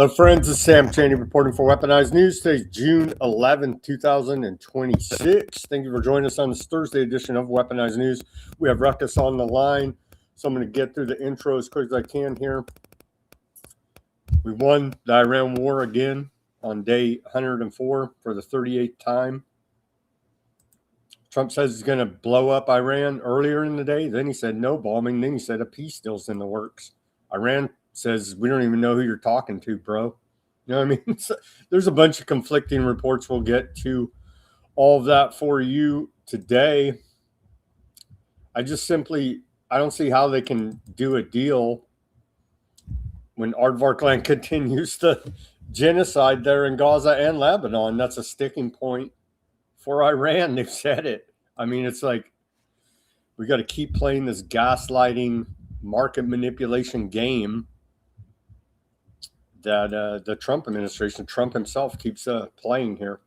Hello, friends. This is Sam Chaney reporting for Weaponized News. Today's June 11th, 2026. Thank you for joining us on this Thursday edition of Weaponized News. We have Ruckus on the line, so I'm going to get through the intro as quick as I can here. We won the Iran war again on day 104 for the 38th time. Trump says he's going to blow up Iran earlier in the day. Then he said no bombing. Then he said a peace deal's in the works. Iran says, we don't even know who you're talking to, bro. You know what I mean? So there's a bunch of conflicting reports. We'll get to all of that for you today. I don't see how they can do a deal when Aardvark continues the genocide there in Gaza and Lebanon. That's a sticking point for Iran. They've said it. I mean, it's like we got to keep playing this gaslighting market manipulation game that the Trump administration, Trump himself, keeps playing here.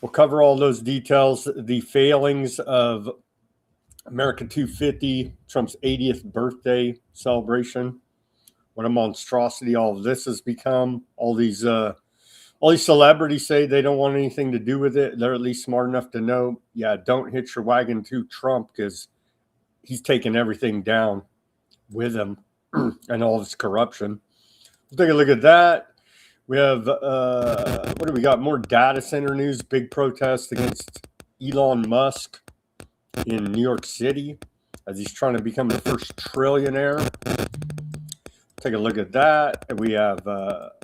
We'll cover all those details, the failings of America 250, Trump's 80th birthday celebration, what a monstrosity all of this has become. All these celebrities say they don't want anything to do with it. They're at least smart enough to know, yeah, don't hitch your wagon to Trump because he's taking everything down with him and all this corruption. We'll take a look at that. We have, what do we got? More data center news, big protest against Elon Musk in New York City as he's trying to become the first trillionaire. Take a look at that. And we have, what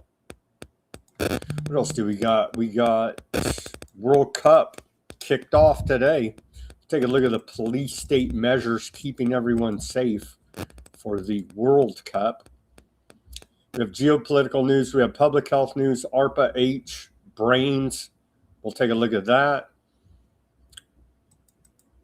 else do we got? We got World Cup kicked off today. Take a look at the police state measures keeping everyone safe for the World Cup. We have geopolitical news. We have public health news, ARPA-H, brains. We'll take a look at that.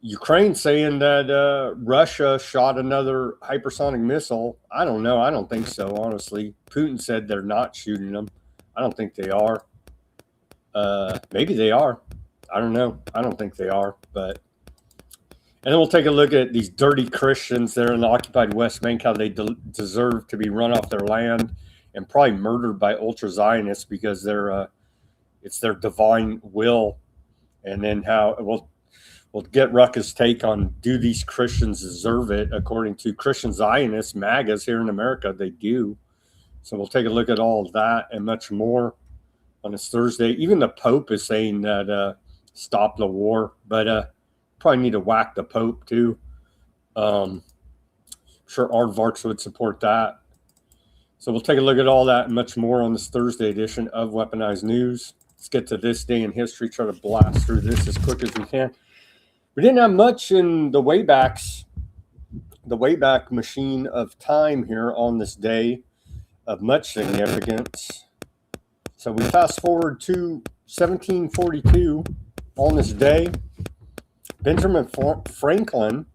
Ukraine saying that Russia shot another hypersonic missile. I don't know. I don't think so, honestly. Putin said they're not shooting them. I don't think they are. Maybe they are. I don't know. I don't think they are, but... And then we'll take a look at these dirty Christians there in the occupied West Bank, how they deserve to be run off their land and probably murdered by ultra-Zionists because it's their divine will. And then how we'll get Ruckus' take on, do these Christians deserve it? According to Christian Zionists, MAGAs here in America, they do. So we'll take a look at all of that and much more on this Thursday. Even the Pope is saying that stop the war, but probably need to whack the Pope too. Sure Aardvarks would support that. So we'll take a look at all that and much more on this Thursday edition of Weaponized News. Let's get to this day in history, try to blast through this as quick as we can. We didn't have much in the Wayback machine of time here on this day of much significance. So we fast forward to 1742 on this day. Benjamin Franklin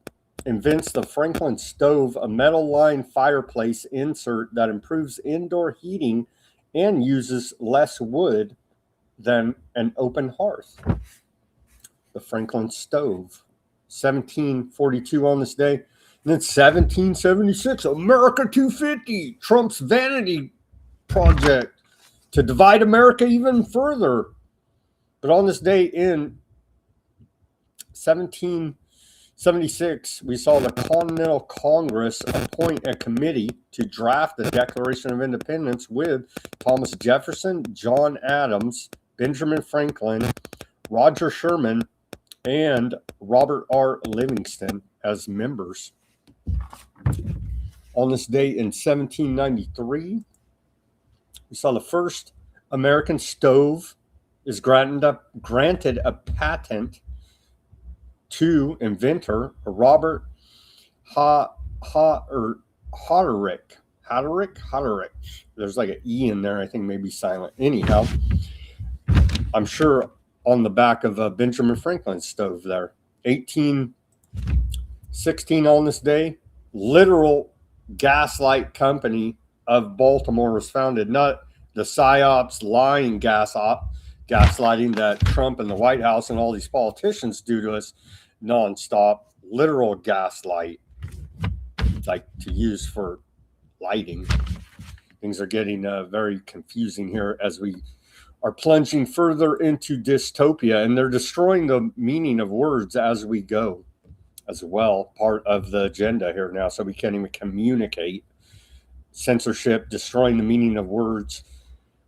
invents the Franklin stove, a metal-lined fireplace insert that improves indoor heating and uses less wood than an open hearth. The Franklin stove. 1742 on this day. And then 1776, America 250, Trump's vanity project to divide America even further. But on this day in 1776, we saw the Continental Congress appoint a committee to draft the Declaration of Independence with Thomas Jefferson, John Adams, Benjamin Franklin, Roger Sherman, and Robert R. Livingston as members. On this day in 1793, we saw the first American stove is granted a patent to inventor Robert Hoderick. There's like an E in there. I think maybe silent. Anyhow, I'm sure on the back of Benjamin Franklin's stove there. 1816 on this day, literal gaslight company of Baltimore was founded. Not the psyops, lying gaslighting that Trump and the White House and all these politicians do to us nonstop. Literal gaslight, like to use for lighting. things are getting very confusing here as we are plunging further into dystopia, and they're destroying the meaning of words as we go as well, part of the agenda here now, so we can't even communicate. Censorship, destroying the meaning of words.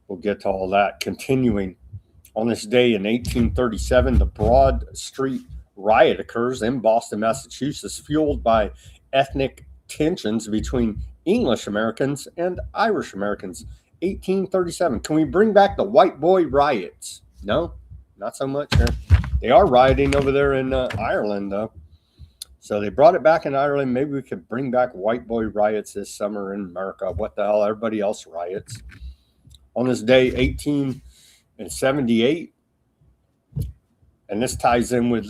We'll get to all that. Continuing, on this day in 1837, the Broad Street riot occurs in Boston, Massachusetts, fueled by ethnic tensions between English Americans and Irish Americans. 1837. Can we bring back the white boy riots? No, not so much here. They are rioting over there in Ireland, though. So they brought it back in Ireland. Maybe we could bring back white boy riots this summer in America. What the hell? Everybody else riots. On this day, 1878, and this ties in with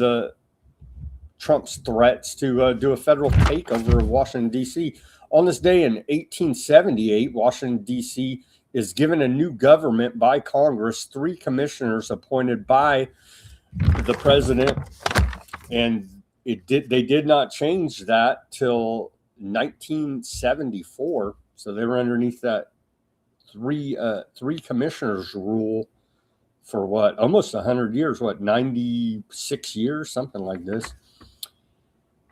Trump's threats to do a federal takeover of Washington, D.C. On this day in 1878, Washington, D.C. is given a new government by Congress, 3 commissioners appointed by the president, and they did not change that till 1974. So they were underneath that three commissioners rule for what, almost 100 years, 96 years, something like this.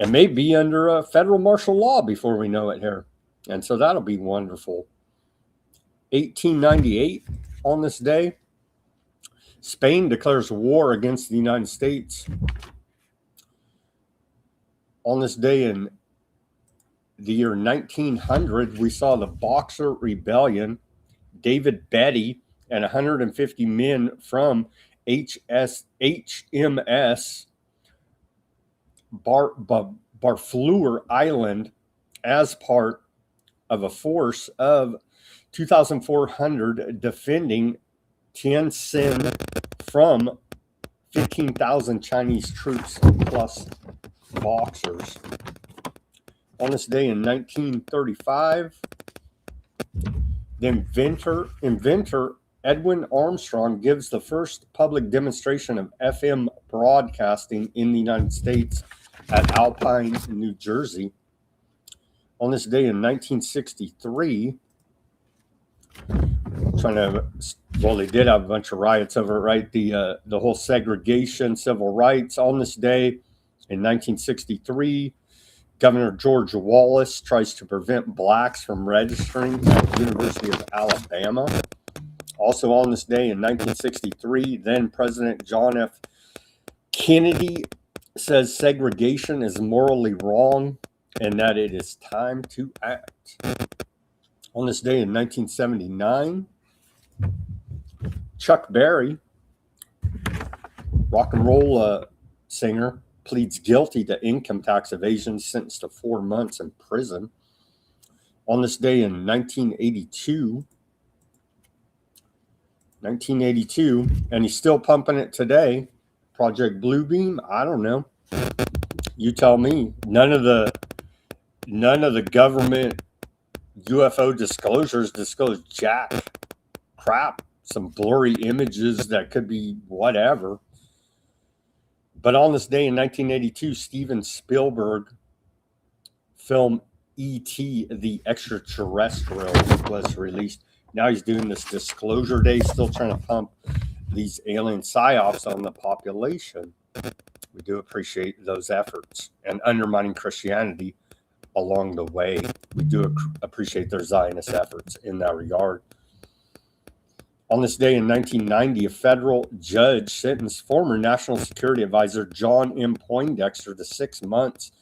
And may be under a federal martial law before we know it here. And so that'll be wonderful. 1898, on this day, Spain declares war against the United States. On this day in the year 1900, we saw the Boxer Rebellion. David Beatty and 150 men from HMS Barfleur Island, as part of a force of 2,400 defending Tientsin from 15,000 Chinese troops plus Boxers. On this day in 1935, the inventor Edwin Armstrong gives the first public demonstration of FM broadcasting in the United States at Alpine, New Jersey. On this day in 1963, they did have a bunch of riots over it, right? The whole segregation, civil rights. On this day in 1963, Governor George Wallace tries to prevent blacks from registering at the University of Alabama. Also on this day in 1963, then President John F. Kennedy says segregation is morally wrong and that it is time to act. On this day in 1979, Chuck Berry, rock and roll singer, pleads guilty to income tax evasion, sentenced to 4 months in prison. On this day in 1982, and he's still pumping it today, Project Bluebeam, I don't know. You tell me. None of the government UFO disclosures disclose jack crap, some blurry images that could be whatever. But on this day in 1982, Steven Spielberg film E.T. the Extraterrestrial was released. Now he's doing this Disclosure Day, still trying to pump these alien psyops on the population. We do appreciate those efforts, and undermining Christianity along the way. We do appreciate their Zionist efforts in that regard. On this day in 1990, a federal judge sentenced former National Security Advisor John M. Poindexter to 6 months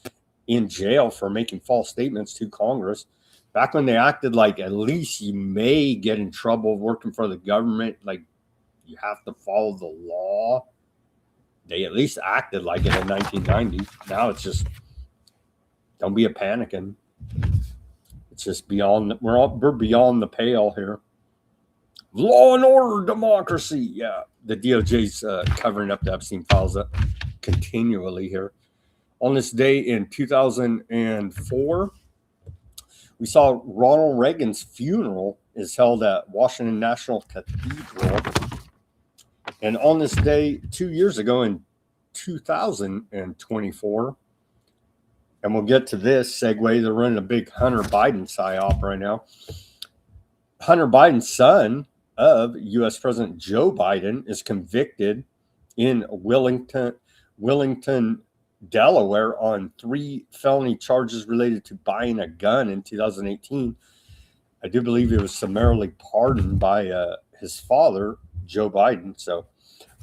in jail for making false statements to Congress. Back when they acted like at least you may get in trouble working for the government, like you have to follow the law. They at least acted like it in 1990. Now it's just, don't be a panicking. It's just beyond, we're beyond the pale here. Law and order democracy. Yeah, the DOJ's covering up the Epstein files continually here. On this day in 2004, we saw Ronald Reagan's funeral is held at Washington National Cathedral. And on this day, 2 years ago in 2024, and we'll get to this segue, they're running a big Hunter Biden psyop right now. Hunter Biden's son of U.S. President Joe Biden is convicted in Willington, Delaware on 3 felony charges related to buying a gun in 2018. I do believe he was summarily pardoned by his father, Joe Biden. So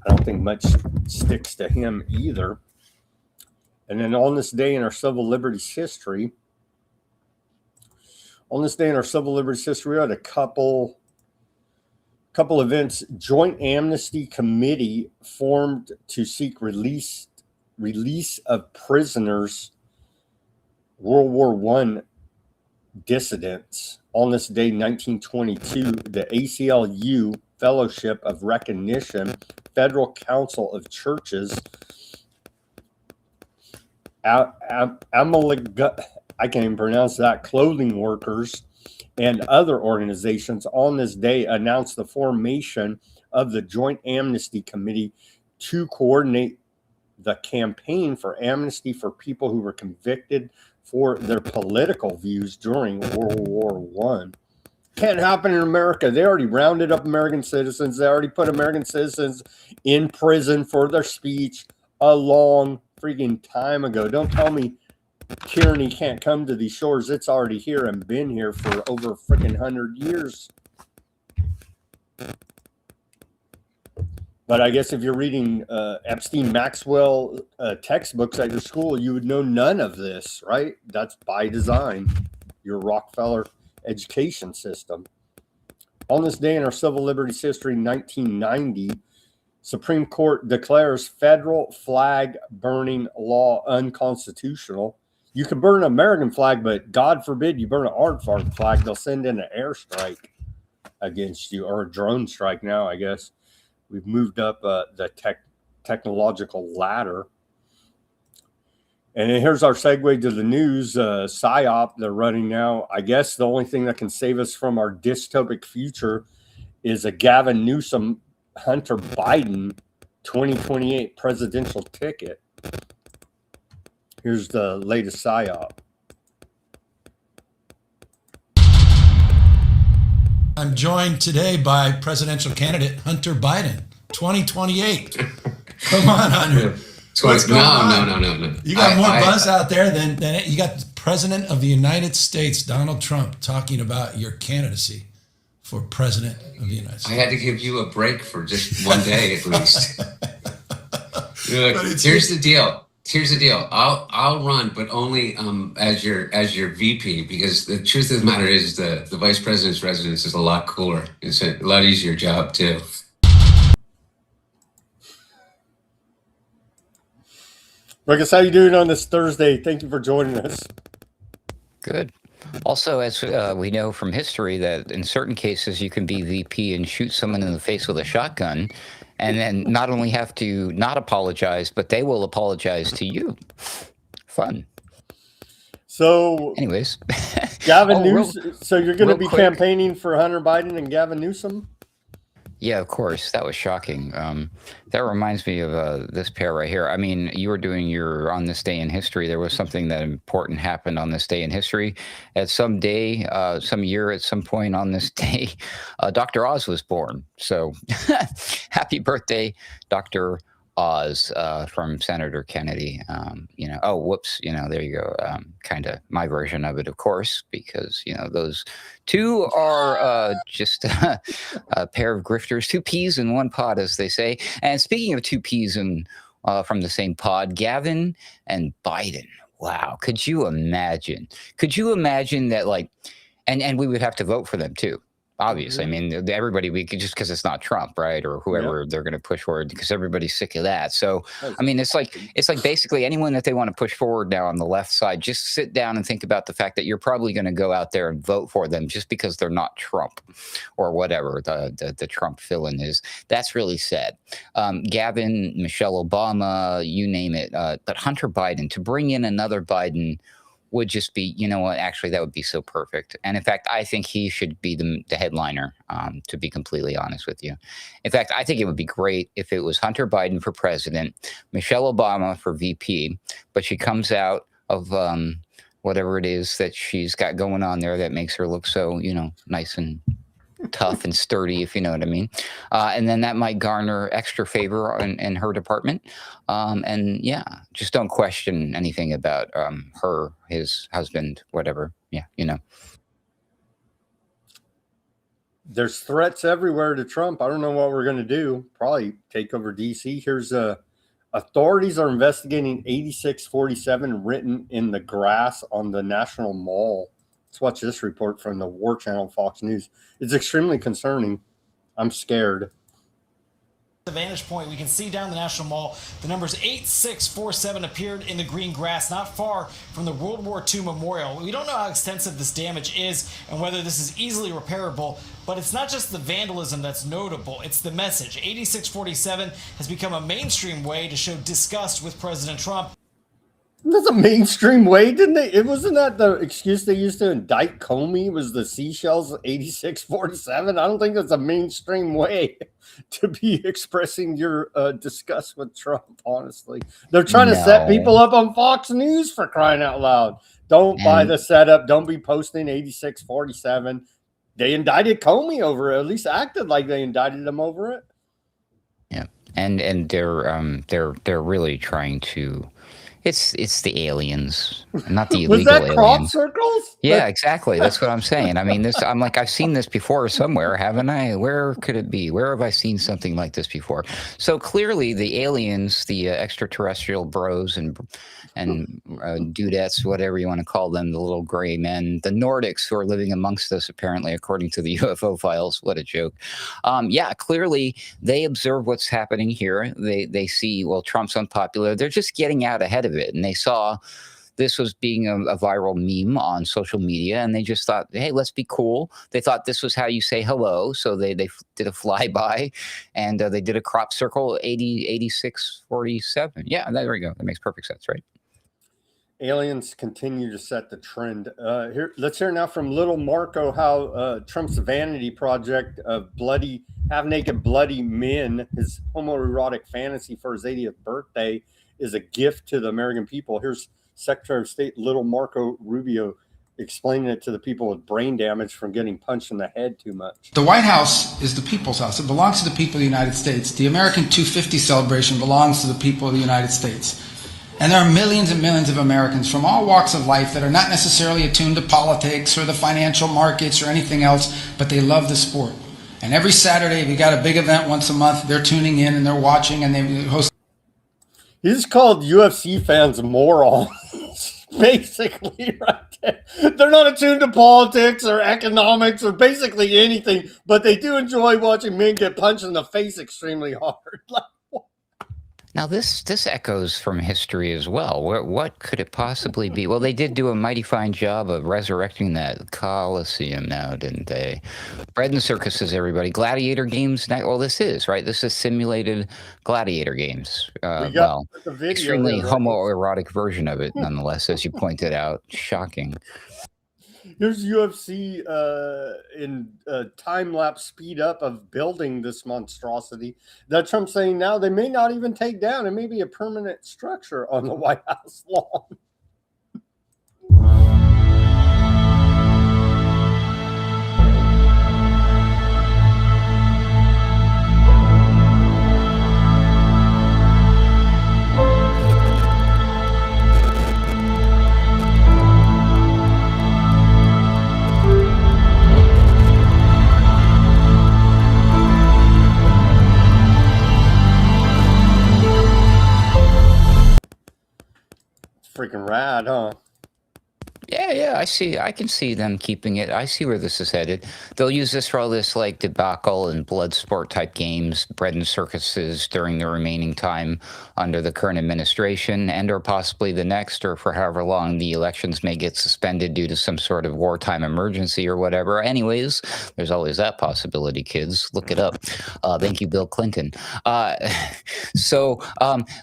I don't think much sticks to him either. And then on this day in our civil liberties history, we had a couple events. Joint Amnesty Committee formed to seek release of prisoners, World War I dissidents. On this day, 1922, the ACLU Fellowship of Recognition, Federal Council of Churches, I can't even pronounce that, clothing workers, and other organizations on this day announced the formation of the Joint Amnesty Committee to coordinate the campaign for amnesty for people who were convicted for their political views during World War I. Can't happen in America. They already rounded up American citizens. They already put American citizens in prison for their speech a long freaking time ago. Don't tell me tyranny can't come to these shores. It's already here and been here for over freaking 100 years. But I guess if you're reading Epstein Maxwell textbooks at your school, you would know none of this, right? That's by design, your Rockefeller education system. On this day in our civil liberties history, 1990, Supreme Court declares federal flag burning law unconstitutional. You can burn an American flag, but God forbid you burn an ARPA-H flag. They'll send in an airstrike against you, or a drone strike now, I guess. We've moved up the technological ladder. And then here's our segue to the news. PSYOP they're running now. I guess the only thing that can save us from our dystopic future is a Gavin Newsom, Hunter Biden 2028 presidential ticket. Here's the latest PSYOP. I'm joined today by presidential candidate Hunter Biden, 2028. Come on, Hunter. No. You got more buzz out there than you got the President of the United States, Donald Trump, talking about your candidacy for President of the United States. I had to give you a break for just one day at least. Look, here's the deal. I'll run, but only as your VP, because the truth of the matter is the vice president's residence is a lot cooler. It's a lot easier job too. Marcus, how you doing on this Thursday? Thank you for joining us. Good. Also, as we know from history, that in certain cases you can be VP and shoot someone in the face with a shotgun, and then not only have to not apologize, but they will apologize to you. Fun. So, anyways, Gavin Newsom. So you're going to be campaigning for Hunter Biden and Gavin Newsom? Yeah, of course. That was shocking. That reminds me of this pair right here. I mean, you were doing your on this day in history. There was something that important happened on this day in history. At some day, some year, at some point on this day, Dr. Oz was born. So happy birthday, Dr. Oz, from Senator Kennedy. Oh, whoops. There you go. Kind of my version of it, of course, because, those two are just a pair of grifters, two peas in one pod, as they say. And speaking of two peas from the same pod, Gavin and Biden. Wow. Could you imagine that, and we would have to vote for them too. Obviously, I mean, everybody, we could, just because it's not Trump, right, or whoever they're going to push forward, because everybody's sick of that. So, I mean, it's like basically anyone that they want to push forward now on the left side, just sit down and think about the fact that you're probably going to go out there and vote for them just because they're not Trump or whatever the Trump fill-in is. That's really sad. Gavin, Michelle Obama, you name it. But Hunter Biden, to bring in another Biden would just be, actually, that would be so perfect. And in fact, I think he should be the headliner, to be completely honest with you. In fact, I think it would be great if it was Hunter Biden for president, Michelle Obama for VP, but she comes out of whatever it is that she's got going on there that makes her look so, nice and tough and sturdy, if you know what I mean. And then that might garner extra favor in her department. And yeah, just don't question anything about her, his husband, whatever. Yeah, you know. There's threats everywhere to Trump. I don't know what we're going to do. Probably take over DC. Here's authorities are investigating 8647 written in the grass on the National Mall. Let's watch this report from the War Channel, Fox News. It's extremely concerning. I'm scared. The vantage point, we can see down the National Mall, the numbers 8647 appeared in the green grass not far from the World War II memorial. We don't know how extensive this damage is and whether this is easily repairable, but it's not just the vandalism that's notable, it's the message. 8647 has become a mainstream way to show disgust with President Trump. That's a mainstream way, didn't they? It wasn't that the excuse they used to indict Comey was the seashells 8647. I don't think that's a mainstream way to be expressing your disgust with Trump. Honestly, they're trying to set people up on Fox News, for crying out loud. Don't buy the setup. Don't be posting 8647. They indicted Comey over it. At least acted like they indicted him over it. Yeah, and they're really trying to. It's the aliens, not the illegal aliens. Was that crop aliens. circles? Yeah, exactly. That's what I'm saying. I mean, I'm like, I've seen this before somewhere, haven't I? Where could it be? Where have I seen something like this before? So clearly the aliens, the extraterrestrial bros and dudettes, whatever you want to call them, the little gray men, the Nordics who are living amongst us, apparently, according to the UFO files. What a joke. Yeah, clearly they observe what's happening here. They see, well, Trump's unpopular. They're just getting out ahead of it. And they saw this was being a viral meme on social media, and they just thought, hey, let's be cool. They thought this was how you say hello, so they did a flyby, and they did a crop circle 8647. Yeah, there we go. That makes perfect sense, right? Aliens continue to set the trend. Here, let's hear now from Little Marco how Trump's vanity project of half-naked bloody men, his homoerotic fantasy for his 80th birthday, is a gift to the American people. Here's Secretary of State Little Marco Rubio explaining it to the people with brain damage from getting punched in the head too much. The White House is the people's house. It belongs to the people of the United States. The American 250 celebration belongs to the people of the United States. And there are millions and millions of Americans from all walks of life that are not necessarily attuned to politics or the financial markets or anything else, but they love the sport. And every Saturday, we got a big event once a month. They're tuning in and they're watching, and they host. He's called UFC fans morons, basically, right there. They're not attuned to politics or economics or basically anything, but they do enjoy watching men get punched in the face extremely hard. Now, this echoes from history as well. What could it possibly be? Well, they did do a mighty fine job of resurrecting that Coliseum now, didn't they? Bread and circuses, everybody. Gladiator games. Well, this is, right? This is simulated gladiator games. Well, extremely homoerotic version of it, nonetheless, as you pointed out. Shocking. Here's UFC in time-lapse speed up of building this monstrosity that Trump's saying now they may not even take down. It may be a permanent structure on the White House lawn. Freaking rad, huh? Yeah, I can see them keeping it. I see where this is headed. They'll use this for all this like debacle and blood sport type games, bread and circuses during the remaining time under the current administration and or possibly the next, or for however long the elections may get suspended due to some sort of wartime emergency or whatever. Anyways, there's always that possibility, kids. Look it up. Thank you, Bill Clinton. So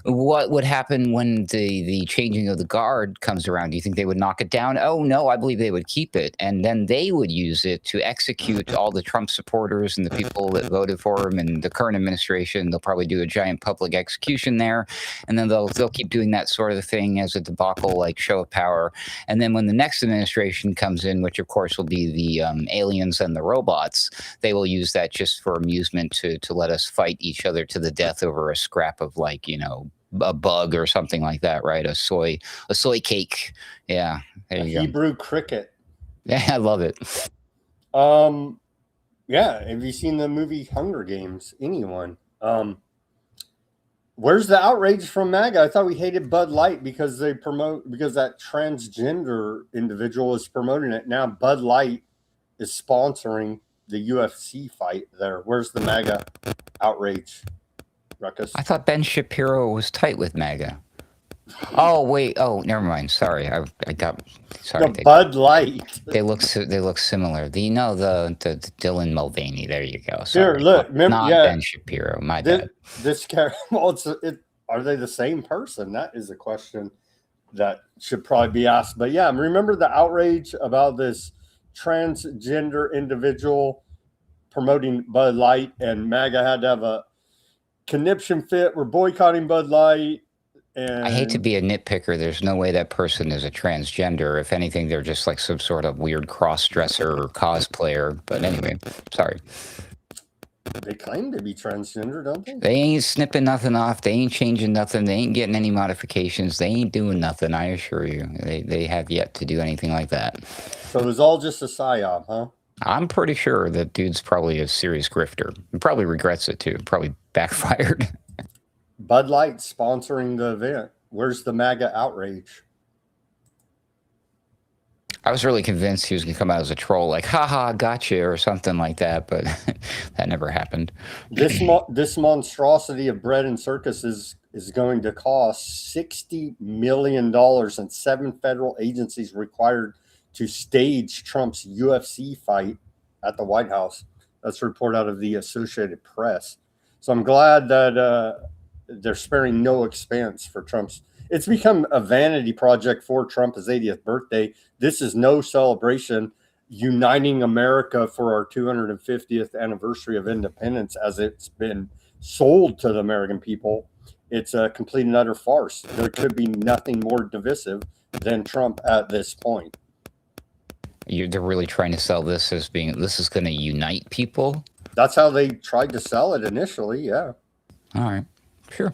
what would happen when the changing of the guard comes around? Do you think they would knock it down gone, oh no, I believe they would keep it. And then they would use it to execute all the Trump supporters and the people that voted for him and the current administration. They'll probably do a giant public execution there. And then they'll keep doing that sort of thing as a debacle, like show of power. And then when the next administration comes in, which of course will be the aliens and the robots, they will use that just for amusement to let us fight each other to the death over a scrap of, like, you know, a bug or something like that, right? A soy cake. Yeah, there you go. Hebrew cricket. Yeah, I love it. Yeah, have you seen the movie Hunger Games? Anyone? Where's the outrage from MAGA? I thought we hated Bud Light because that transgender individual is promoting it. Now Bud Light is sponsoring the UFC fight there. Where's the MAGA outrage, Ruckus? I thought Ben Shapiro was tight with MAGA. Oh wait. Oh, never mind. Sorry, I got. Sorry. Bud Light. They look similar. The Dylan Mulvaney. There you go. Sorry. Here, look. Remember, not Ben Shapiro. My bad. Well, are they the same person? That is a question that should probably be asked. But yeah, remember the outrage about this transgender individual promoting Bud Light, and MAGA had to have a conniption fit. We're boycotting Bud Light. And I hate to be a nitpicker. There's no way that person is a transgender. If anything, they're just like some sort of weird cross-dresser or cosplayer. But anyway, sorry. They claim to be transgender, don't they? They ain't snipping nothing off. They ain't changing nothing. They ain't getting any modifications. They ain't doing nothing, I assure you. They have yet to do anything like that. So it was all just a psyop, huh? I'm pretty sure that dude's probably a serious grifter. He probably regrets it, too. Probably backfired. Bud Light sponsoring the event. Where's the MAGA outrage? I was really convinced he was going to come out as a troll, like, haha, gotcha, or something like that, but that never happened. This monstrosity of bread and circuses is going to cost $60 million, and 7 federal agencies required to stage Trump's UFC fight at the White House. That's a report out of the Associated Press. So I'm glad that they're sparing no expense for Trump's. It's become a vanity project for Trump's 80th birthday. This is no celebration uniting America for our 250th anniversary of independence as it's been sold to the American people. It's a complete and utter farce. There could be nothing more divisive than Trump at this point. They're really trying to sell this as being, this is going to unite people? That's how they tried to sell it initially, yeah. All right. Sure.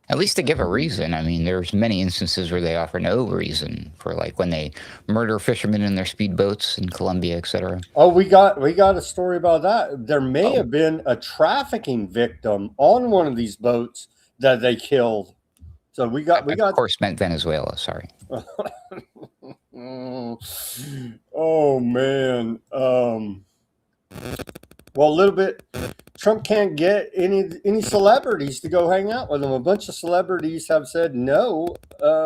At least they give a reason. I mean, there's many instances where they offer no reason for, like, when they murder fishermen in their speedboats in Colombia, etc. Oh, we got a story about that. There may have been a trafficking victim on one of these boats that they killed. So we got. Of course, meant Venezuela. Sorry. Oh man. Well, a little bit. Trump can't get any celebrities to go hang out with him. A bunch of celebrities have said no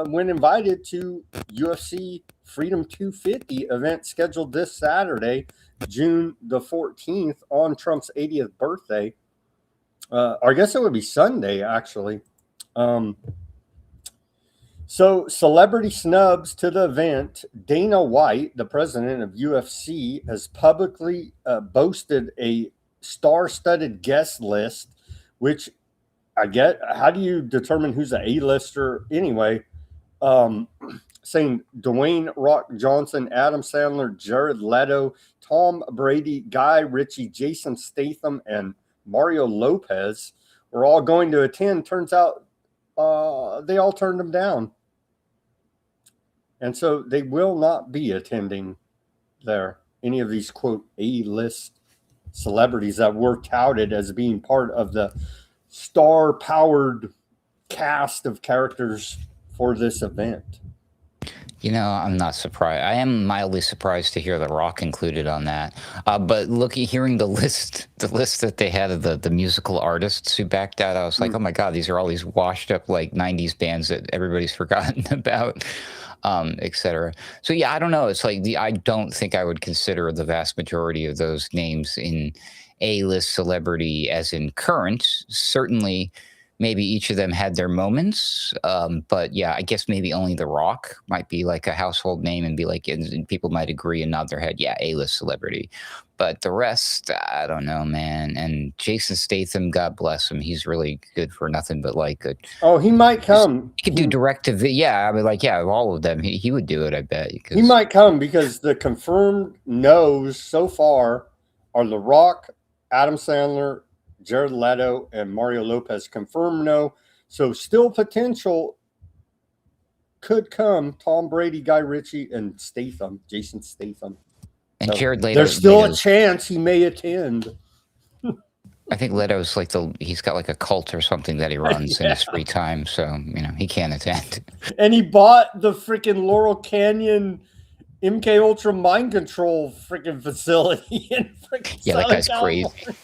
when invited to UFC Freedom 250 event scheduled this Saturday, June the 14th, on Trump's 80th birthday. I guess it would be Sunday, actually. So celebrity snubs to the event. Dana White, the president of UFC, has publicly boasted a star-studded guest list, which I get. How do you determine who's an A-lister anyway? Saying Dwayne Rock Johnson, Adam Sandler, Jared Leto, Tom Brady, Guy Ritchie, Jason Statham, and Mario Lopez were all going to attend. Turns out they all turned them down. And so they will not be attending there. Any of these, quote, A-list celebrities that were touted as being part of the star-powered cast of characters for this event. You know, I'm not surprised. I am mildly surprised to hear The Rock included on that. But hearing the list that they had of the musical artists who backed out, I was like, oh my God, these are all these washed up like 90s bands that everybody's forgotten about, etc. So yeah, I don't know. It's like I don't think I would consider the vast majority of those names in A-list celebrity as in current. Certainly maybe each of them had their moments. But yeah, I guess maybe only The Rock might be like a household name and be like, and people might agree and nod their head. Yeah, A-list celebrity. But the rest, I don't know, man. And Jason Statham, God bless him. He's really good for nothing but like a. Oh, he might come. He could do direct to video. Yeah, I mean, like, yeah, all of them. He would do it, I bet. He might come because the confirmed no's so far are The Rock, Adam Sandler, Jared Leto, and Mario Lopez. Confirmed no. So still potential could come Tom Brady, Guy Ritchie, and Statham, Jason Statham. And So Jared Leto. There's still a chance he may attend. I think Leto's like he's got like a cult or something that he runs in his free time. So, he can't attend. And he bought the freaking Laurel Canyon MK Ultra mind control freaking facility in freaking Yeah, that Southern guy's California. crazy.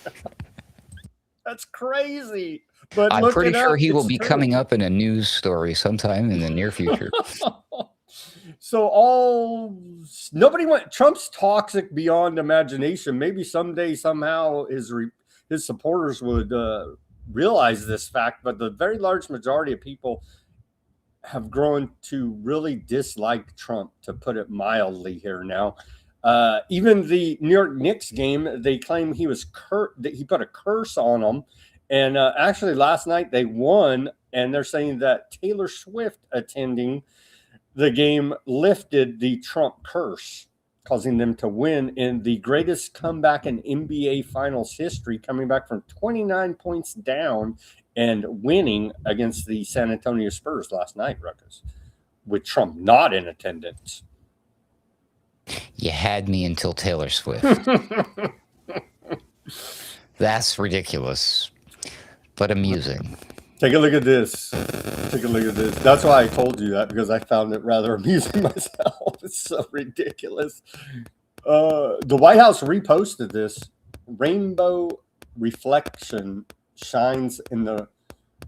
That's crazy. But I'm pretty sure he will be true. coming up in a news story sometime in the near future. So nobody went. Trump's toxic beyond imagination. Maybe someday, somehow, his supporters would realize this fact. But the very large majority of people have grown to really dislike Trump, to put it mildly here now. Even the New York Knicks game, they claim he was that he put a curse on them. And actually last night they won, and they're saying that Taylor Swift attending the game lifted the Trump curse, causing them to win in the greatest comeback in NBA Finals history, coming back from 29 points down and winning against the San Antonio Spurs last night, Ruckus, with Trump not in attendance. You had me until Taylor Swift. That's ridiculous, but amusing. Take a look at this. That's why I told you that, because I found it rather amusing myself. It's so ridiculous. The White House reposted this. Rainbow reflection shines in the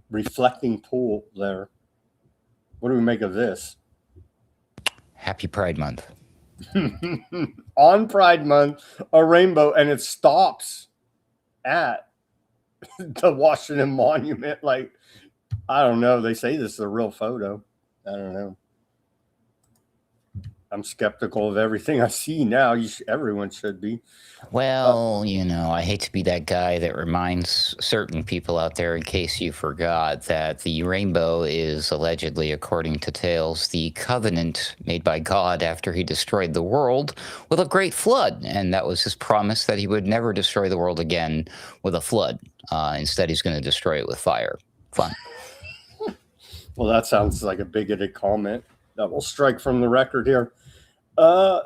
reflecting pool there. What do we make of this? Happy Pride Month. On Pride Month, a rainbow, and it stops at the Washington Monument. Like, I don't know. They say this is a real photo. I don't know. I'm skeptical of everything I see now. Everyone should be. Well, I hate to be that guy that reminds certain people out there, in case you forgot, that the rainbow is allegedly, according to tales, the covenant made by God after he destroyed the world with a great flood. And that was his promise that he would never destroy the world again with a flood. Instead, he's going to destroy it with fire. Fun. Well, that sounds like a bigoted comment. That will strike from the record here.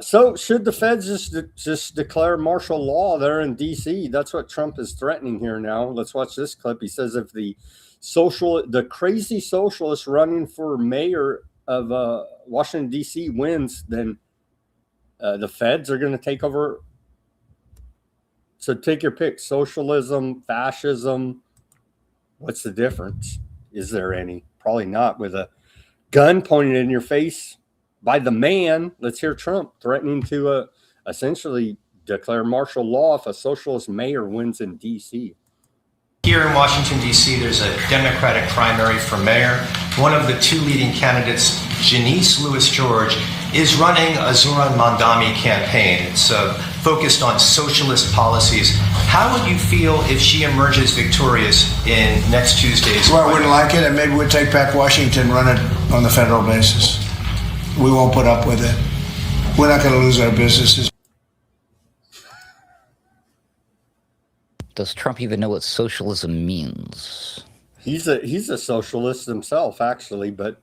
So should the feds just declare martial law there in D.C.? That's what Trump is threatening here now. Let's watch this clip. He says if the crazy socialist running for mayor of Washington, D.C. wins, then the feds are going to take over. So take your pick. Socialism, fascism. What's the difference? Is there any? Probably not. With a gun pointed in your face by the man. Let's hear Trump threatening to essentially declare martial law if a socialist mayor wins in D.C. Here in Washington, D.C., there's a Democratic primary for mayor. One of the two leading candidates, Janice Lewis-George, is running a Zoran Mandami campaign. It's focused on socialist policies. How would you feel if she emerges victorious in next Tuesday's? Well, I wouldn't like it, and maybe we'd take back Washington, run it on the federal basis. We won't put up with it. We're not going to lose our businesses. Does Trump even know what socialism means? He's a socialist himself, actually, but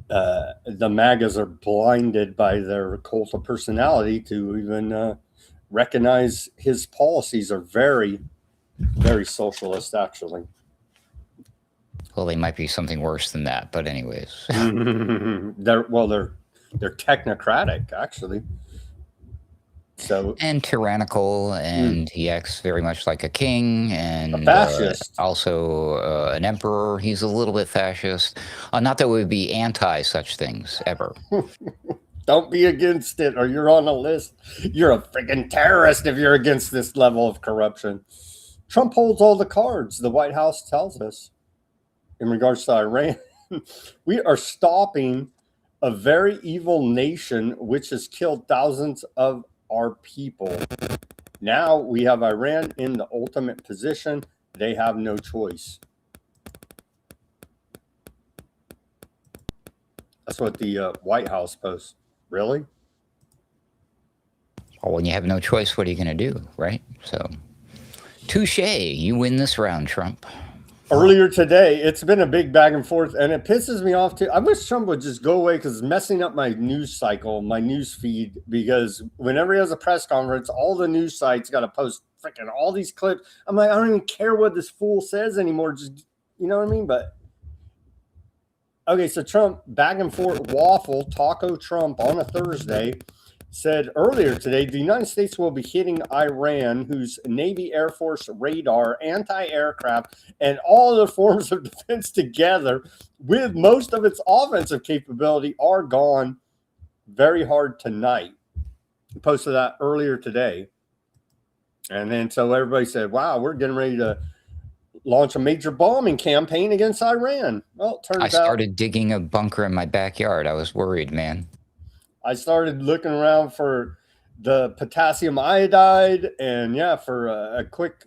the MAGAs are blinded by their cult of personality to even recognize his policies are very, very socialist, actually. Well, they might be something worse than that, but anyways. They're technocratic, actually. So and tyrannical, and he acts very much like a king, and a fascist. Also an emperor. He's a little bit fascist. Not that we would be anti such things ever. Don't be against it, or you're on a list. You're a freaking terrorist if you're against this level of corruption. Trump holds all the cards, the White House tells us. in regards to Iran. We are stopping a very evil nation which has killed thousands of our people. Now we have Iran in the ultimate position. They have no choice. That's what the White House posts. Really? Well, when you have no choice, what are you going to do, right? So, touche. You win this round, Trump. Earlier today, it's been a big back and forth, and it pisses me off too. I wish Trump would just go away because it's messing up my news cycle, my news feed. Because whenever he has a press conference, all the news sites got to post freaking all these clips. I'm like, I don't even care what this fool says anymore. Just, you know what I mean? But okay, so Trump back and forth waffle Taco Trump on a Thursday said earlier today the United States will be hitting Iran, whose Navy, Air Force, radar, anti-aircraft, and all other forms of defense together with most of its offensive capability are gone very hard tonight. He posted that earlier today. And then so everybody said, wow, we're getting ready to launch a major bombing campaign against Iran. Well, it turns out I started digging a bunker in my backyard. I was worried, man. I started looking around for the potassium iodide and for a quick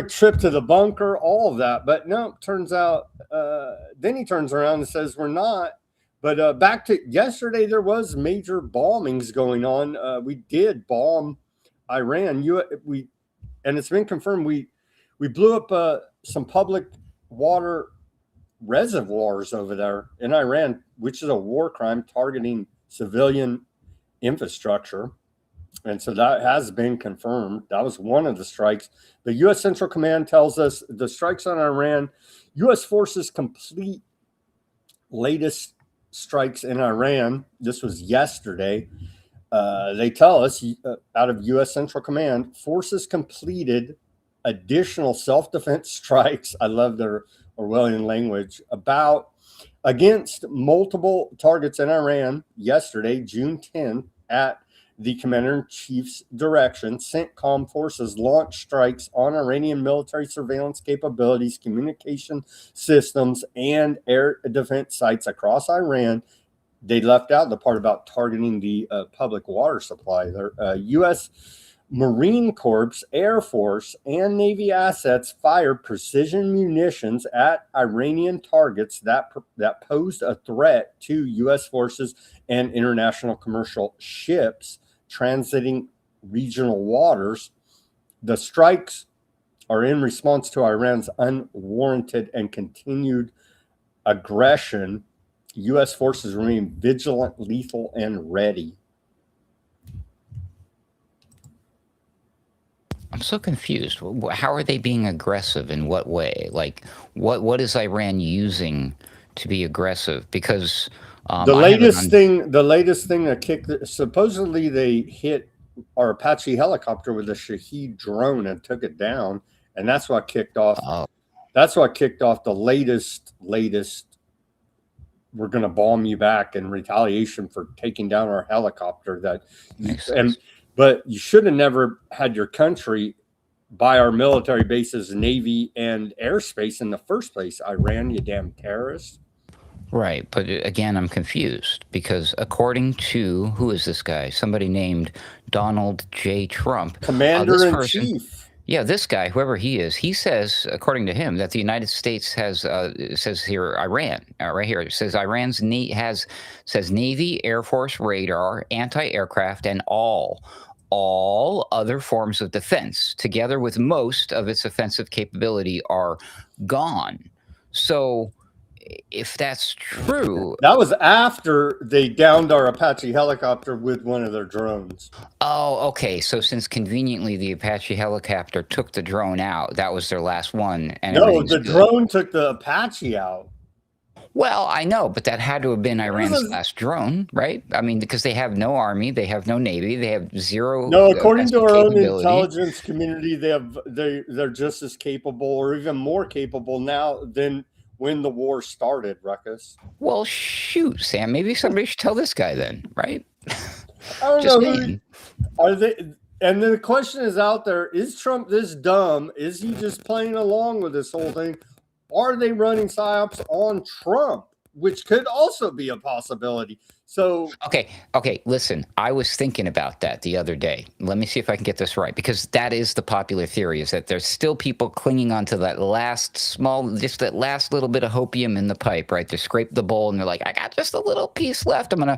trip to the bunker, all of that. But no, turns out then he turns around and says we're not. But back to yesterday, there was major bombings going on. We did bomb Iran. And it's been confirmed we blew up some public water reservoirs over there in Iran, which is a war crime targeting civilian infrastructure. And so that has been confirmed. That was one of the strikes. The U.S. Central Command tells us the strikes on Iran, U.S. forces complete latest strikes in Iran. This was yesterday. They tell us out of U.S. Central Command, forces completed additional self-defense strikes. I love their Orwellian language against multiple targets in Iran yesterday, June 10th, at the commander-in-chief's direction. CENTCOM forces launched strikes on Iranian military surveillance capabilities, communication systems, and air defense sites across Iran. They left out the part about targeting the public water supply. The U.S. Marine Corps, Air Force, and Navy assets fired precision munitions at Iranian targets that posed a threat to U.S. forces and international commercial ships transiting regional waters. The strikes are in response to Iran's unwarranted and continued aggression. U.S. forces remain vigilant, lethal, and ready. I'm so confused. How are they being aggressive? In what way? Like, what is Iran using to be aggressive? Because the latest thing that kicked, supposedly they hit our Apache helicopter with a Shahed drone and took it down, and that's what kicked off. That's what kicked off the latest. We're going to bomb you back in retaliation for taking down our helicopter. But you should have never had your country buy our military bases, Navy, and airspace in the first place, Iran, you damn terrorist. Right. But again, I'm confused because according to, who is this guy? Somebody named Donald J. Trump. Commander-in-Chief. Yeah, this guy, whoever he is, he says, according to him, that the United States has, says here, Iran, right here, it says Iran's says Navy, Air Force, radar, anti-aircraft, and all other forms of defense, together with most of its offensive capability, are gone. So if that's true... That was after they downed our Apache helicopter with one of their drones. Oh, okay. So since conveniently the Apache helicopter took the drone out, that was their last one. And no, the drone took the Apache out. Well, I know, but that had to have been Iran's last drone, right? I mean, because they have no army, they have no navy, they have zero. No, according to our own intelligence community, they're just as capable or even more capable now than when the war started, Ruckus. Well, shoot, Sam. Maybe somebody should tell this guy then, right? I don't know. Are they? And then the question is out there: is Trump this dumb? Is he just playing along with this whole thing, are they running psyops on Trump, which could also be a possibility. So Okay. Listen, I was thinking about that the other day. Let me see if I can get this right, because that is the popular theory: is that there's still people clinging onto that last little bit of hopium in the pipe, right? They scrape the bowl and they're like, I got just a little piece left. I'm gonna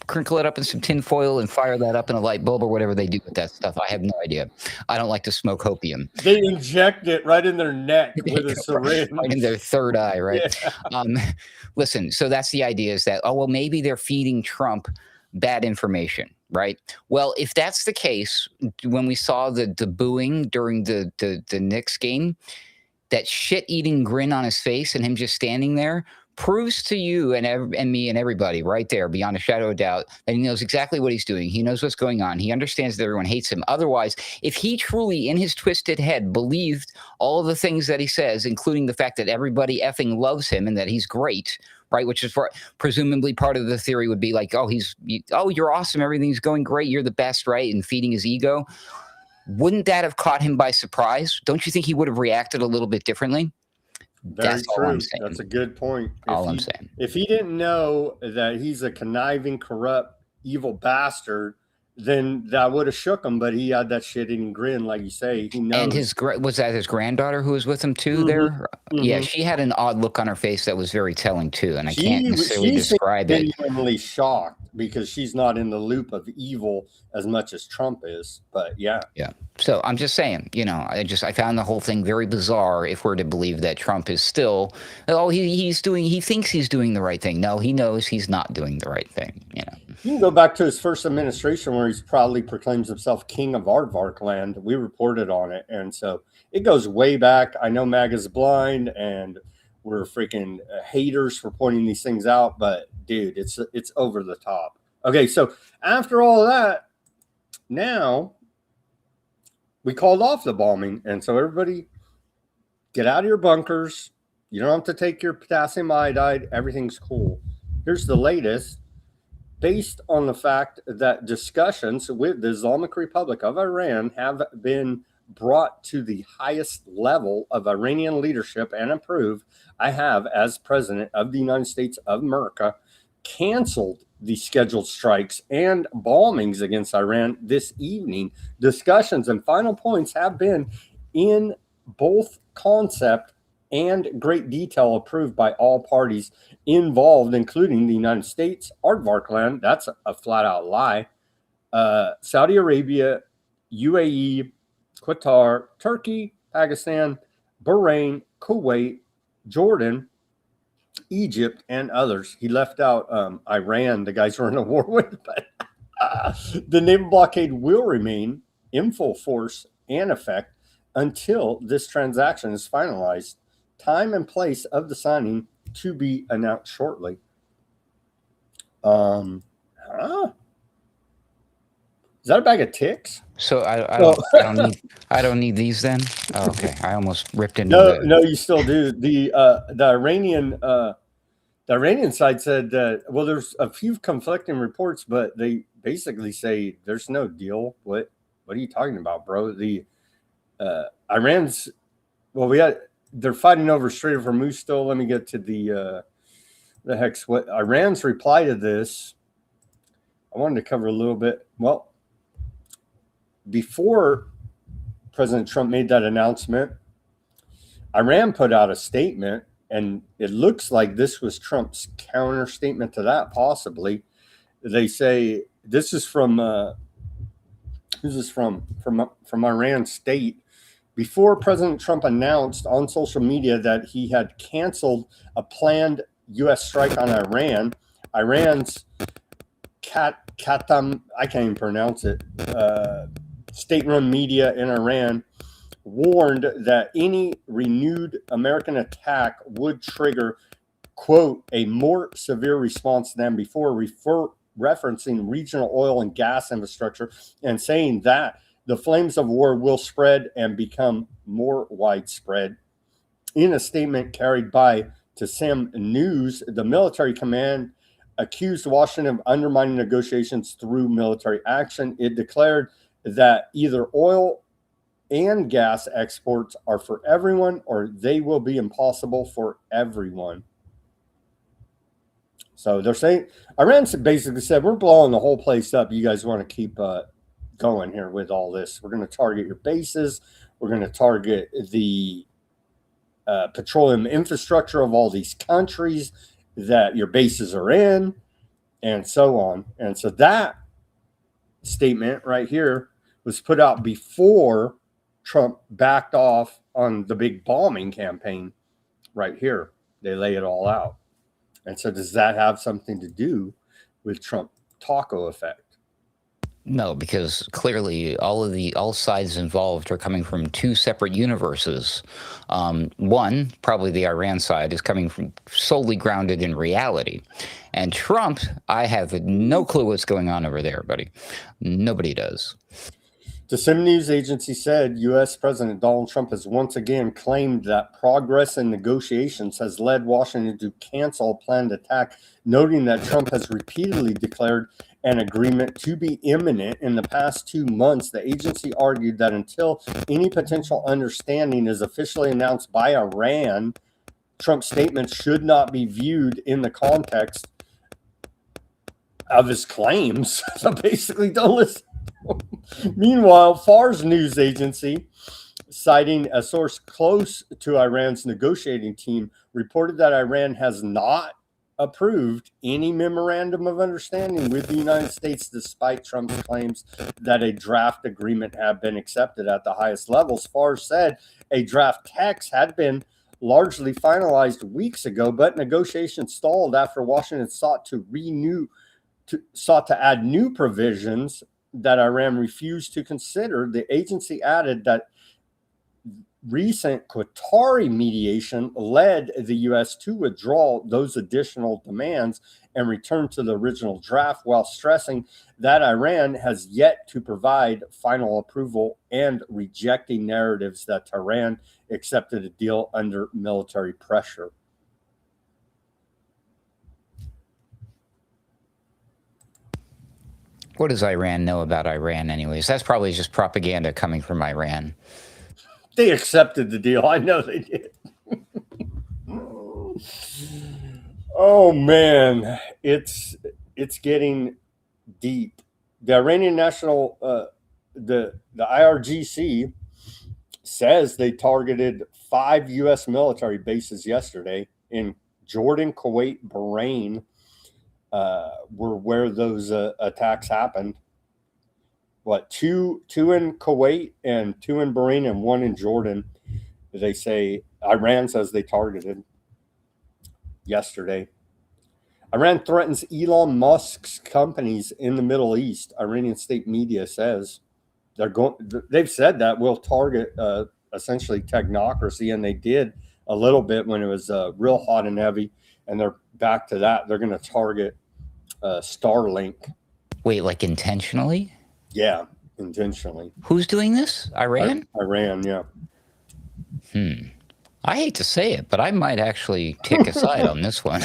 crinkle it up in some tin foil and fire that up in a light bulb or whatever they do with that stuff. I have no idea. I don't like to smoke hopium. they inject it right in their neck with a syringe. Right in their third eye, right? Yeah. Listen, so that's the idea, is that, oh, well, maybe they're feeding Trump bad information, right? Well, if that's the case, when we saw the booing during the Knicks game, that shit-eating grin on his face and him just standing there proves to you and me and everybody right there, beyond a shadow of doubt, that he knows exactly what he's doing. He knows what's going on. He understands that everyone hates him. Otherwise, if he truly, in his twisted head, believed all of the things that he says, including the fact that everybody effing loves him and that he's great, right? Which is presumably part of the theory would be like, oh, you're awesome. Everything's going great. You're the best, right? And feeding his ego. Wouldn't that have caught him by surprise? Don't you think he would have reacted a little bit differently? Very true. That's a good point. I'm saying. If he didn't know that he's a conniving, corrupt, evil bastard, then that would have shook him. But he had that shit-eating grin, like you say. He knows. And was that his granddaughter who was with him too? There, yeah, she had an odd look on her face that was very telling too, and I can't necessarily describe it. She's genuinely shocked because she's not in the loop of evil as much as Trump is. But yeah. So I'm just saying, I found the whole thing very bizarre. If we're to believe that Trump is still, he thinks he's doing the right thing. No, he knows he's not doing the right thing. You can go back to his first administration where he proudly proclaims himself king of aardvark land. We reported on it. And so it goes way back. I know MAGA's blind and we're freaking haters for pointing these things out. But, dude, it's over the top. Okay, so after all of that, now we called off the bombing. And so everybody get out of your bunkers. You don't have to take your potassium iodide. Everything's cool. Here's the latest. Based on the fact that discussions with the Islamic Republic of Iran have been brought to the highest level of Iranian leadership and approved, I have, as President of the United States of America, canceled the scheduled strikes and bombings against Iran this evening. Discussions and final points have been in both concept and great detail approved by all parties involved, including the United States, aardvark land, that's a flat out lie, Saudi Arabia, UAE, Qatar, Turkey, Pakistan, Bahrain, Kuwait, Jordan, Egypt, and others. He left out Iran, the guys we're in a war with, but the naval blockade will remain in full force and effect until this transaction is finalized. Time and place of the signing to be announced shortly. Is that a bag of ticks? So I don't need these then. Oh, okay, I almost ripped into. No, you still do. The Iranian side said that. Well, there's a few conflicting reports, but they basically say there's no deal. What are you talking about, bro? The Iran's. Well, they're fighting over Strait of Hormuz still. Let me get to the heck's what Iran's reply to this. I wanted to cover a little bit. Well, before President Trump made that announcement, Iran put out a statement, and it looks like this was Trump's counter statement to that, possibly. They say this is from who's this from Iran State. Before President Trump announced on social media that he had canceled a planned U.S. strike on Iran, Iran's Katam, I can't even pronounce it, state-run media in Iran warned that any renewed American attack would trigger, quote, a more severe response than before, referencing regional oil and gas infrastructure and saying that the flames of war will spread and become more widespread. In a statement carried by Tassim News, the military command accused Washington of undermining negotiations through military action. It declared that either oil and gas exports are for everyone, or they will be impossible for everyone. So they're saying, Iran basically said, we're blowing the whole place up. You guys want to keep going here with all this. We're going to target your bases. We're going to target the petroleum infrastructure of all these countries that your bases are in, and so on. And so that statement right here was put out before Trump backed off on the big bombing campaign right here. They lay it all out. And so does that have something to do with Trump taco effect? No, because clearly all sides involved are coming from two separate universes. One, probably the Iran side, is coming from solely grounded in reality. And Trump, I have no clue what's going on over there, buddy. Nobody does. The Sim News Agency said U.S. President Donald Trump has once again claimed that progress in negotiations has led Washington to cancel a planned attack, noting that Trump has repeatedly declared an agreement to be imminent. In the past 2 months, the agency argued that until any potential understanding is officially announced by Iran, Trump's statements should not be viewed in the context of his claims. So basically, don't listen. Meanwhile, Far's news agency, citing a source close to Iran's negotiating team, reported that Iran has not approved any memorandum of understanding with the United States, despite Trump's claims that a draft agreement had been accepted at the highest levels. Far said a draft text had been largely finalized weeks ago, but negotiations stalled after Washington sought to add new provisions that Iran refused to consider. The agency added that recent Qatari mediation led the U.S. to withdraw those additional demands and return to the original draft, while stressing that Iran has yet to provide final approval and rejecting narratives that Tehran accepted a deal under military pressure. What does Iran know about Iran anyways? That's probably just propaganda coming from Iran. They accepted the deal. I know they did. Oh man, it's getting deep. The Iranian National, the IRGC says they targeted 5 U.S. military bases yesterday in Jordan, Kuwait, Bahrain, were where those attacks happened. What, two in Kuwait and 2 in Bahrain and 1 in Jordan? They say Iran says they targeted yesterday. Iran threatens Elon Musk's companies in the Middle East. Iranian state media says they've said that we'll target essentially technocracy, and they did a little bit when it was real hot and heavy, and they're back to that. They're going to target Starlink. Wait, like intentionally? Yeah, intentionally. Who's doing this? Iran? Iran, yeah. I hate to say it, but I might actually take a side on this one.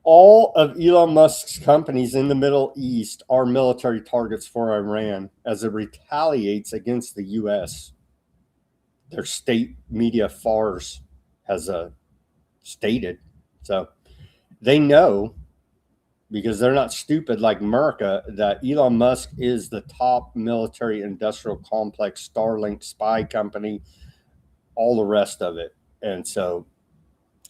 All of Elon Musk's companies in the Middle East are military targets for Iran as it retaliates against the U.S. Their state media, Fars, has stated. So they know, because they're not stupid like America, that Elon Musk is the top military industrial complex, Starlink spy company, all the rest of it. And so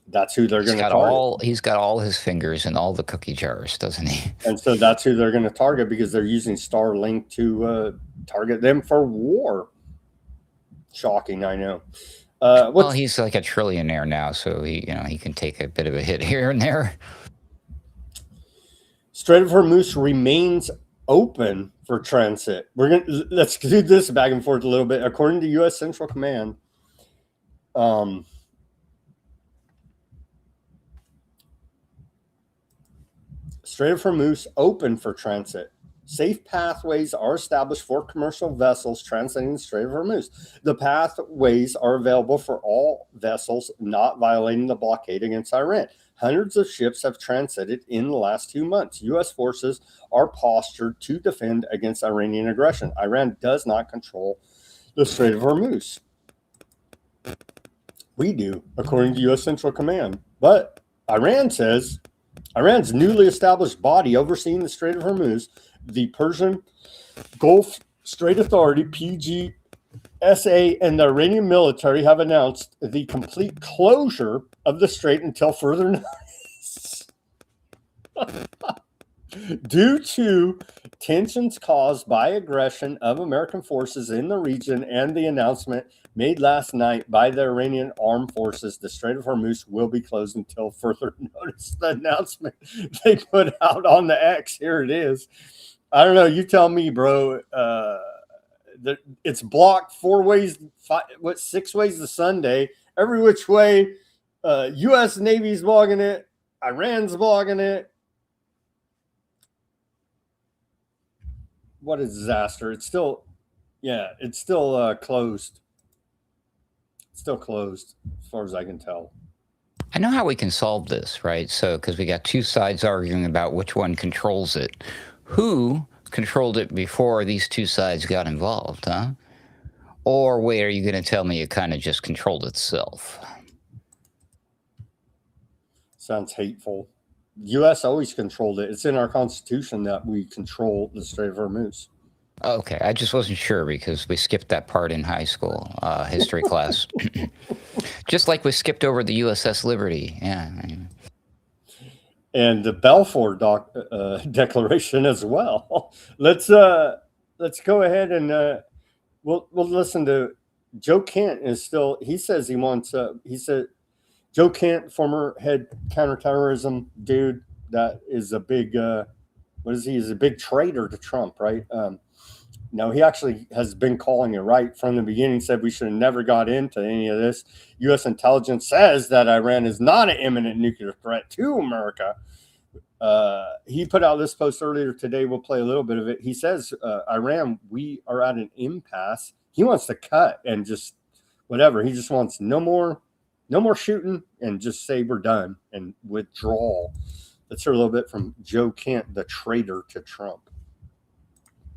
that's who they're going to target. He's got all his fingers in all the cookie jars, doesn't he? And so that's who they're going to target, because they're using Starlink to target them for war. Shocking, I know. Well, he's like a trillionaire now, so he can take a bit of a hit here and there. Strait of Hormuz remains open for transit. Let's do this back and forth a little bit. According to U.S. Central Command, Strait of Hormuz open for transit. Safe pathways are established for commercial vessels transiting the Strait of Hormuz. The pathways are available for all vessels not violating the blockade against Iran. Hundreds of ships have transited in the last 2 months. U.S. forces are postured to defend against Iranian aggression. Iran does not control the Strait of Hormuz. We do, according to U.S. Central Command. But Iran says Iran's newly established body overseeing the Strait of Hormuz, the Persian Gulf Strait Authority, PGSA, and the Iranian military have announced the complete closure of the strait until further notice. Due to tensions caused by aggression of American forces in the region and the announcement made last night by the Iranian armed forces, the Strait of Hormuz will be closed until further notice. The announcement they put out on the X, here it is. I don't know. You tell me, bro. It's blocked 4 ways, 6 ways to Sunday. Every which way. U.S. Navy's blogging it. Iran's blogging it. What a disaster. It's still closed. It's still closed as far as I can tell. I know how we can solve this, right? So, because we got two sides arguing about which one controls it. Who controlled it before these two sides got involved, huh? Or wait, are you going to tell me it kind of just controlled itself? Sounds hateful. U.S. always controlled it. It's in our Constitution that we control the Strait of Hormuz. Okay, I just wasn't sure because we skipped that part in high school history class. Just like we skipped over the USS Liberty. Yeah. And the Balfour Declaration as well. Let's go ahead and we'll listen to Joe Kent. He says he wants. He said Joe Kent, former head counterterrorism dude, that is a big. What is he? He's a big traitor to Trump, right? No, he actually has been calling it right from the beginning. Said we should have never got into any of this. U.S. intelligence says that Iran is not an imminent nuclear threat to America. He put out this post earlier today. We'll play a little bit of it. He says, Iran, we are at an impasse. He wants to cut and just whatever. He just wants no more shooting and just say we're done and withdraw. Let's hear a little bit from Joe Kent, the traitor to Trump.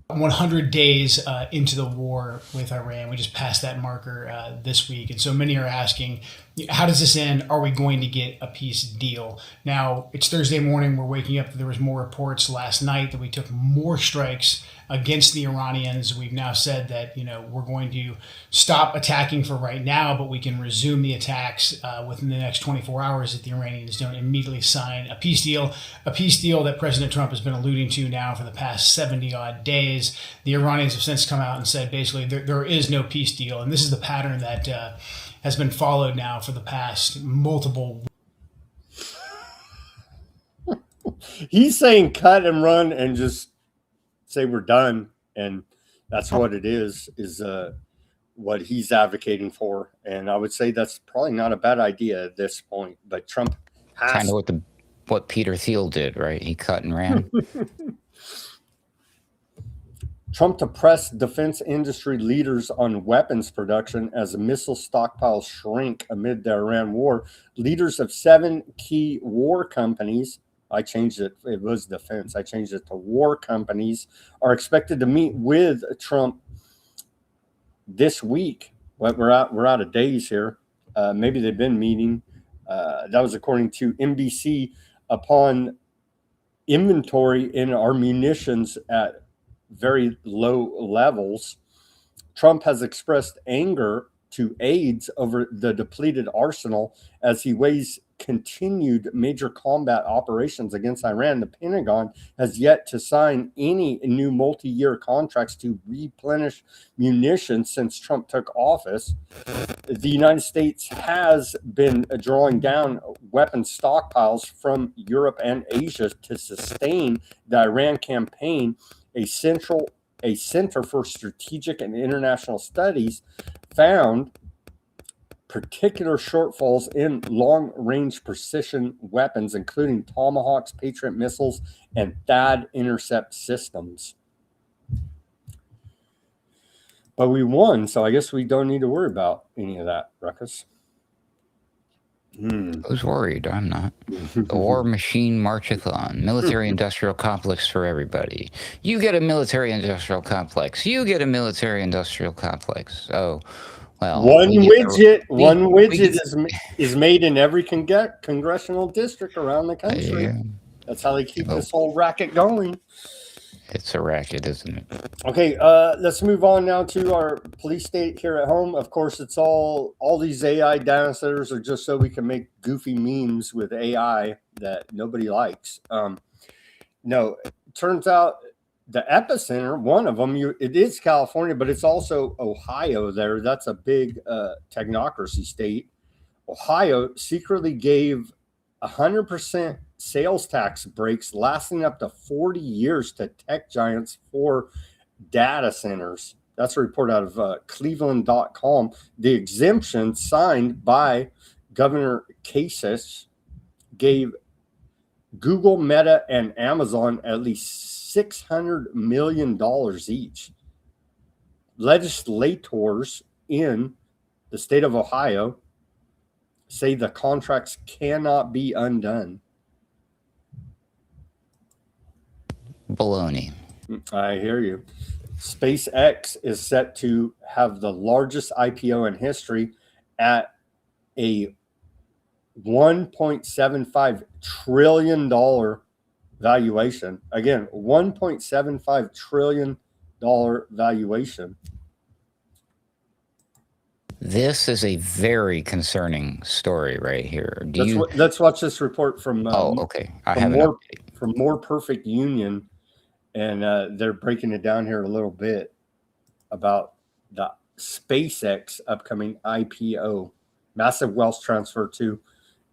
100 days into the war with Iran. We just passed that marker this week. And so many are asking, how does this end? Are we going to get a peace deal? Now, it's Thursday morning. We're waking up. There was more reports last night that we took more strikes against the Iranians. We've now said that, we're going to stop attacking for right now, but we can resume the attacks within the next 24 hours if the Iranians don't immediately sign a peace deal that President Trump has been alluding to now for the past 70 odd days. The Iranians have since come out and said basically there is no peace deal. And this is the pattern that has been followed now for the past multiple. He's saying cut and run and just say we're done, and that's what it is what he's advocating for. And I would say that's probably not a bad idea at this point, but Trump has kind of what Peter Thiel did, right? He cut and ran. Trump to press defense industry leaders on weapons production as missile stockpiles shrink amid the Iran war. Leaders of 7 key war companies, I changed it, it was defense, I changed it to war companies, are expected to meet with Trump this week. We're out of days here. Maybe they've been meeting. That was according to NBC upon inventory in our munitions at very low levels. Trump has expressed anger to aides over the depleted arsenal as he weighs continued major combat operations against Iran. The Pentagon has yet to sign any new multi-year contracts to replenish munitions since Trump took office. The United States has been drawing down weapon stockpiles from Europe and Asia to sustain the Iran campaign. A Center for Strategic and International Studies found particular shortfalls in long-range precision weapons, including Tomahawks, Patriot missiles, and THAAD intercept systems. But we won, so I guess we don't need to worry about any of that, Ruckus. Who's worried? I'm not. The war machine marcheth on. Military-industrial complex for everybody. You get a military-industrial complex. You get a military-industrial complex. Oh, well. One widget is made in every congressional district around the country. Yeah. That's how they keep this whole racket going. It's a racket, isn't it? Okay, let's move on now to our police state here at home. Of course, it's all these AI data centers are just so we can make goofy memes with AI that nobody likes. No, it turns out the epicenter, one of them, it is California, but it's also Ohio there. That's a big technocracy state. Ohio secretly gave 100% sales tax breaks lasting up to 40 years to tech giants for data centers. That's a report out of cleveland.com. The exemption signed by Governor Kasich gave Google, Meta, and Amazon at least $600 million each. Legislators in the state of Ohio say the contracts cannot be undone. Baloney. I hear you. SpaceX is set to have the largest IPO in history at a $1.75 trillion valuation. Again, $1.75 trillion valuation. This is a very concerning story right here. Let's watch this report from okay. I have from More Perfect Union, and they're breaking it down here a little bit about the SpaceX upcoming IPO, massive wealth transfer to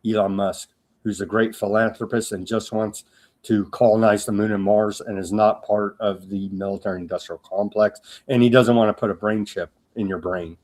Elon Musk, who's a great philanthropist and just wants to colonize the moon and Mars and is not part of the military-industrial complex, and he doesn't want to put a brain chip in your brain.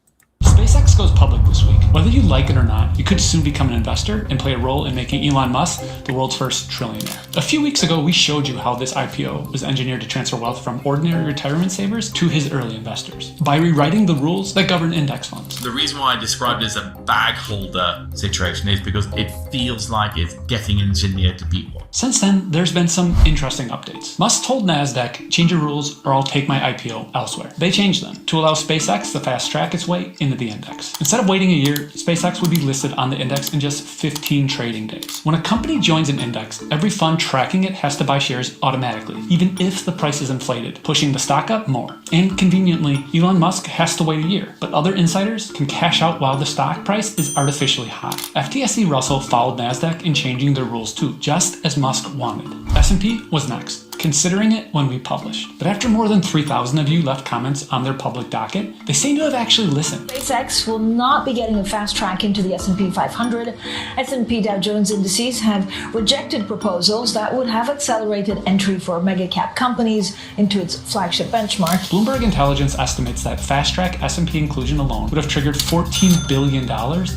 SpaceX goes public this week. Whether you like it or not, you could soon become an investor and play a role in making Elon Musk the world's first trillionaire. A few weeks ago, we showed you how this IPO was engineered to transfer wealth from ordinary retirement savers to his early investors by rewriting the rules that govern index funds. The reason why I described it as a bag holder situation is because it feels like it's getting engineered to be one. Since then, there's been some interesting updates. Musk told NASDAQ, change your rules or I'll take my IPO elsewhere. They changed them to allow SpaceX to fast track its way into the index. Instead of waiting a year, SpaceX would be listed on the index in just 15 trading days. When a company joins an index, every fund tracking it has to buy shares automatically, even if the price is inflated, pushing the stock up more. And conveniently, Elon Musk has to wait a year, but other insiders can cash out while the stock price is artificially high. FTSE Russell followed NASDAQ in changing their rules too, just as Musk wanted. S&P was next, considering it when we published. But after more than 3,000 of you left comments on their public docket, they seem to have actually listened. SpaceX will not be getting a fast track into the S&P 500. S&P Dow Jones indices have rejected proposals that would have accelerated entry for mega cap companies into its flagship benchmark. Bloomberg Intelligence estimates that fast track S&P inclusion alone would have triggered $14 billion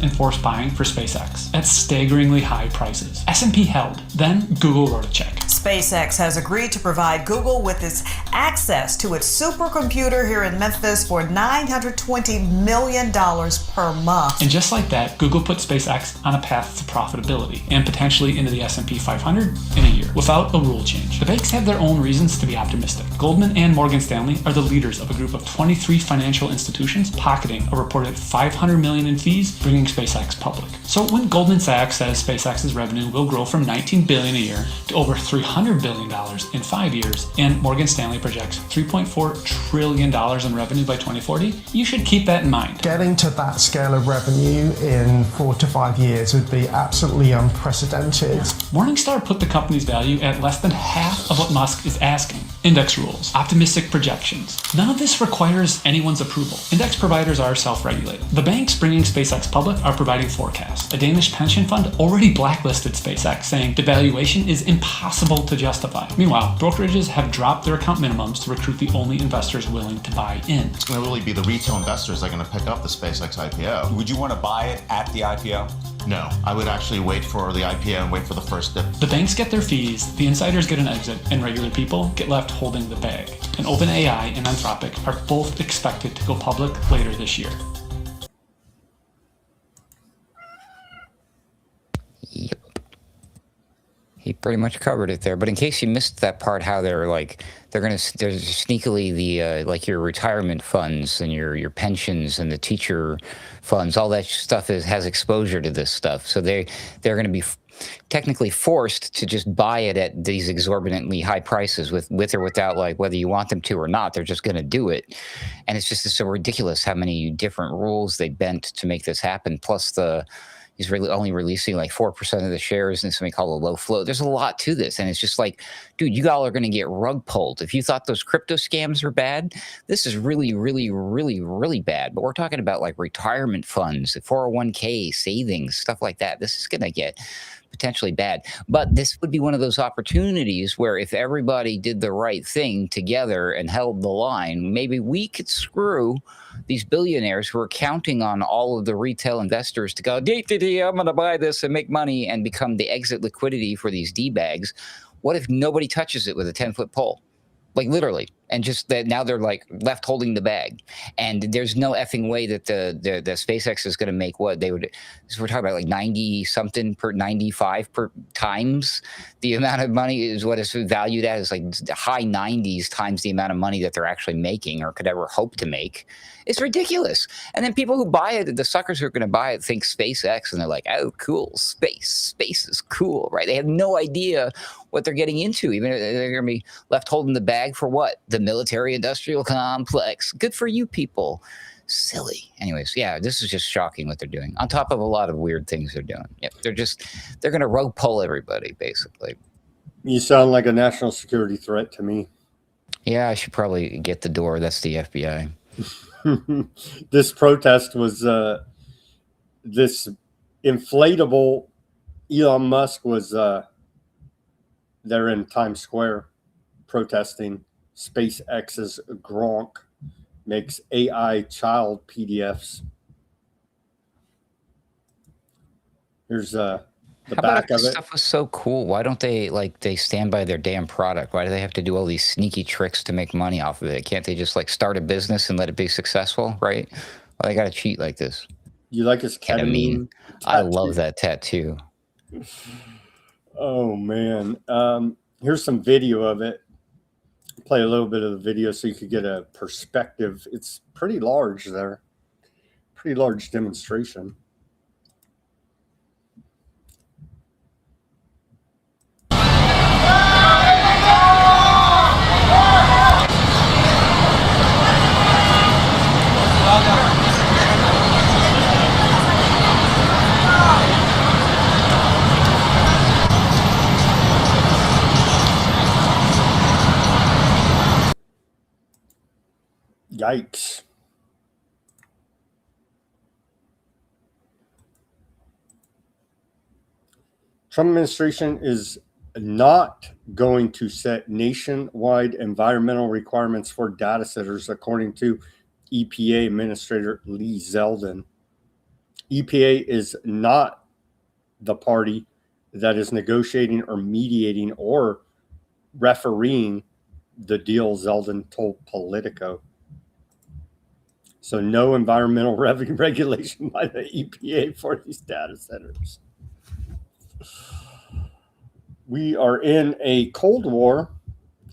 in forced buying for SpaceX at staggeringly high prices. S&P held. Then Google wrote a check. SpaceX has agreed to provide Google with its access to its supercomputer here in Memphis for $920 million per month. And just like that, Google put SpaceX on a path to profitability and potentially into the S&P 500 in a year without a rule change. The banks have their own reasons to be optimistic. Goldman and Morgan Stanley are the leaders of a group of 23 financial institutions pocketing a reported $500 million in fees, bringing SpaceX public. So when Goldman Sachs says SpaceX's revenue will grow from $19 billion a year to over $300 billion in 5 years, and Morgan Stanley projects $3.4 trillion in revenue by 2040, you should keep that in mind. Getting to that scale of revenue in 4 to 5 years would be absolutely unprecedented. Morningstar put the company's value at less than half of what Musk is asking. Index rules, optimistic projections. None of this requires anyone's approval. Index providers are self-regulated. The banks bringing SpaceX public are providing forecasts. A Danish pension fund already blacklisted SpaceX, saying the valuation is impossible to justify. Meanwhile, brokerages have dropped their account minimums to recruit the only investors willing to buy in. It's going to really be the retail investors that are going to pick up the SpaceX IPO. Would you want to buy it at the IPO? No, I would actually wait for the IPO and wait for the first dip. The banks get their fees, the insiders get an exit, and regular people get left holding the bag. and OpenAI and Anthropic are both expected to go public later this year. Yep. He pretty much covered it there. But in case you missed that part, how they're sneakily the like your retirement funds and your pensions and the teacher funds, all that stuff has exposure to this stuff. So they're going to be technically forced to just buy it at these exorbitantly high prices with or without, like, whether you want them to or not. They're just going to do it. And it's just so ridiculous how many different rules they bent to make this happen. Plus he's really only releasing like 4% of the shares in something called a low float. There's a lot to this. And it's just like, dude, you all are going to get rug pulled. If you thought those crypto scams are bad, this is really, really, really, really bad. But we're talking about like retirement funds, 401k, savings, stuff like that. This is going to get potentially bad. But this would be one of those opportunities where if everybody did the right thing together and held the line, maybe we could screw these billionaires who are counting on all of the retail investors to go, I'm going to buy this and make money and become the exit liquidity for these D-bags. What if nobody touches it with a 10-foot pole? Like literally. And just that now they're like left holding the bag. And there's no effing way that the SpaceX is going to make what they would. So we're talking about like 90 something per 95 per times the amount of money is what it's valued at, is like high 90s times the amount of money that they're actually making or could ever hope to make. It's ridiculous. And then people who buy it, the suckers who are going to buy it, think SpaceX, and they're like, oh, cool, space is cool, right? They have no idea what they're getting into. Even they're going to be left holding the bag for what? The military-industrial complex. Good for you people. Silly. Anyways, yeah, this is just shocking what they're doing. On top of a lot of weird things they're doing. Yep, they're going to rug pull everybody, basically. You sound like a national security threat to me. Yeah, I should probably get the door. That's the FBI. This protest was this inflatable. Elon Musk was there in Times Square protesting. SpaceX's Gronk makes AI child PDFs. Here's the back of it. Stuff was so cool. Why don't they they stand by their damn product? Why do they have to do all these sneaky tricks to make money off of it? Can't they just like start a business and let it be successful, right? Well, they got to cheat like this. You like his ketamine? I love that tattoo. Oh man. Here's some video of it. Play a little bit of the video so you could get a perspective. It's pretty large there. Pretty large demonstration. Yikes. Trump administration is not going to set nationwide environmental requirements for data centers, according to EPA Administrator Lee Zeldin. EPA is not the party that is negotiating or mediating or refereeing the deal, Zeldin told Politico. So no environmental regulation by the EPA for these data centers. We are in a Cold War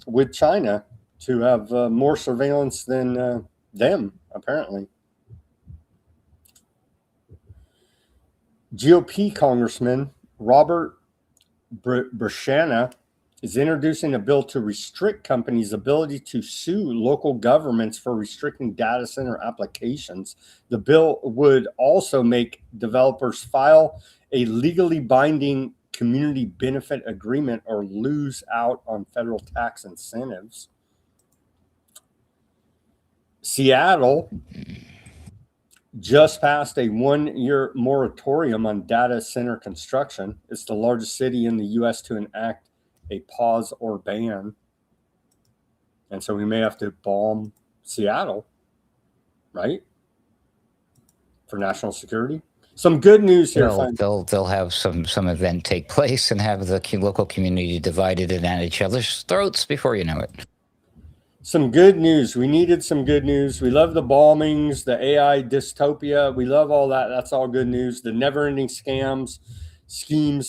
with China to have more surveillance than them, apparently. GOP Congressman Robert Brashana is introducing a bill to restrict companies' ability to sue local governments for restricting data center applications. The bill would also make developers file a legally binding community benefit agreement or lose out on federal tax incentives. Seattle just passed a 1-year moratorium on data center construction. It's the largest city in the U.S. to enact a pause or ban. And so we may have to bomb Seattle, right? For national security. Some good news here. They'll have some event take place and have the local community divided and at each other's throats before you know it. Some good news. We needed some good news. We love the bombings, the AI dystopia. We love all that. That's all good news. The never-ending schemes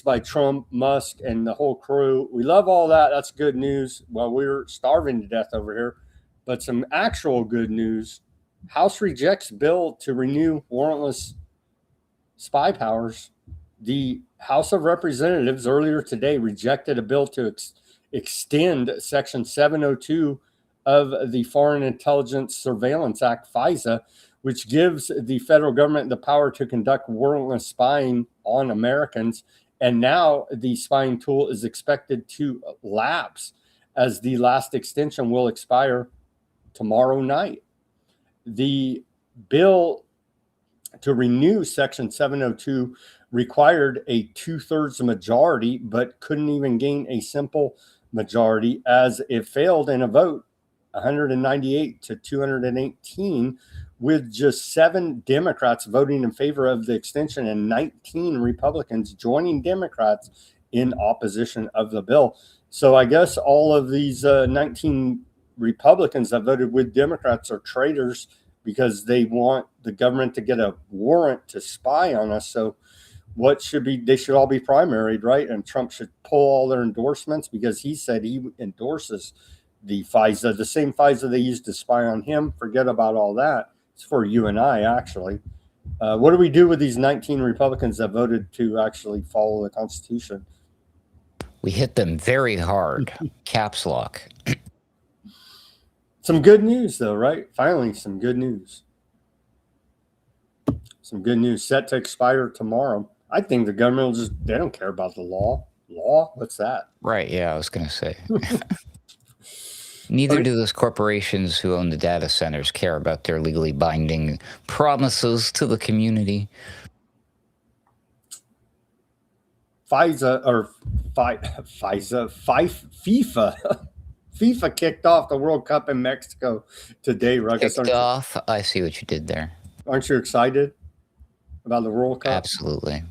by Trump, Musk, and the whole crew. We love all that. That's good news. Well, we're starving to death over here. But some actual good news. House rejects bill to renew warrantless spy powers. The House of Representatives earlier today rejected a bill to extend Section 702 of the Foreign Intelligence Surveillance Act, FISA, which gives the federal government the power to conduct warrantless spying on Americans. And now the spying tool is expected to lapse, as the last extension will expire tomorrow night. The bill to renew Section 702 required a 2/3 majority, but couldn't even gain a simple majority, as it failed in a vote 198 to 218, with just 7 Democrats voting in favor of the extension and 19 Republicans joining Democrats in opposition of the bill. So I guess all of these 19 Republicans that voted with Democrats are traitors, because they want the government to get a warrant to spy on us. So they should all be primaried, right? And Trump should pull all their endorsements, because he said he endorses the FISA, the same FISA they used to spy on him. Forget about all that. It's for you and I, actually. What do we do with these 19 Republicans that voted to actually follow the Constitution? We hit them very hard. Caps lock. Some good news, though, right? Finally, some good news. Some good news set to expire tomorrow. I think the government they don't care about the law. Law? What's that? Right, yeah, I was going to say. Neither do those corporations who own the data centers care about their legally binding promises to the community. FIFA. FIFA kicked off the World Cup in Mexico today, Ruckus. Kicked off? I see what you did there. Aren't you excited about the World Cup? Absolutely.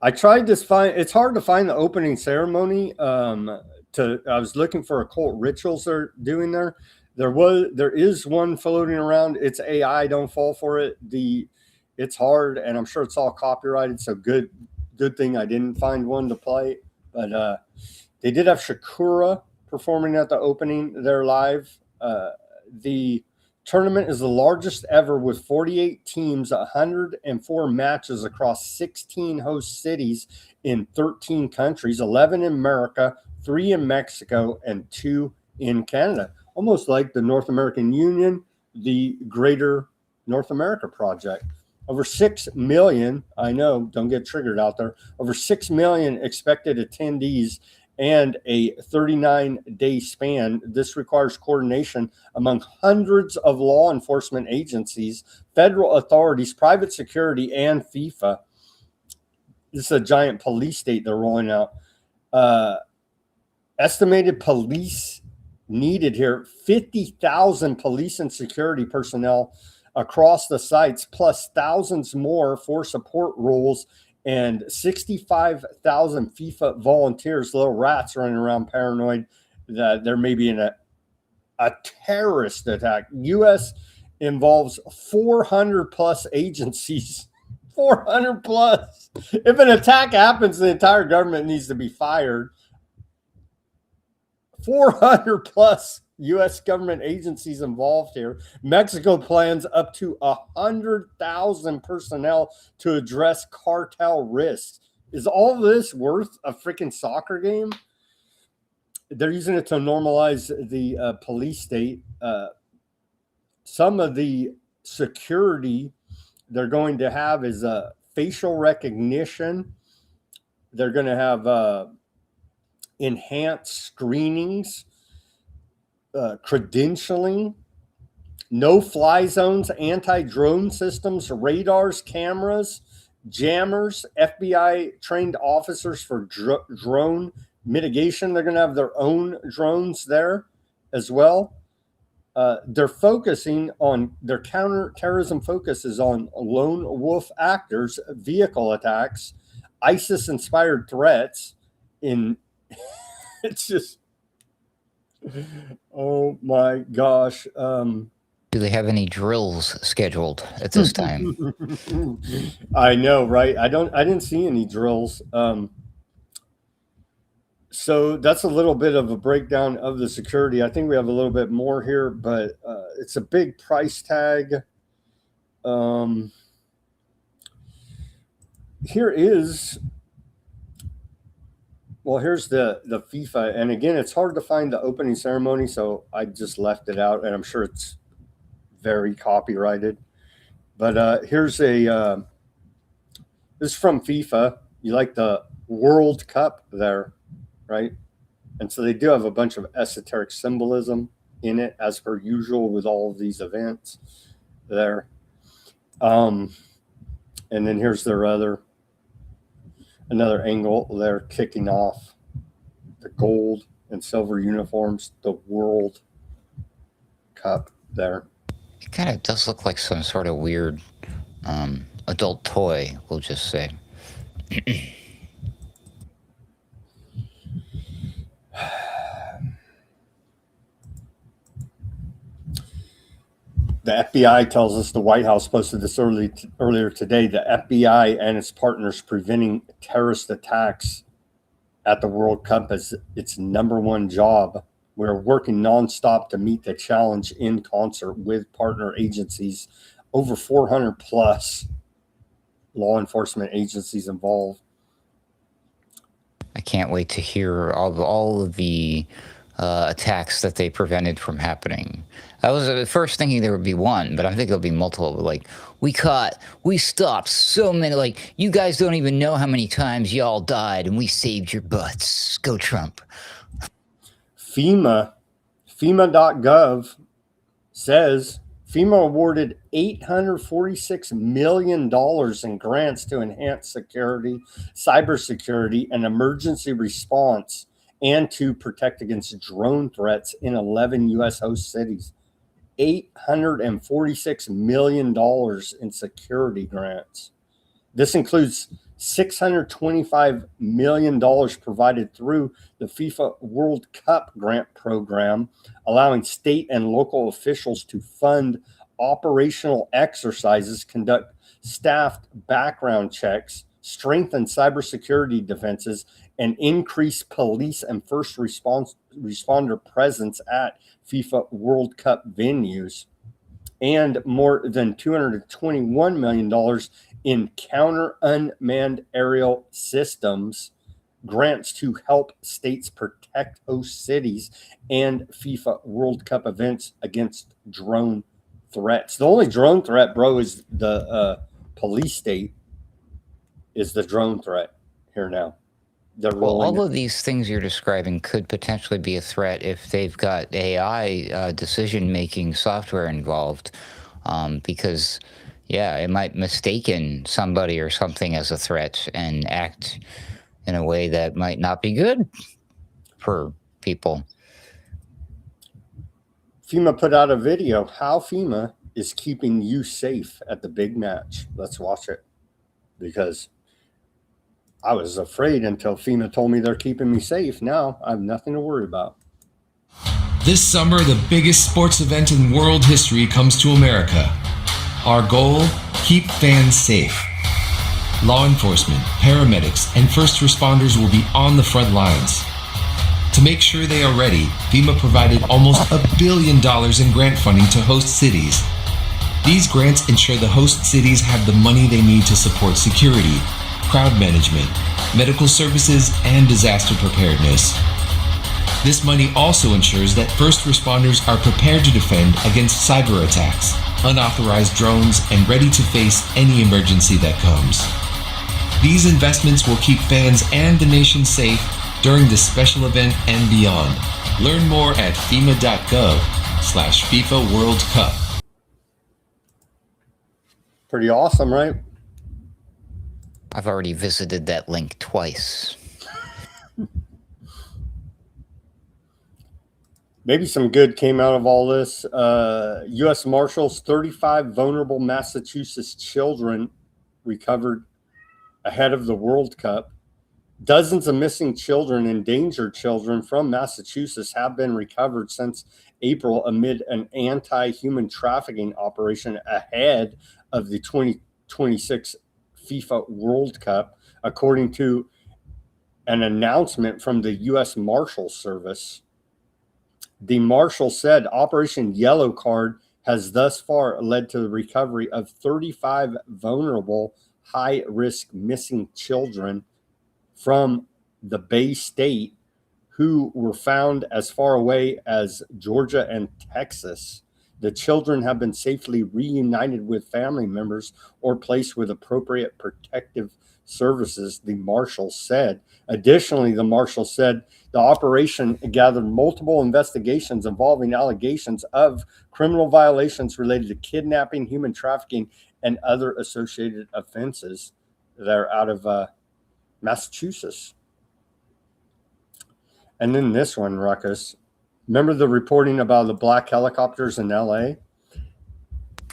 I tried to it's hard to find the opening ceremony. I was looking for occult rituals they're doing there. There is one floating around. It's AI. Don't fall for it. It's hard, and I'm sure it's all copyrighted. So good thing I didn't find one to play. But they did have Shakira performing at the opening there live. The tournament is the largest ever, with 48 teams, 104 matches across 16 host cities in 13 countries, 11 in America, 3 in Mexico, and 2 in Canada. Almost like the North American Union, the Greater North America Project. Over 6 million, I know, don't get triggered out there, over 6 million expected attendees and a 39-day span. This requires coordination among hundreds of law enforcement agencies, federal authorities, private security, and FIFA. This is a giant police state they're rolling out. Estimated police needed here, 50,000 police and security personnel across the sites, plus thousands more for support roles, and 65,000 FIFA volunteers, little rats running around paranoid that there may be a terrorist attack. U.S. involves 400 plus agencies. 400 plus. If an attack happens, the entire government needs to be fired. 400 plus U.S. government agencies involved here. Mexico plans up to 100,000 personnel to address cartel risks. Is all this worth a freaking soccer game? They're using it to normalize the police state. Some of the security they're going to have is facial recognition. They're going to have enhanced screenings, credentialing, no-fly zones, anti-drone systems, radars, cameras, jammers, FBI-trained officers for drone mitigation. They're going to have their own drones there as well. They're focusing on their counterterrorism focus is on lone wolf actors, vehicle attacks, ISIS-inspired threats. It's just Oh my gosh. Do they have any drills scheduled at this time? I know, right? I didn't see any drills. So that's a little bit of a breakdown of the security. I think we have a little bit more here, but it's a big price tag. Here is, well, here's the FIFA. And again, it's hard to find the opening ceremony, so I just left it out, and I'm sure it's very copyrighted. But here's this is from FIFA. You like the World Cup there, right? And so they do have a bunch of esoteric symbolism in it, as per usual with all of these events there. And then here's their another angle there, kicking off the gold and silver uniforms, the World Cup there. It kind of does look like some sort of weird adult toy, we'll just say. The FBI tells us, the White House posted this earlier today, the FBI and its partners preventing terrorist attacks at the World Cup as its number one job. We're working nonstop to meet the challenge in concert with partner agencies, over 400 plus law enforcement agencies involved. I can't wait to hear all of the attacks that they prevented from happening. I was at first thinking there would be one, but I think there'll be multiple. Like, we stopped so many, like, you guys don't even know how many times y'all died, and we saved your butts. Go Trump. FEMA.gov says FEMA awarded $846 million in grants to enhance security, cybersecurity, and emergency response, and to protect against drone threats in 11 U.S. host cities. $846 million in security grants. This includes $625 million provided through the FIFA World Cup grant program, allowing state and local officials to fund operational exercises, conduct staffed background checks, strengthen cybersecurity defenses, and increase police and first responder presence at FIFA World Cup venues, and more than $221 million in counter unmanned aerial systems grants to help states protect host cities and FIFA World Cup events against drone threats. The only drone threat, bro, is the police state is the drone threat here now. Well, all of these things you're describing could potentially be a threat if they've got AI decision-making software involved, because, yeah, it might mistaken somebody or something as a threat and act in a way that might not be good for people. FEMA put out a video, how FEMA is keeping you safe at the big match. Let's watch it, because I was afraid until FEMA told me they're keeping me safe. Now I have nothing to worry about. This summer, the biggest sports event in world history comes to America. Our goal, keep fans safe. Law enforcement, paramedics, and first responders will be on the front lines. To make sure they are ready, FEMA provided almost $1 billion in grant funding to host cities. These grants ensure the host cities have the money they need to support security, crowd management, medical services, and disaster preparedness. This money also ensures that first responders are prepared to defend against cyber attacks, unauthorized drones, and ready to face any emergency that comes. These investments will keep fans and the nation safe during this special event and beyond. Learn more at FEMA.gov/FIFA World Cup. Pretty awesome, right? I've already visited that link twice. Maybe some good came out of all this. U.S. Marshals, 35 vulnerable Massachusetts children recovered ahead of the World Cup. Dozens of missing children, endangered children from Massachusetts have been recovered since April amid an anti-human trafficking operation ahead of the 2026 FIFA World Cup, according to an announcement from the U.S. Marshal Service. The Marshal said Operation Yellow Card has thus far led to the recovery of 35 vulnerable, high-risk missing children from the Bay State who were found as far away as Georgia and Texas. The children have been safely reunited with family members or placed with appropriate protective services, the Marshal said. Additionally, the Marshal said the operation gathered multiple investigations involving allegations of criminal violations related to kidnapping, human trafficking, and other associated offenses that are out of Massachusetts. And then this one, Ruckus. Remember the reporting about the black helicopters in LA?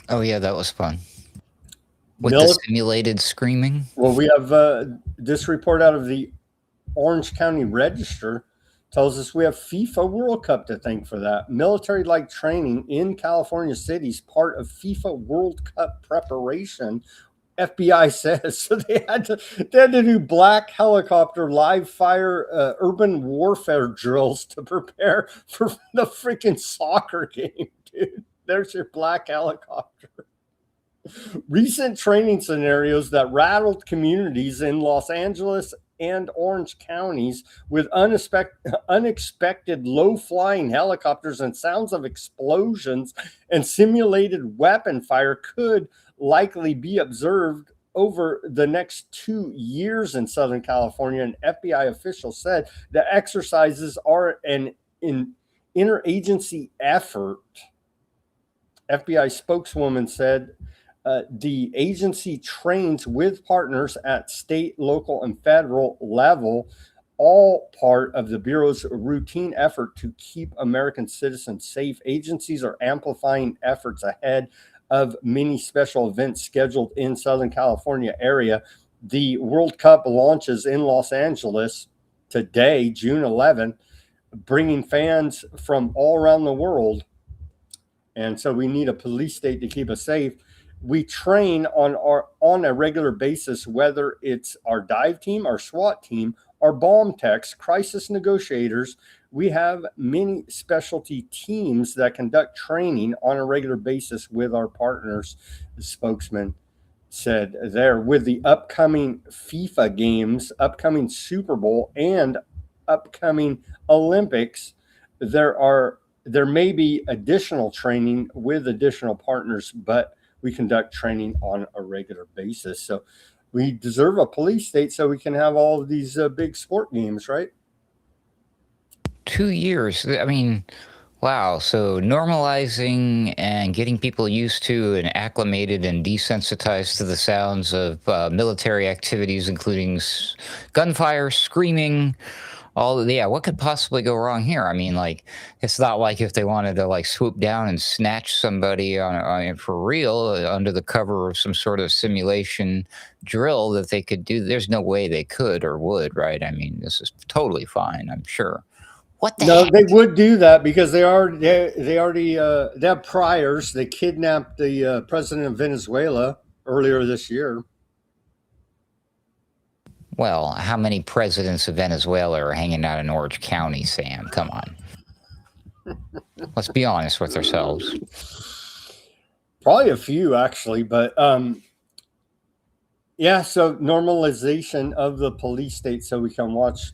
Oh, yeah, that was fun. With the simulated screaming? Well, we have this report out of the Orange County Register tells us we have FIFA World Cup to thank for that. Military-like training in California cities, part of FIFA World Cup preparation, FBI says. So they had to do black helicopter live fire urban warfare drills to prepare for the freaking soccer game, dude. There's your black helicopter. Recent training scenarios that rattled communities in Los Angeles and Orange counties with unexpected low-flying helicopters and sounds of explosions and simulated weapon fire could likely be observed over the next 2 years in Southern California. An FBI official said the exercises are an interagency effort. FBI spokeswoman said the agency trains with partners at state, local, and federal level, all part of the Bureau's routine effort to keep American citizens safe. Agencies are amplifying efforts ahead of many special events scheduled in Southern California area. The World Cup launches in Los Angeles today, June 11, bringing fans from all around the world. And so we need a police state to keep us safe. We train on a regular basis, whether it's our dive team, our SWAT team, our bomb techs, crisis negotiators. We have many specialty teams that conduct training on a regular basis with our partners, the spokesman said there. With the upcoming FIFA games, upcoming Super Bowl, and upcoming Olympics, there may be additional training with additional partners, but we conduct training on a regular basis. So we deserve a police state so we can have all of these big sport games, right? 2 years. I mean, wow. So normalizing and getting people used to and acclimated and desensitized to the sounds of military activities, including gunfire, screaming, what could possibly go wrong here? I mean, like, it's not like if they wanted to like swoop down and snatch somebody on for real under the cover of some sort of simulation drill that they could do. There's no way they could or would, right? I mean, this is totally fine, I'm sure. What the heck? They would do that because they have priors. They kidnapped the president of Venezuela earlier this year. Well, how many presidents of Venezuela are hanging out in Orange County, Sam? Come on. Let's be honest with ourselves. Probably a few, actually. But, yeah, so normalization of the police state so we can watch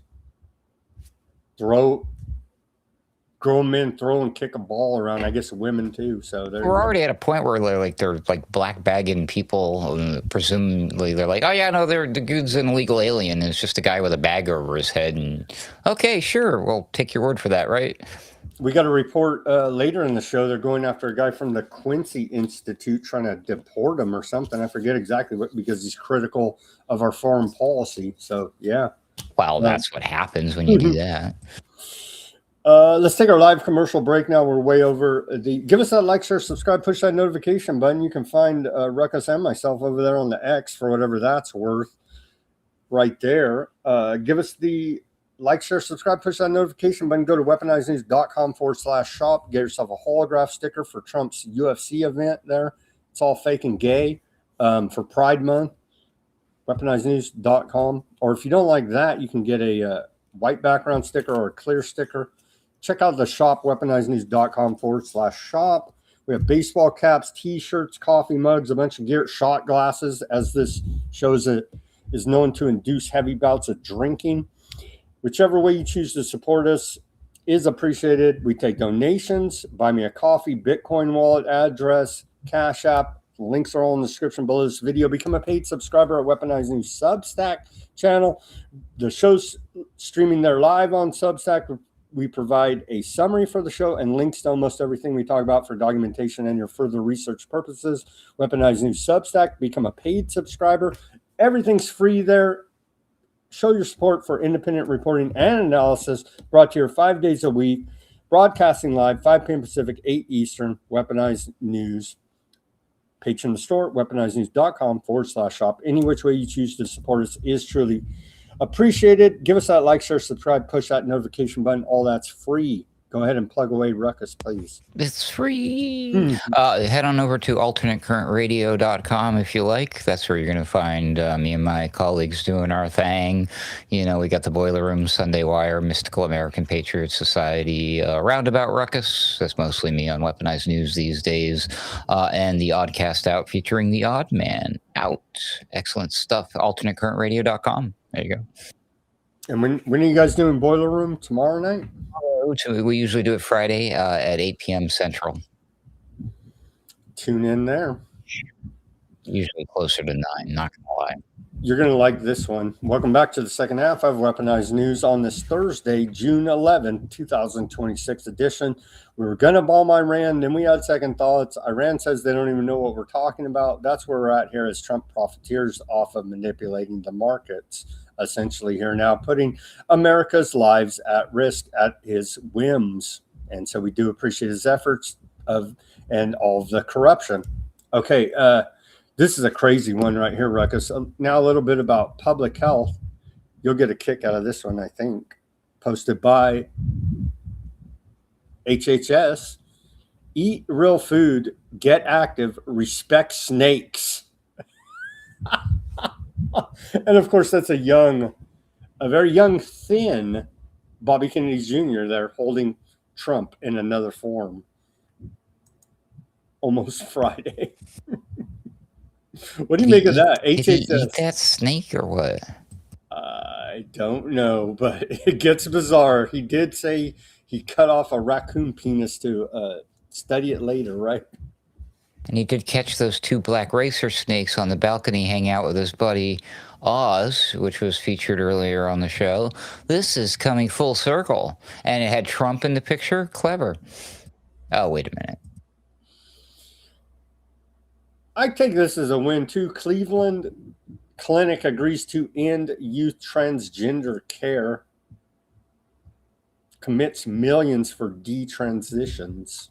grown men throw and kick a ball around. I guess women, too. So we're already at a point where they're black bagging people. Presumably, they're like, oh, yeah, no, the dude's an illegal alien. It's just a guy with a bag over his head. And okay, sure, we'll take your word for that, right? We got a report later in the show. They're going after a guy from the Quincy Institute trying to deport him or something. I forget exactly what, because he's critical of our foreign policy. So, yeah. Well, that's what happens when you do that. Let's take our live commercial break now. We're way over give us that like, share, subscribe, push that notification button. You can find Ruckus and myself over there on the X for whatever that's worth. right there. Give us the like, share, subscribe, push that notification button. Go to weaponizednews.com/shop. Get yourself a holograph sticker for Trump's UFC event there. It's all fake and gay for Pride Month. Weaponizednews.com. Or if you don't like that, you can get a white background sticker or a clear sticker. Check out the shop, weaponizednews.com/shop. We have baseball caps, t-shirts, coffee mugs, a bunch of gear, shot glasses, as this shows it is known to induce heavy bouts of drinking. Whichever way you choose to support us is appreciated. We take donations, buy me a coffee, Bitcoin wallet address, Cash App. Links are all in the description below this video. Become a paid subscriber at Weaponized News Substack channel. The show's streaming there live on Substack. We provide a summary for the show and links to almost everything we talk about for documentation and your further research purposes. Weaponized News Substack. Become a paid subscriber. Everything's free there. Show your support for independent reporting and analysis, brought to you 5 days a week, broadcasting live, 5 p.m. Pacific, 8 Eastern. Weaponized News. Page in the store, weaponizednews.com/shop. Any which way you choose to support us is truly appreciated. Give us that like, share, subscribe, push that notification button. All that's free. Go ahead and plug away, Ruckus, please. It's free. Head on over to alternatecurrentradio.com if you like. That's where you're going to find me and my colleagues doing our thing. You know, we got the Boiler Room, Sunday Wire, Mystical American Patriot Society, Roundabout Ruckus. That's mostly me on Weaponized News these days. And the Oddcast Out featuring the Odd Man Out. Excellent stuff. alternatecurrentradio.com. There you go. And when are you guys doing Boiler Room? Tomorrow night? We usually do it Friday at 8 p.m. Central. Tune in there. Usually closer to 9, not going to lie. You're going to like this one. Welcome back to the second half of Weaponized News on this Thursday, June 11, 2026 edition. We were going to bomb Iran, then we had second thoughts. Iran says they don't even know what we're talking about. That's where we're at here as Trump profiteers off of manipulating the markets, essentially here now, putting America's lives at risk at his whims. And so we do appreciate his efforts and all of the corruption. Okay, this is a crazy one right here, Ruckus. Now a little bit about public health. You'll get a kick out of this one, I think. Posted by HHS. Eat real food, get active, respect snakes. And of course, that's a very young, thin Bobby Kennedy Jr. there holding Trump in another form. Almost Friday. What do you make of that? Did he eat that snake or what? I don't know, but it gets bizarre. He did say he cut off a raccoon penis to study it later, right? And he did catch those 2 black racer snakes on the balcony, hang out with his buddy Oz, which was featured earlier on the show. This is coming full circle. And it had Trump in the picture. Clever. Oh, wait a minute. I take this as a win, too. Cleveland clinic agrees to end youth transgender care. Commits millions for detransitions.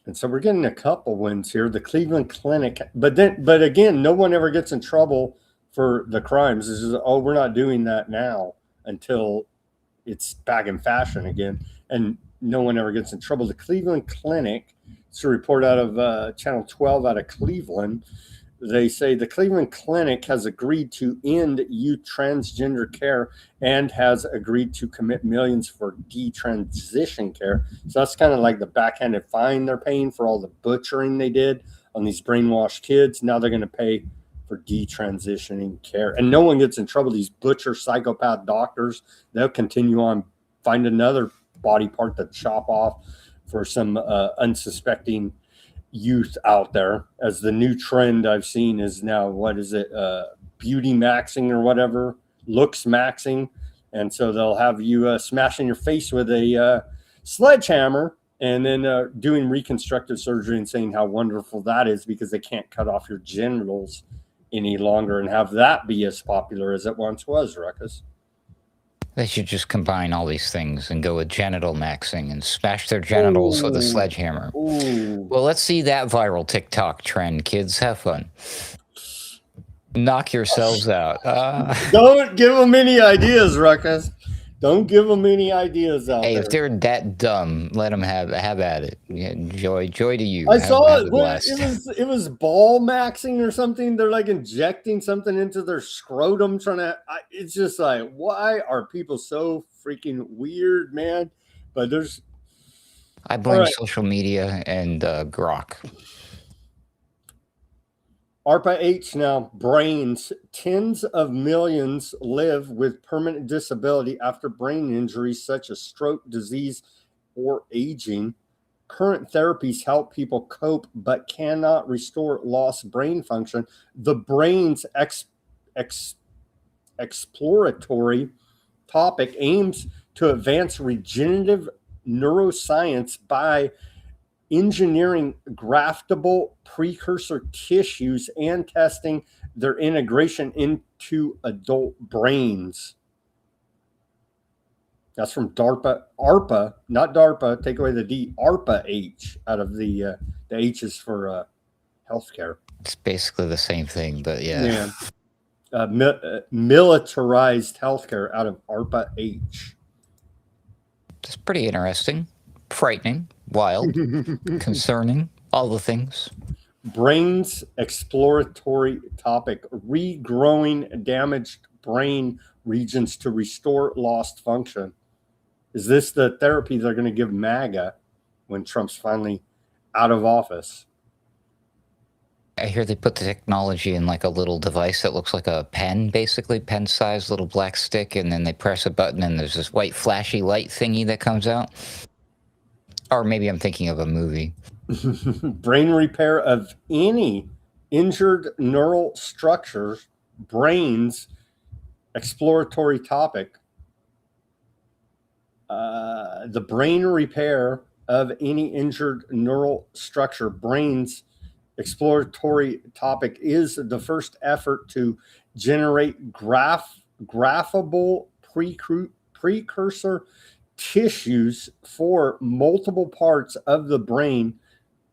And so we're getting a couple wins here. The Cleveland Clinic, but again, no one ever gets in trouble for the crimes. This is, oh, we're not doing that now until it's back in fashion again. And no one ever gets in trouble. The Cleveland Clinic, it's a report out of Channel 12 out of Cleveland. They say the Cleveland Clinic has agreed to end youth transgender care and has agreed to commit millions for detransition care. So that's kind of like the backhanded fine they're paying for all the butchering they did on these brainwashed kids. Now they're going to pay for detransitioning care. And no one gets in trouble. These butcher psychopath doctors, they'll continue on, find another body part to chop off for some unsuspecting youth out there. As the new trend I've seen is now, what is it, beauty maxing or whatever, looks maxing. And so they'll have you smashing your face with a sledgehammer and then doing reconstructive surgery and saying how wonderful that is because they can't cut off your genitals any longer and have that be as popular as it once was, Ruckus. They should just combine all these things and go with genital maxing and smash their genitals with a sledgehammer. Ooh. Well, let's see that viral TikTok trend, kids. Have fun. Knock yourselves out. Don't give them any ideas, Ruckus. Don't give them any ideas out Hey, there. if they're that dumb, let them have at it. Yeah, joy to you. I Have saw a it. blast. It was ball maxing or something. They're like injecting something into their scrotum, trying to. It's just like, why are people so freaking weird, man? But there's. I blame right. social media and Grok. ARPA-H now, brains. Tens of millions live with permanent disability after brain injuries such as stroke, disease, or aging. Current therapies help people cope but cannot restore lost brain function. The brain's exploratory topic aims to advance regenerative neuroscience by engineering graftable precursor tissues and testing their integration into adult brains. That's from ARPA, not DARPA. Take away the D. ARPA-H out of the H is for healthcare. It's basically the same thing, but yeah. Militarized healthcare out of ARPA-H. It's pretty interesting, frightening, wild, concerning, all the things. Brain's exploratory topic: regrowing damaged brain regions to restore lost function. Is this the therapy they're going to give MAGA when Trump's finally out of office? I hear they put the technology in like a little device that looks like a pen, basically, pen-sized little black stick, and then they press a button and there's this white flashy light thingy that comes out. Or maybe I'm thinking of a movie. Brain repair of any injured neural structures, brains, exploratory topic. The brain repair of any injured neural structure, brains, exploratory topic is the first effort to generate graphable precursor tissues for multiple parts of the brain,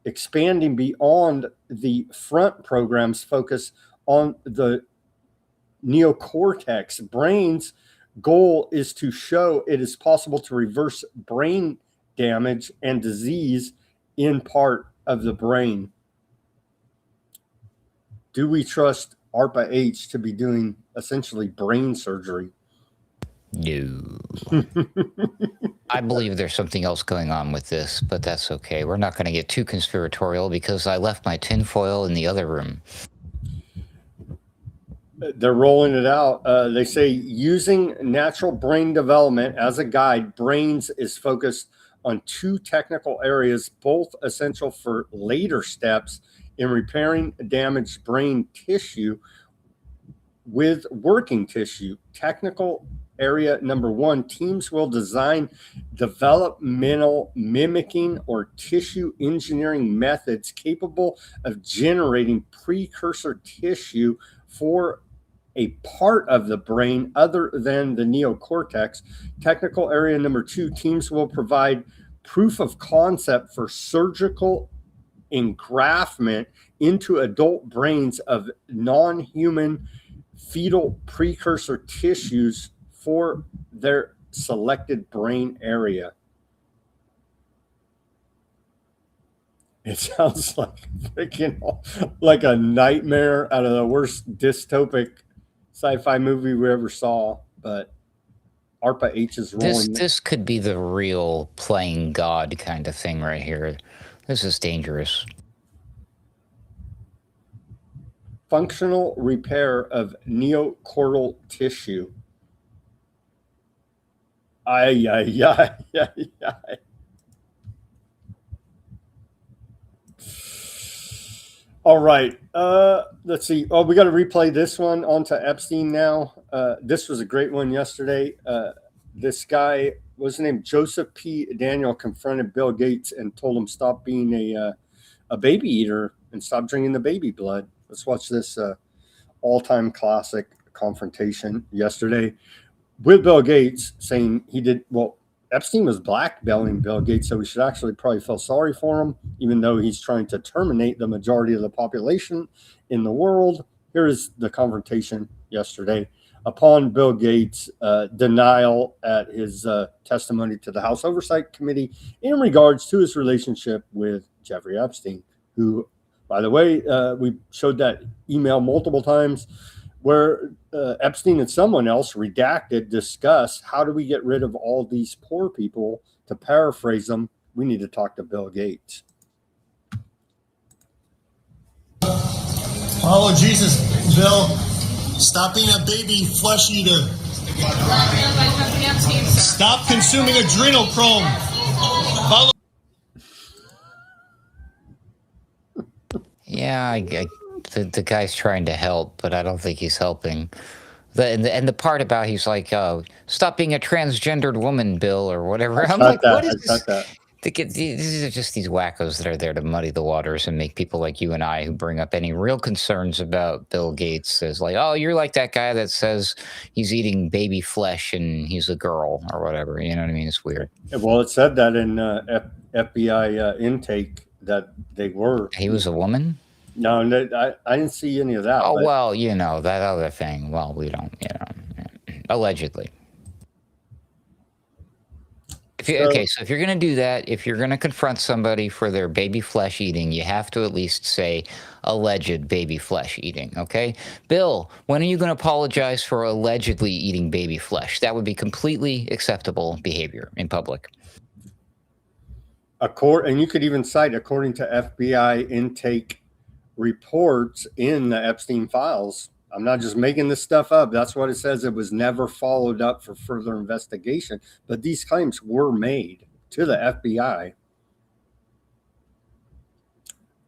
expanding beyond the front programs focus on the neocortex. Brain's goal is to show it is possible to reverse brain damage and disease in part of the brain. Do we trust ARPA-H to be doing essentially brain surgery? No. I believe there's something else going on with this, but that's okay. We're not going to get too conspiratorial because I left my tinfoil in the other room. They're rolling it out. They say using natural brain development as a guide, Brains is focused on two technical areas, both essential for later steps in repairing damaged brain tissue with working tissue. Technical area number one, teams will design developmental mimicking or tissue engineering methods capable of generating precursor tissue for a part of the brain other than the neocortex. Technical area number two, teams will provide proof of concept for surgical engraftment into adult brains of non-human fetal precursor tissues for their selected brain area. It sounds like freaking like a nightmare out of the worst dystopic sci-fi movie we ever saw, but ARPA-H is rolling. This could be the real playing God kind of thing right here. This is dangerous. Functional repair of neocortical tissue. Ay. All right. Let's see. Oh, we got to replay this one onto Epstein now. This was a great one yesterday. This guy, what's his name? Joseph P. Daniel confronted Bill Gates and told him stop being a baby eater and stop drinking the baby blood. Let's watch this all-time classic confrontation yesterday with Bill Gates saying he did, well, Epstein was blackmailing Bill Gates, so we should actually probably feel sorry for him, even though he's trying to terminate the majority of the population in the world. Here is the confrontation yesterday upon Bill Gates' denial at his testimony to the House Oversight Committee in regards to his relationship with Jeffrey Epstein, who, by the way, we showed that email multiple times where Epstein and someone else, redacted, discuss how do we get rid of all these poor people. To paraphrase them, we need to talk to Bill Gates. Oh, Jesus, Bill, stop being a baby flesh eater. Stop consuming adrenochrome. Follow. Yeah, the guy's trying to help, but I don't think he's helping. The part about he's like, stop being a transgendered woman, Bill, or whatever. I'm like, what is this? These are just these wackos that are there to muddy the waters and make people like you and I, who bring up any real concerns about Bill Gates, as like, oh, you're like that guy that says he's eating baby flesh and he's a girl or whatever. You know what I mean? It's weird. Well, it said that in FBI intake that they were. He was a woman? No, I didn't see any of that. Oh, well, you know, that other thing. Well, we don't, you know, allegedly. Okay, so if you're going to do that, if you're going to confront somebody for their baby flesh eating, you have to at least say alleged baby flesh eating, okay? Bill, when are you going to apologize for allegedly eating baby flesh? That would be completely acceptable behavior in public. And you could even cite, according to FBI intake reports in the Epstein files. I'm not just making this stuff up. That's what it says. It was never followed up for further investigation. But these claims were made to the FBI.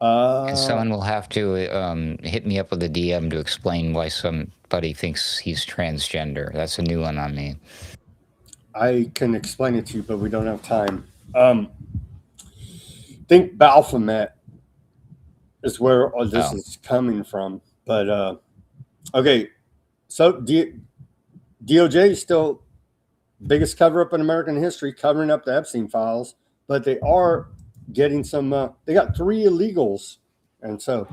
And someone will have to hit me up with a DM to explain why somebody thinks he's transgender. That's a new one on me. I can explain it to you, but we don't have time. Think Baphomet is where this is coming from. But okay, so DOJ is still biggest cover-up in American history, covering up the Epstein files, but they are getting some, they got 3 illegals, and so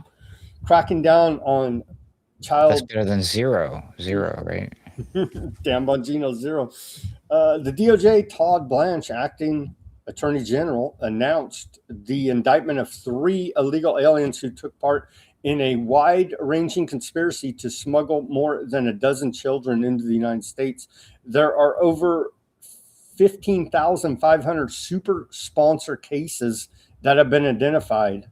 cracking down on child. That's better than zero, right? Damn Bongino, 0. The DOJ, Todd Blanche, acting Attorney General, announced the indictment of 3 illegal aliens who took part in a wide-ranging conspiracy to smuggle more than a dozen children into the United States. There are over 15,500 super sponsor cases that have been identified.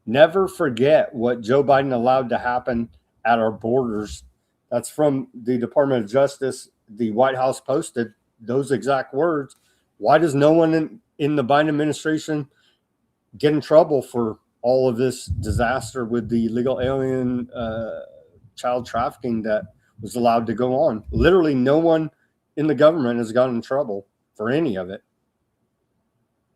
Never forget what Joe Biden allowed to happen at our borders. That's from the Department of Justice. The White House posted those exact words. Why does no one in the Biden administration get in trouble for all of this disaster with the illegal alien child trafficking that was allowed to go on? Literally no one in the government has gotten in trouble for any of it.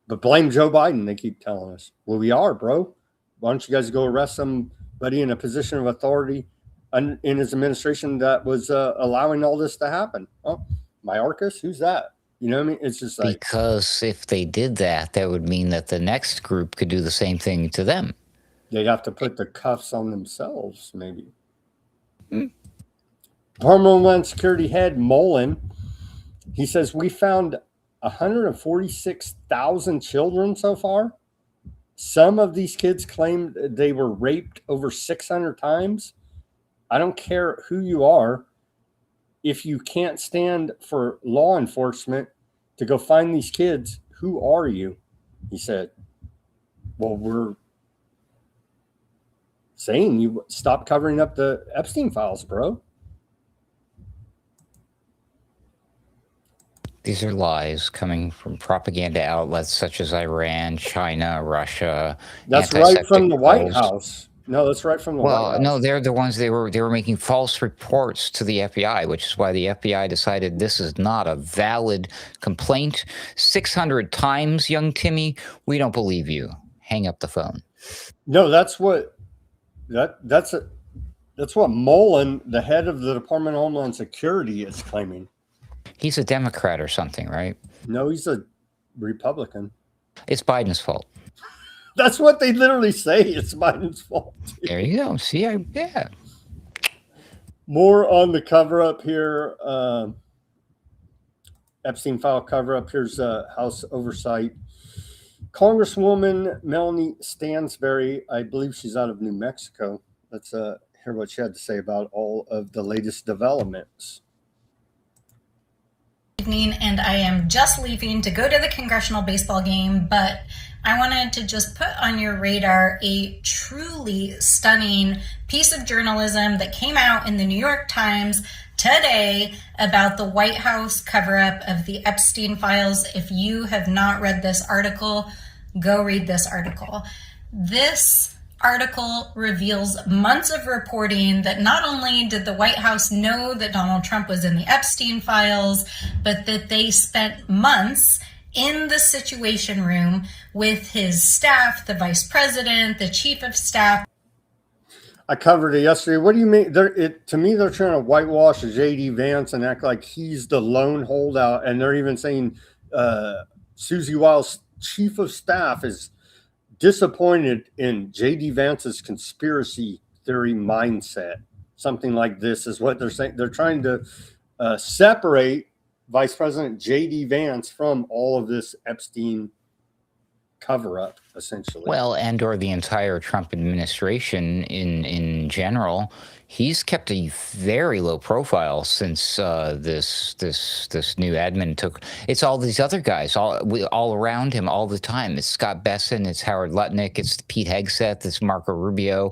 But blame Joe Biden, they keep telling us. Well, we are, bro. Why don't you guys go arrest somebody in a position of authority in his administration that was allowing all this to happen? Oh, Mayorkas? Who's that? You know what I mean? It's just like, because if they did that, that would mean that the next group could do the same thing to them. They'd have to put the cuffs on themselves, maybe. Department of Homeland Security head Mullen, he says, we found 146,000 children so far. Some of these kids claimed they were raped over 600 times. I don't care who you are. If you can't stand for law enforcement to go find these kids, who are you? He said, well, we're saying you stop covering up the Epstein files, bro. These are lies coming from propaganda outlets such as Iran, China, Russia. That's right from the White House. No, that's right from the White House. Well, no, they're the ones they were making false reports to the FBI, which is why the FBI decided this is not a valid complaint. 600 times, young Timmy, we don't believe you. Hang up the phone. No, that's what Mullen, the head of the Department of Homeland Security, is claiming. He's a Democrat or something, right? No, he's a Republican. It's Biden's fault. That's what they literally say. It's Biden's fault. There you go. See, yeah. More on the cover up here. Epstein file cover up. Here's House Oversight. Congresswoman Melanie Stansberry, I believe she's out of New Mexico. Let's hear what she had to say about all of the latest developments. Evening, and I am just leaving to go to the congressional baseball game, but I wanted to just put on your radar a truly stunning piece of journalism that came out in the New York Times today about the White House cover-up of the Epstein files. If you have not read this article, go read this article. This article reveals months of reporting that not only did the White House know that Donald Trump was in the Epstein files, but that they spent months in the Situation Room with his staff, the vice president, the chief of staff. I covered it yesterday. What do you mean? To me, they're trying to whitewash J.D. Vance and act like he's the lone holdout. And they're even saying Susie Wiles' chief of staff is disappointed in J.D. Vance's conspiracy theory mindset. Something like this is what they're saying. They're trying to separate Vice President J.D. Vance from all of this Epstein cover-up, essentially. Well, and or the entire Trump administration in general. He's kept a very low profile since this new admin took. It's all these other guys all around him all the time. It's Scott Besson, it's Howard Lutnick, it's Pete Hegseth, it's Marco Rubio,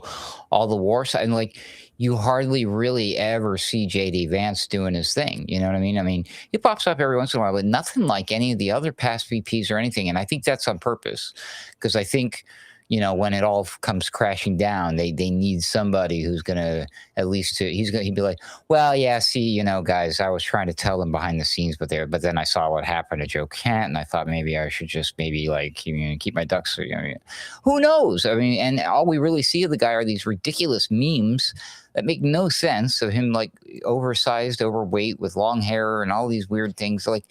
all the war side. And like, you hardly really ever see J.D. Vance doing his thing. You know what I mean? I mean, he pops up every once in a while, but nothing like any of the other past VPs or anything. And I think that's on purpose, because I think, you know, when it all comes crashing down, they need somebody who's going to at least he'd be like, well, yeah, see, you know, guys, I was trying to tell them behind the scenes, but then I saw what happened to Joe Kent, and I thought maybe I should just keep my ducks. You know, who knows? I mean, and all we really see of the guy are these ridiculous memes that make no sense of him, like oversized, overweight with long hair and all these weird things. Like,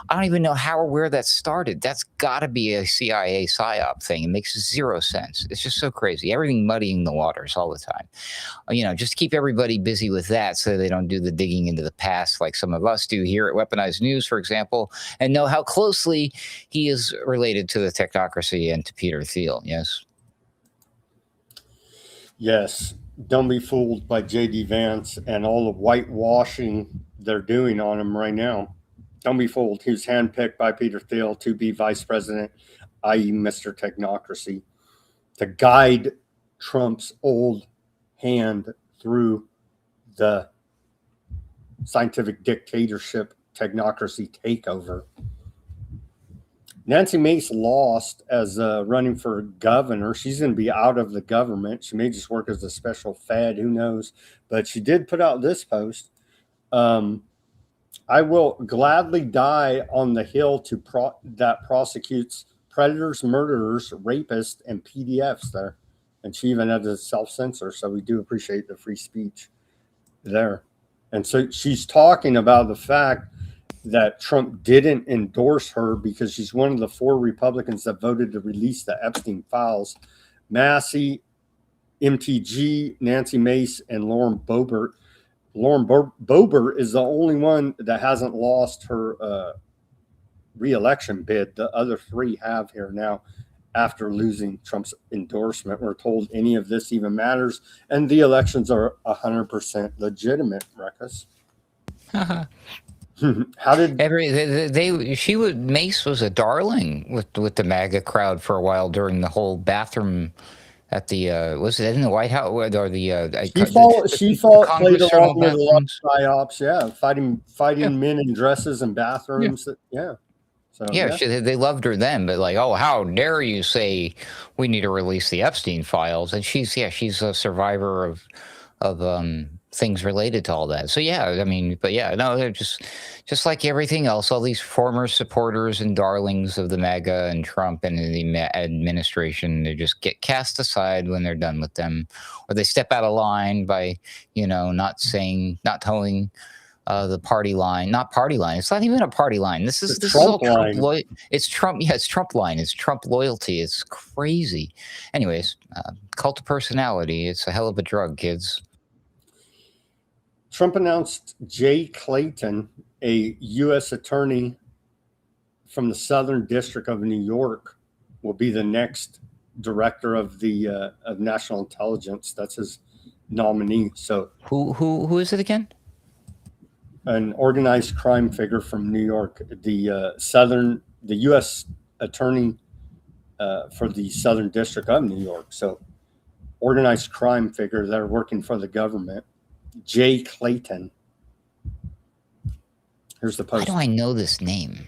I don't even know how or where that started. That's got to be a CIA psyop thing. It makes zero sense. It's just so crazy. Everything muddying the waters all the time. You know, just keep everybody busy with that so they don't do the digging into the past like some of us do here at Weaponized News, for example, and know how closely he is related to the technocracy and to Peter Thiel. Yes. Yes. Don't be fooled by J.D. Vance and all the whitewashing they're doing on him right now. Don't be fooled. He was handpicked by Peter Thiel to be vice president, i.e. Mr. Technocracy, to guide Trump's old hand through the scientific dictatorship technocracy takeover. Nancy Mace lost as running for governor. She's going to be out of the government. She may just work as a special fed. Who knows? But she did put out this post. I will gladly die on the hill that prosecutes predators, murderers, rapists, and PDFs there. And she even had to self-censor. So we do appreciate the free speech there. And so she's talking about the fact that Trump didn't endorse her because she's one of the 4 Republicans that voted to release the Epstein files. Massey, MTG, Nancy Mace, and Lauren Boebert. Lauren Boebert is the only one that hasn't lost her re-election bid. The other 3 have here now after losing Trump's endorsement. We're told any of this even matters, and the elections are 100% legitimate, Ruckus. How did Mace was a darling with the MAGA crowd for a while during the whole bathroom at the was it in the White House or the she played along with a lot of psyops, fighting men in dresses and bathrooms. So they loved her then, but like, oh, how dare you say we need to release the Epstein files? And she's a survivor of things related to all that. So they're just like everything else, all these former supporters and darlings of the MAGA and Trump and the administration, they just get cast aside when they're done with them, or they step out of line by, not towing the party line. Not party line. It's not even a party line. This is Trump line. It's Trump. Yeah, it's Trump line. It's Trump loyalty. It's crazy. Anyways, cult of personality. It's a hell of a drug, kids. Trump announced Jay Clayton, a U.S. attorney from the Southern District of New York, will be the next director of the of national intelligence. That's his nominee. So who is it again? An organized crime figure from New York, the U.S. attorney for the Southern District of New York. So organized crime figure that are working for the government. Jay Clayton. Here's the post. How do I know this name?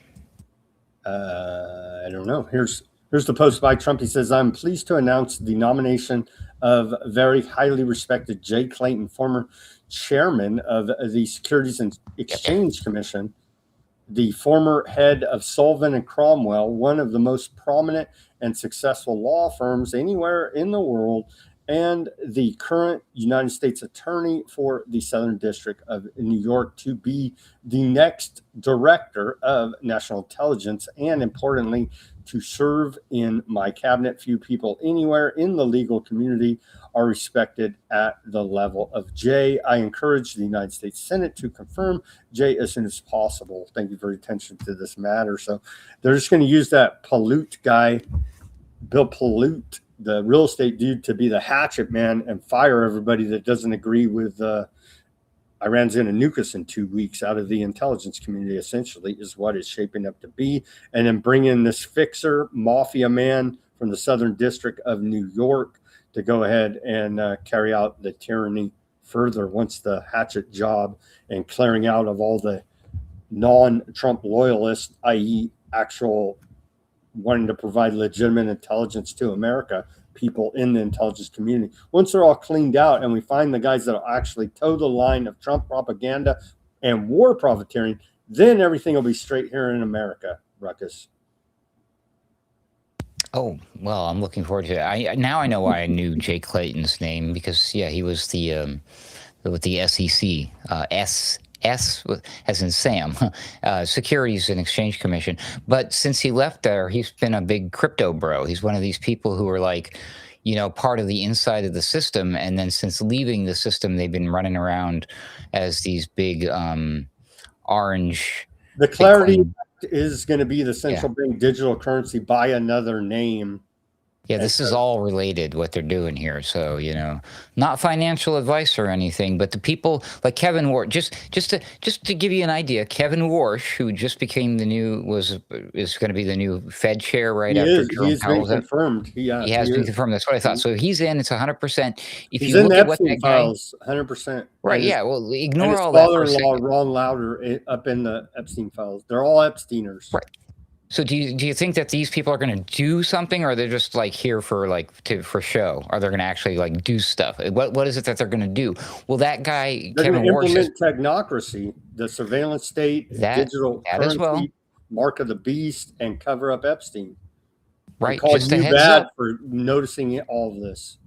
I don't know. Here's the post by Trump. He says, "I'm pleased to announce the nomination of very highly respected Jay Clayton, former chairman of the Securities and Exchange Commission, the former head of Sullivan and Cromwell, one of the most prominent and successful law firms anywhere in the world, and the current United States attorney for the Southern District of New York, to be the next director of national intelligence, and importantly, to serve in my cabinet. Few people anywhere in the legal community are respected at the level of Jay. I encourage the United States Senate to confirm Jay as soon as possible." Thank you for your attention to this matter. So they're just going to use that Pollute guy, Bill Pollute, the real estate dude, to be the hatchet man and fire everybody that doesn't agree with Iran's going to nuke us in 2 weeks out of the intelligence community, essentially, is what it's shaping up to be. And then bring in this fixer, mafia man from the Southern District of New York to go ahead and carry out the tyranny further once the hatchet job and clearing out of all the non-Trump loyalists, i.e. actual wanting to provide legitimate intelligence to America, people in the intelligence community. Once they're all cleaned out and we find the guys that will actually toe the line of Trump propaganda and war profiteering, then everything will be straight here in America, Ruckus. Oh, well, I'm looking forward to it. Now I know why I knew Jay Clayton's name, because, yeah, he was the with the SEC, S as in Sam, Securities and Exchange Commission. But since he left there, he's been a big crypto bro. He's one of these people who are like, you know, part of the inside of the system. And then since leaving the system, they've been running around as these big orange. The Clarity Act is going to be the central bank digital currency by another name. Yeah, this is all related, what they're doing here. So, you know, not financial advice or anything, but the people like Kevin Warsh, just to give you an idea, Kevin Warsh, who just became the new, is going to be the new Fed chair right after Jerome He has been confirmed. He has been confirmed. That's what I thought. So he's in. It's 100%. If he's you look in at what Epstein that guy, files, 100%. right? And Yeah. Well, ignore all his that for a second. father-in-law, Ron Lauder, up in the Epstein files. They're all Epsteiners. Right. So do you think that these people are going to do something, or they're just like here for for show? Are they going to actually like do stuff? What is it that they're going to do? Well, that guy They're Kevin going to Warsh, implement technocracy, the surveillance state, digital currency, as well, mark of the beast, and cover up Epstein. Right, Called just a you heads bad up for noticing all of this.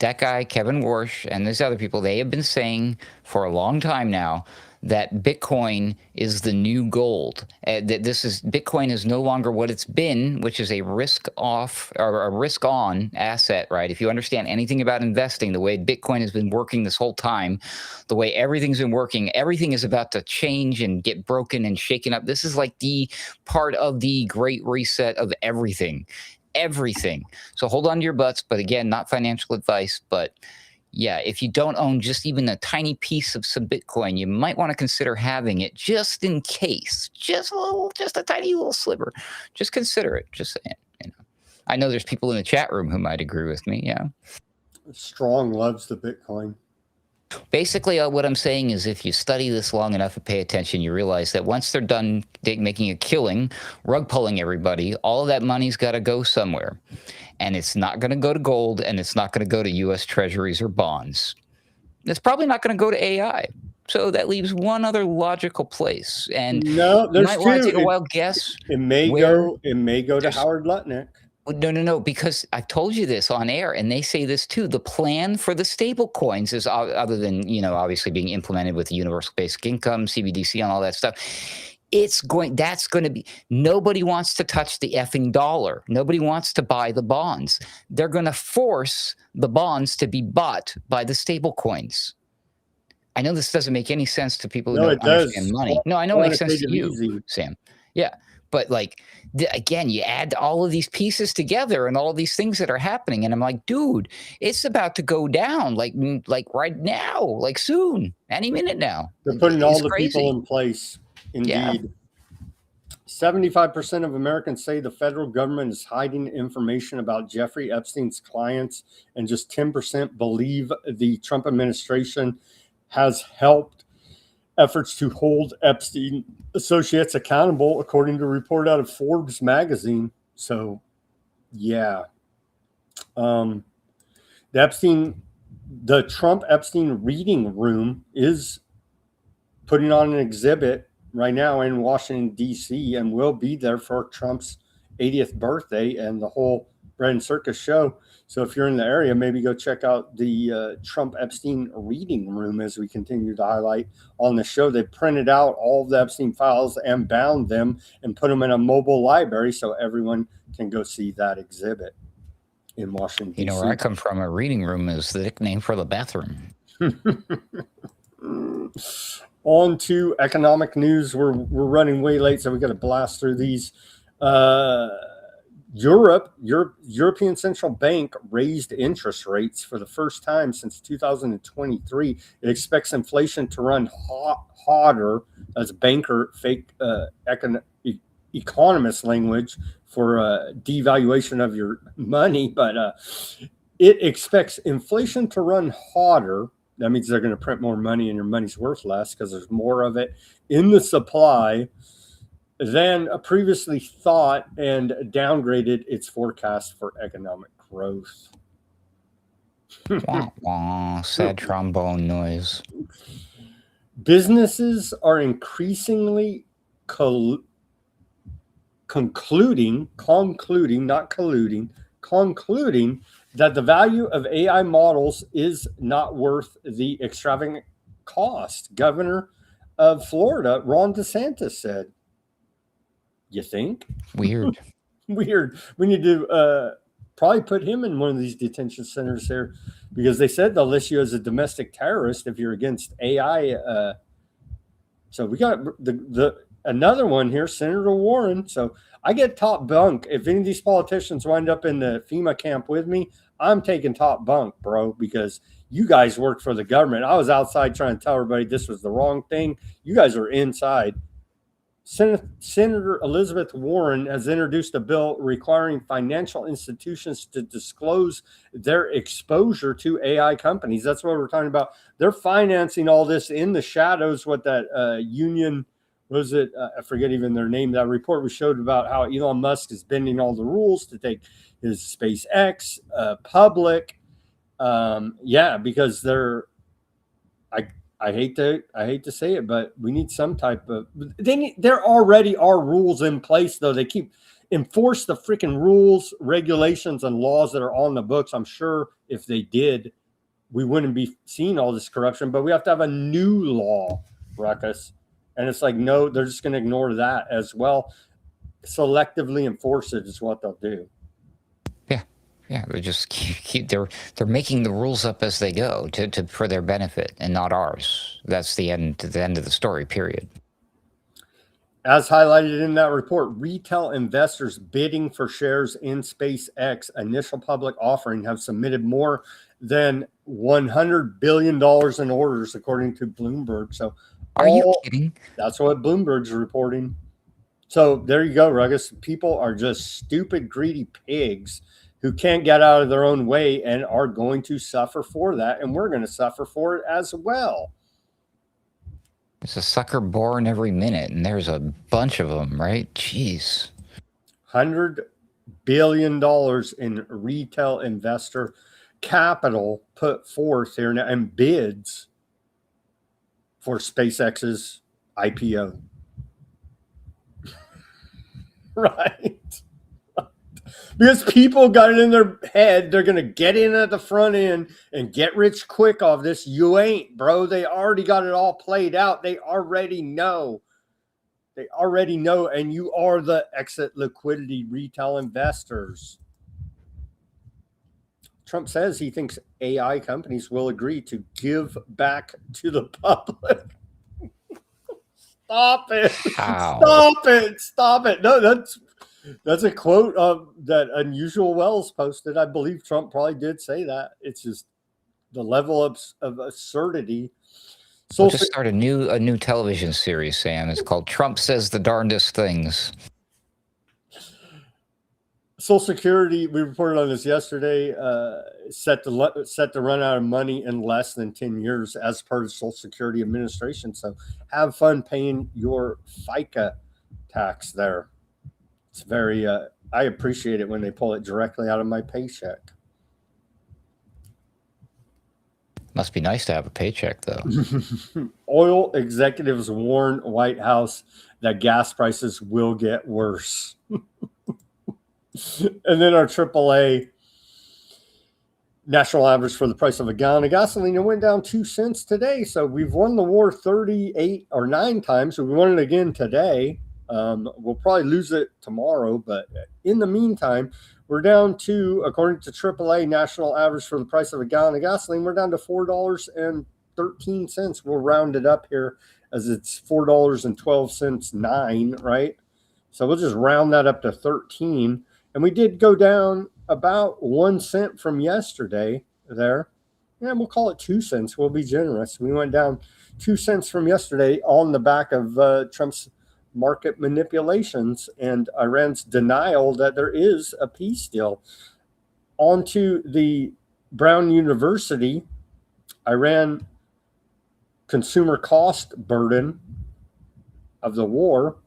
That guy Kevin Warsh and these other people, they have been saying for a long time now that Bitcoin is the new gold. That Bitcoin is no longer what it's been, which is a risk off or a risk on asset, right? If you understand anything about investing, the way Bitcoin has been working this whole time, the way everything's been working, everything is about to change and get broken and shaken up. This is like the part of the great reset of everything. So hold on to your butts, but again, not financial advice, but yeah, if you don't own just even a tiny piece of some Bitcoin, you might want to consider having it just in case. Just a tiny little sliver. Just consider it. Just saying. You know, I know there's people in the chat room who might agree with me. Yeah. Strong loves the Bitcoin. Basically, what I'm saying is if you study this long enough and pay attention, you realize that once they're done making a killing, rug pulling everybody, all of that money's got to go somewhere. And it's not going to go to gold, and it's not going to go to U.S. treasuries or bonds. It's probably not going to go to AI. So that leaves one other logical place. And no, you might want to take a wild guess. It may go to Howard Lutnick. No, because I've told you this on air, and they say this too. The plan for the stable coins is, other than, you know, obviously being implemented with the universal basic income, CBDC, and all that stuff. That's going to be, nobody wants to touch the effing dollar. Nobody wants to buy the bonds. They're going to force the bonds to be bought by the stable coins. I know this doesn't make any sense to people who No, don't it does. understand money. No, I know it makes sense to Quantitative you, easy. Sam. Yeah. But like, again, you add all of these pieces together and all of these things that are happening. And I'm like, dude, it's about to go down like right now, like soon, any minute now. They're putting all It's the crazy. people in place. Yeah. Indeed. 75% of Americans say the federal government is hiding information about Jeffrey Epstein's clients, and just 10% believe the Trump administration has helped efforts to hold Epstein associates accountable, according to a report out of Forbes magazine. So, yeah. The Trump Epstein reading room is putting on an exhibit right now in Washington, D.C., and will be there for Trump's 80th birthday and the whole Bread and Circus show. So if you're in the area, maybe go check out the Trump Epstein reading room as we continue to highlight on the show. They printed out all of the Epstein files and bound them and put them in a mobile library so everyone can go see that exhibit in Washington, D.C. You know, where I come from, a reading room is the nickname for the bathroom. On to economic news. We're running way late, so we got to blast through these. European Central Bank raised interest rates for the first time since 2023. It expects inflation to run hotter, as banker economist language for devaluation of your money, but it expects inflation to run hotter. That means they're going to print more money and your money's worth less because there's more of it in the supply than previously thought, and downgraded its forecast for economic growth. Wah, wah, sad trombone noise. Businesses are increasingly concluding that the value of AI models is not worth the extravagant cost. Governor of Florida, Ron DeSantis, said. You think? Weird. Weird. We need to probably put him in one of these detention centers here, because they said they'll list you as a domestic terrorist if you're against AI. So we got the another one here, Senator Warren. So I get top bunk. If any of these politicians wind up in the FEMA camp with me, I'm taking top bunk, bro, because you guys work for the government. I was outside trying to tell everybody this was the wrong thing. You guys are inside. Senator Elizabeth Warren has introduced a bill requiring financial institutions to disclose their exposure to AI companies. That's what we're talking about. They're financing all this in the shadows. What that union, was it? I forget even their name. That report we showed about how Elon Musk is bending all the rules to take his SpaceX public. Because they're, I hate to say it, but we need some type of. There already are rules in place, though. They keep enforce the freaking rules, regulations, and laws that are on the books. I'm sure if they did, we wouldn't be seeing all this corruption. But we have to have a new law, Ruckus, and it's like, no, they're just going to ignore that as well. Selectively enforce it is what they'll do. Yeah, they just they're making the rules up as they go to for their benefit and not ours. That's the end of the story, period. As highlighted in that report, retail investors bidding for shares in SpaceX initial public offering have submitted more than $100 billion in orders, according to Bloomberg. So, are you kidding? That's what Bloomberg's reporting. So there you go, Ruckus. People are just stupid, greedy pigs who can't get out of their own way and are going to suffer for that. And we're going to suffer for it as well. There's a sucker born every minute, and there's a bunch of them, right? Jeez. $100 billion in retail investor capital put forth here now and bids for SpaceX's IPO. Right. Because people got it in their head, they're going to get in at the front end and get rich quick off this. You ain't, bro. They already got it all played out. They already know. And you are the exit liquidity retail investors. Trump says he thinks AI companies will agree to give back to the public. Stop it. How? Stop it. Stop it. No, that's a quote that Unusual Wells posted. I believe Trump probably did say that. It's just the level of absurdity. We'll just start a new television series, Sam. It's called Trump Says the Darndest Things. Social Security, we reported on this yesterday, set to run out of money in less than 10 years as per the Social Security Administration. So have fun paying your FICA tax there. It's very, I appreciate it when they pull it directly out of my paycheck. Must be nice to have a paycheck, though. Oil executives warn White House that gas prices will get worse. And then our AAA national average for the price of a gallon of gasoline, it went down 2 cents today. So we've won the war 38 or 9 times. So we won it again today. We'll probably lose it tomorrow, but in the meantime, we're down to, according to AAA national average for the price of a gallon of gasoline, we're down to $4.13. We'll round it up here as it's $4.12, 9, right? So we'll just round that up to 13. And we did go down about 1 cent from yesterday there. Yeah, we'll call it 2 cents. We'll be generous. We went down 2 cents from yesterday on the back of Trump's market manipulations and Iran's denial that there is a peace deal. On to the Brown University, Iran consumer cost burden of the war.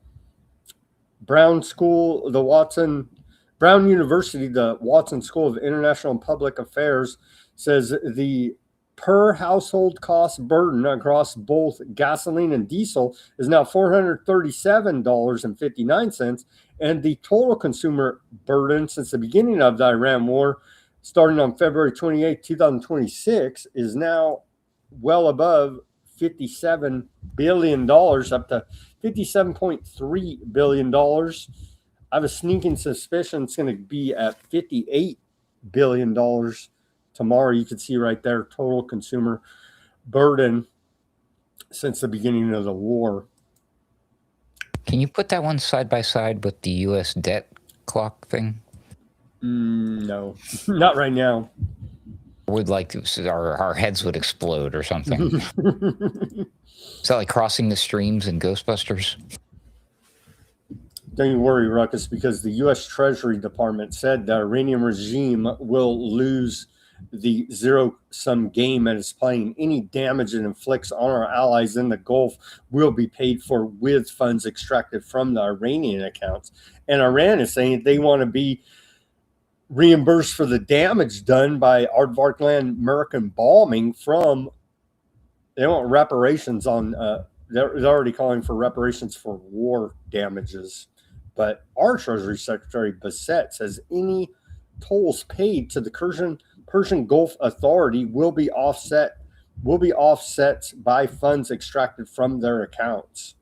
Brown University, the Watson School of International and Public Affairs, says the per household cost burden across both gasoline and diesel is now $437.59, and the total consumer burden since the beginning of the Iran war, starting on February 28, 2026, is now well above $57 billion, up to $57.3 billion. I have a sneaking suspicion it's going to be at $58 billion tomorrow. You can see right there, total consumer burden since the beginning of the war. Can you put that one side by side with the U.S. debt clock thing? No, not right now. Would like to, our heads would explode or something. Is that like crossing the streams in Ghostbusters? Don't you worry, Ruckus, because the U.S. Treasury Department said the Iranian regime will lose the zero-sum game that it's playing. Any damage it inflicts on our allies in the Gulf will be paid for with funds extracted from the Iranian accounts. And Iran is saying they want to be reimbursed for the damage done by Aardvarkland American bombing from, they want reparations on, they're already calling for reparations for war damages. But our Treasury Secretary Bassett says any tolls paid to the Persian Gulf Authority will be offset by funds extracted from their accounts.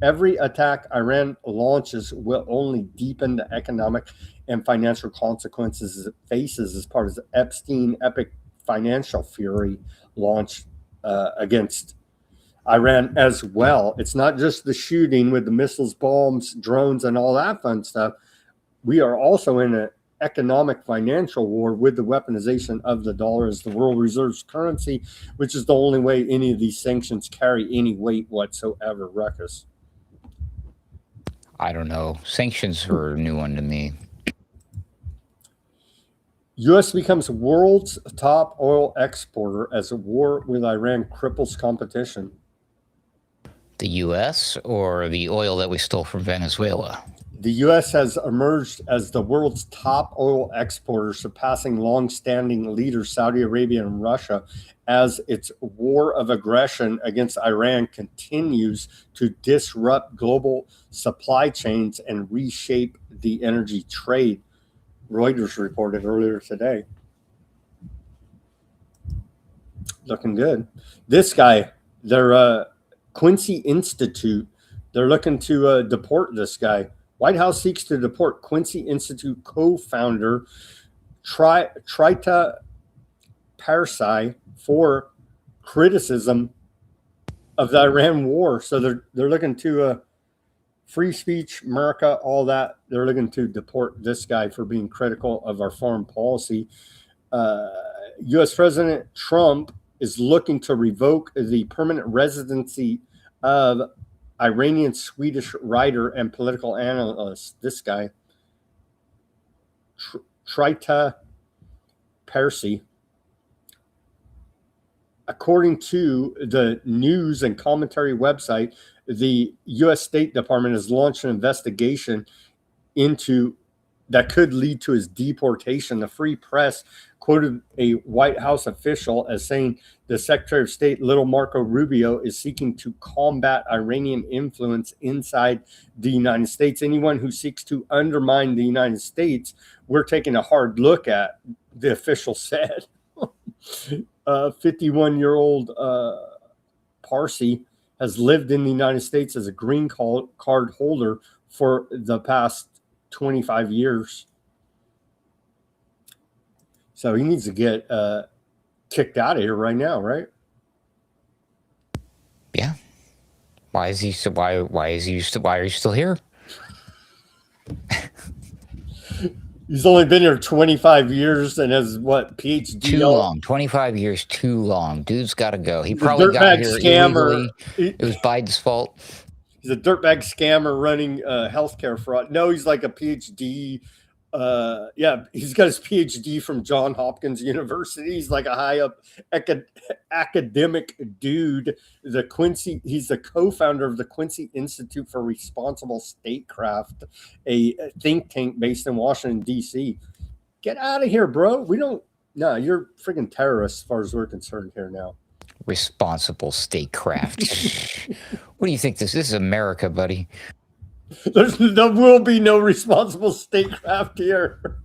Every attack Iran launches will only deepen the economic and financial consequences it faces as part of the Epstein epic financial fury launched against Iran as well. It's not just the shooting with the missiles, bombs, drones, and all that fun stuff. We are also in an economic financial war with the weaponization of the dollar as the world reserves currency, which is the only way any of these sanctions carry any weight whatsoever. Ruckus. I don't know. Sanctions were a new one to me. U.S. becomes world's top oil exporter as a war with Iran cripples competition. The U.S. or the oil that we stole from Venezuela? The U.S. has emerged as the world's top oil exporter, surpassing long-standing leaders Saudi Arabia and Russia as its war of aggression against Iran continues to disrupt global supply chains and reshape the energy trade, Reuters reported earlier today. Looking good. This guy, their Quincy Institute, they're looking to deport this guy. White House seeks to deport Quincy Institute co-founder Trita Parsi for criticism of the Iran war. So they're looking to free speech, America, all that. They're looking to deport this guy for being critical of our foreign policy. U.S. President Trump is looking to revoke the permanent residency of Iranian Swedish writer and political analyst, this guy, Trita Parsi. According to the news and commentary website, the U.S. State Department has launched an investigation into that could lead to his deportation. The Free Press quoted a White House official as saying the Secretary of State, Little Marco Rubio, is seeking to combat Iranian influence inside the United States. Anyone who seeks to undermine the United States, we're taking a hard look at, the official said. 51-year-old Parsi has lived in the United States as a green card holder for the past 25 years. So he needs to get kicked out of here right now, right? Yeah. Why are you still here? He's only been here 25 years and has what, PhD? Too long. 25 years too long. Dude's got to go. He He's probably got here scammer. illegally. It was Biden's fault. He's a dirtbag scammer running healthcare fraud. No, he's like a PhD. Yeah, he's got his PhD from Johns Hopkins University. He's like a high up academic dude. He's the co-founder of the Quincy Institute for Responsible Statecraft, a think tank based in Washington, D.C. Get out of here, bro. No, you're freaking terrorist as far as we're concerned here now. Responsible statecraft. What do you think this is? America, buddy. There will be no responsible statecraft here.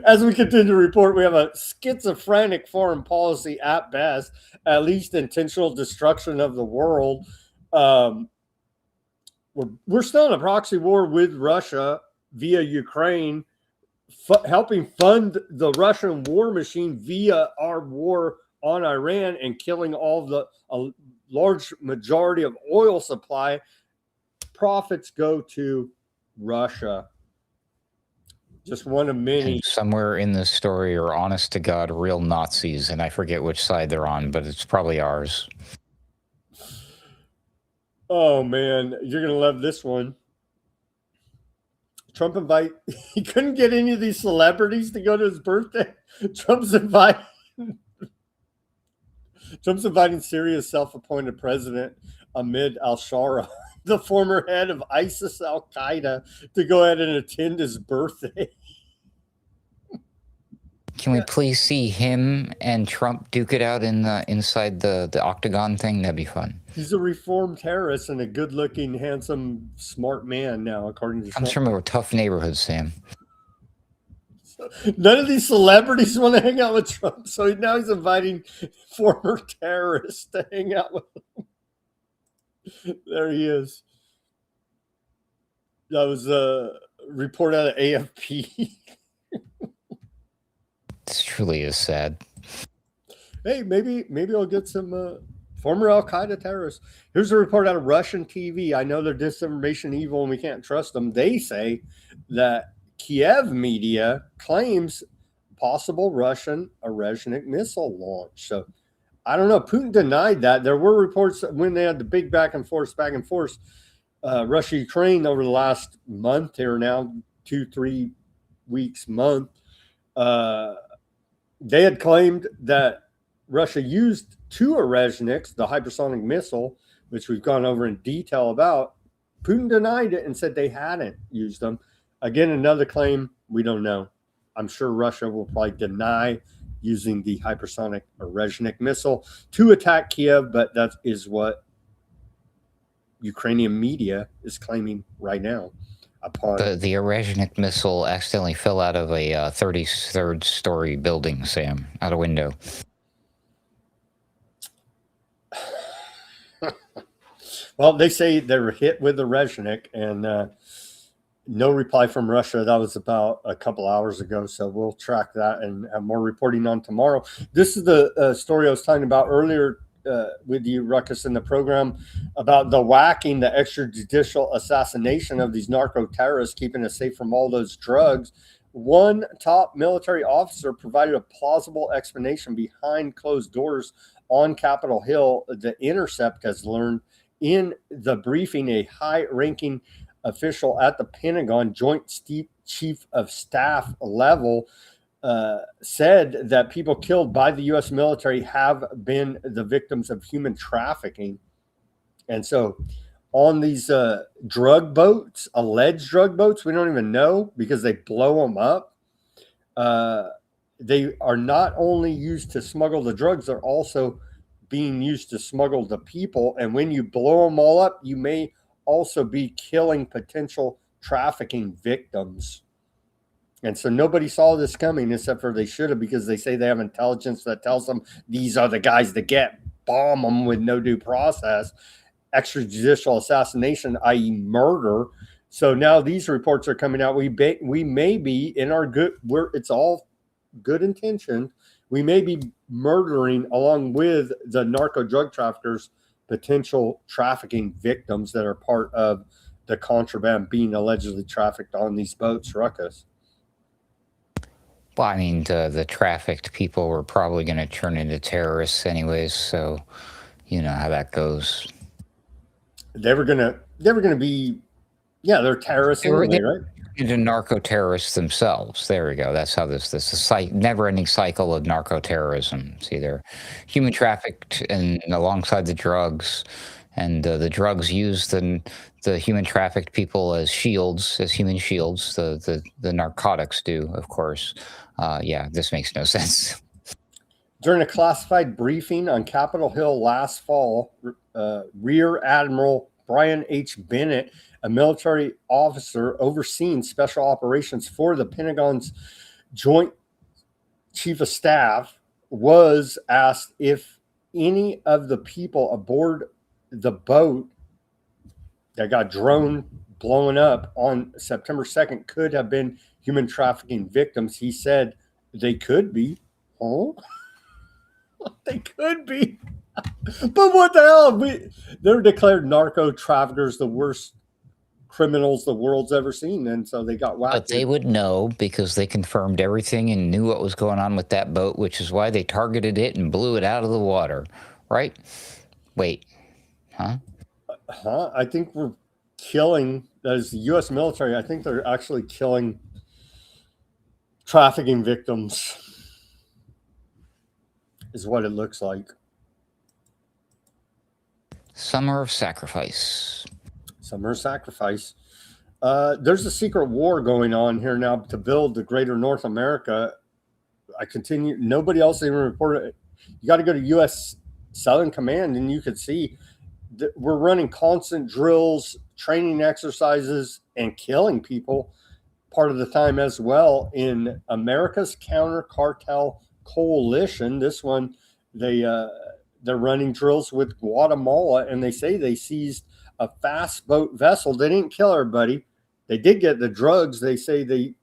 As we continue to report, we have a schizophrenic foreign policy at best, at least intentional destruction of the world. We're still in a proxy war with Russia via Ukraine, helping fund the Russian war machine via our war on Iran and killing a large majority of oil supply. Profits go to Russia. Just one of many. And somewhere in this story are honest to God real Nazis, and I forget which side they're on, but it's probably ours. Oh man, you're gonna love this one. He couldn't get any of these celebrities to go to his birthday. Trump's inviting Syria's self-appointed president Ahmed al-Shara, the former head of ISIS al-Qaeda, to go ahead and attend his birthday. Can we please see him and Trump duke it out inside the octagon thing? That'd be fun. He's a reformed terrorist and a good-looking, handsome, smart man now, according to Trump. Comes from a tough neighborhood, Sam. None of these celebrities want to hang out with Trump, so now he's inviting former terrorists to hang out with him. There he is. That was a report out of AFP. This truly is sad. Hey, maybe I'll get some former Al-Qaeda terrorists. Here's a report out of Russian TV. I know they're disinformation evil and we can't trust them. They say that Kiev media claims possible Russian Orezhnik missile launch. So I don't know. Putin denied that. There were reports when they had the big back and forth, Russia, Ukraine over the last month here now, 2-3 weeks, month. They had claimed that Russia used 2 Orezhniks, the hypersonic missile, which we've gone over in detail about. Putin denied it and said they hadn't used them. Again, another claim, we don't know. I'm sure Russia will probably deny using the hypersonic Orezhnik missile to attack Kiev, but that is what Ukrainian media is claiming right now. The Orezhnik missile accidentally fell out of a 33rd story building, Sam, out a window. Well, they say they were hit with Orezhnik, and No reply from Russia. That was about a couple hours ago. So we'll track that and have more reporting on tomorrow. This is the story I was talking about earlier with you, Ruckus, in the program about the whacking, the extrajudicial assassination of these narco terrorists, keeping us safe from all those drugs. One top military officer provided a plausible explanation behind closed doors on Capitol Hill. The Intercept has learned in the briefing, a high-ranking official at the Pentagon, Joint Chief of Staff level, said that people killed by the U.S. military have been the victims of human trafficking. And so on these drug boats, alleged drug boats, we don't even know because they blow them up. They are not only used to smuggle the drugs, they're also being used to smuggle the people. And when you blow them all up, you may also be killing potential trafficking victims. And so nobody saw this coming except for they should have, because they say they have intelligence that tells them these are the guys to get, bomb them with no due process, extrajudicial assassination, i.e. murder. So now these reports are coming out. We may be in our good, it's all good intention. We may be murdering, along with the narco drug traffickers, potential trafficking victims that are part of the contraband being allegedly trafficked on these boats, Ruckus. Well, I mean, the trafficked people were probably going to turn into terrorists anyways, so you know how that goes. They were gonna be, yeah, they're terrorists anyway, right? Into narco terrorists themselves. There we go. That's how this never-ending cycle of narco terrorism. See, they're human trafficked and alongside the drugs, and the drugs use the human trafficked people as shields, as human shields. The narcotics do, of course. Yeah, this makes no sense. During a classified briefing on Capitol Hill last fall, Rear Admiral Brian H. Bennett, a military officer overseeing special operations for the Pentagon's Joint Chief of Staff, was asked if any of the people aboard the boat that got blown up on September 2nd could have been human trafficking victims. He said they could be. Oh, they could be. But what the hell? They're declared narco traffickers, the worst criminals the world's ever seen, and so they got whacked. But they would know because they confirmed everything and knew what was going on with that boat, which is why they targeted it and blew it out of the water, right? Wait, huh? I think we're killing, as the U.S. military, I think they're actually killing trafficking victims, is what it looks like. Summer of Sacrifice. Summer of Sacrifice. There's a secret war going on here now to build the greater North America. Nobody else even reported it. You got to go to U.S. Southern Command and you could see that we're running constant drills, training exercises, and killing people part of the time as well in America's Counter Cartel Coalition. This one, they're running drills with Guatemala, and they say they seized a fast boat vessel. They didn't kill everybody. They did get the drugs. They say they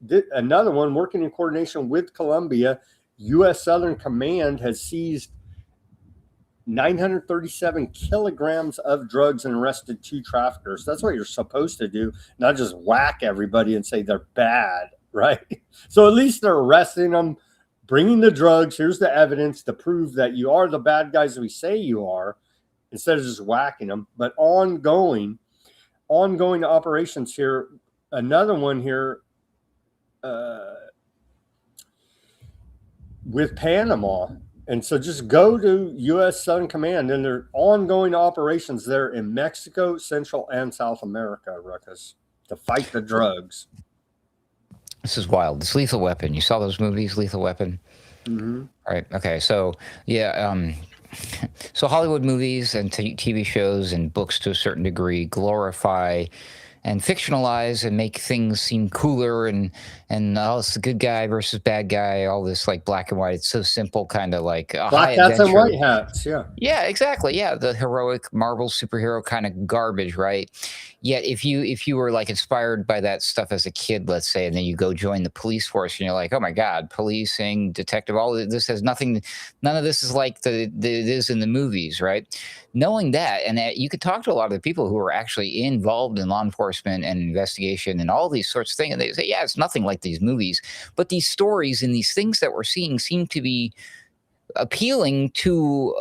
did another one working in coordination with Colombia. U.S. Southern Command has seized 937 kilograms of drugs and arrested 2 traffickers. That's what you're supposed to do, not just whack everybody and say they're bad, right? So at least they're arresting them, bringing the drugs. Here's the evidence to prove that you are the bad guys we say you are, instead of just whacking them. But ongoing operations here. Another one here with Panama. And so just go to U.S. Southern Command, and there are ongoing operations there in Mexico, Central, and South America, Ruckus, to fight the drugs. This is wild. This Lethal Weapon. You saw those movies, Lethal Weapon? Mm-hmm. All right. Okay. So, yeah. So Hollywood movies and TV shows and books to a certain degree glorify fictionalize and make things seem cooler and oh, it's the good guy versus bad guy, all this like black and white. It's so simple, kind of like a Black high hats and adventure. white hats, yeah. Yeah, exactly. Yeah, the heroic Marvel superhero kind of garbage, right? Yet if you were like inspired by that stuff as a kid, let's say, and then you go join the police force and you're like, oh my God, policing, detective, all of this has nothing, none of this is like it is in the movies, right? Knowing that, and that you could talk to a lot of the people who are actually involved in law enforcement and investigation and all these sorts of things, and they say, yeah, it's nothing like these movies. But these stories and these things that we're seeing seem to be appealing to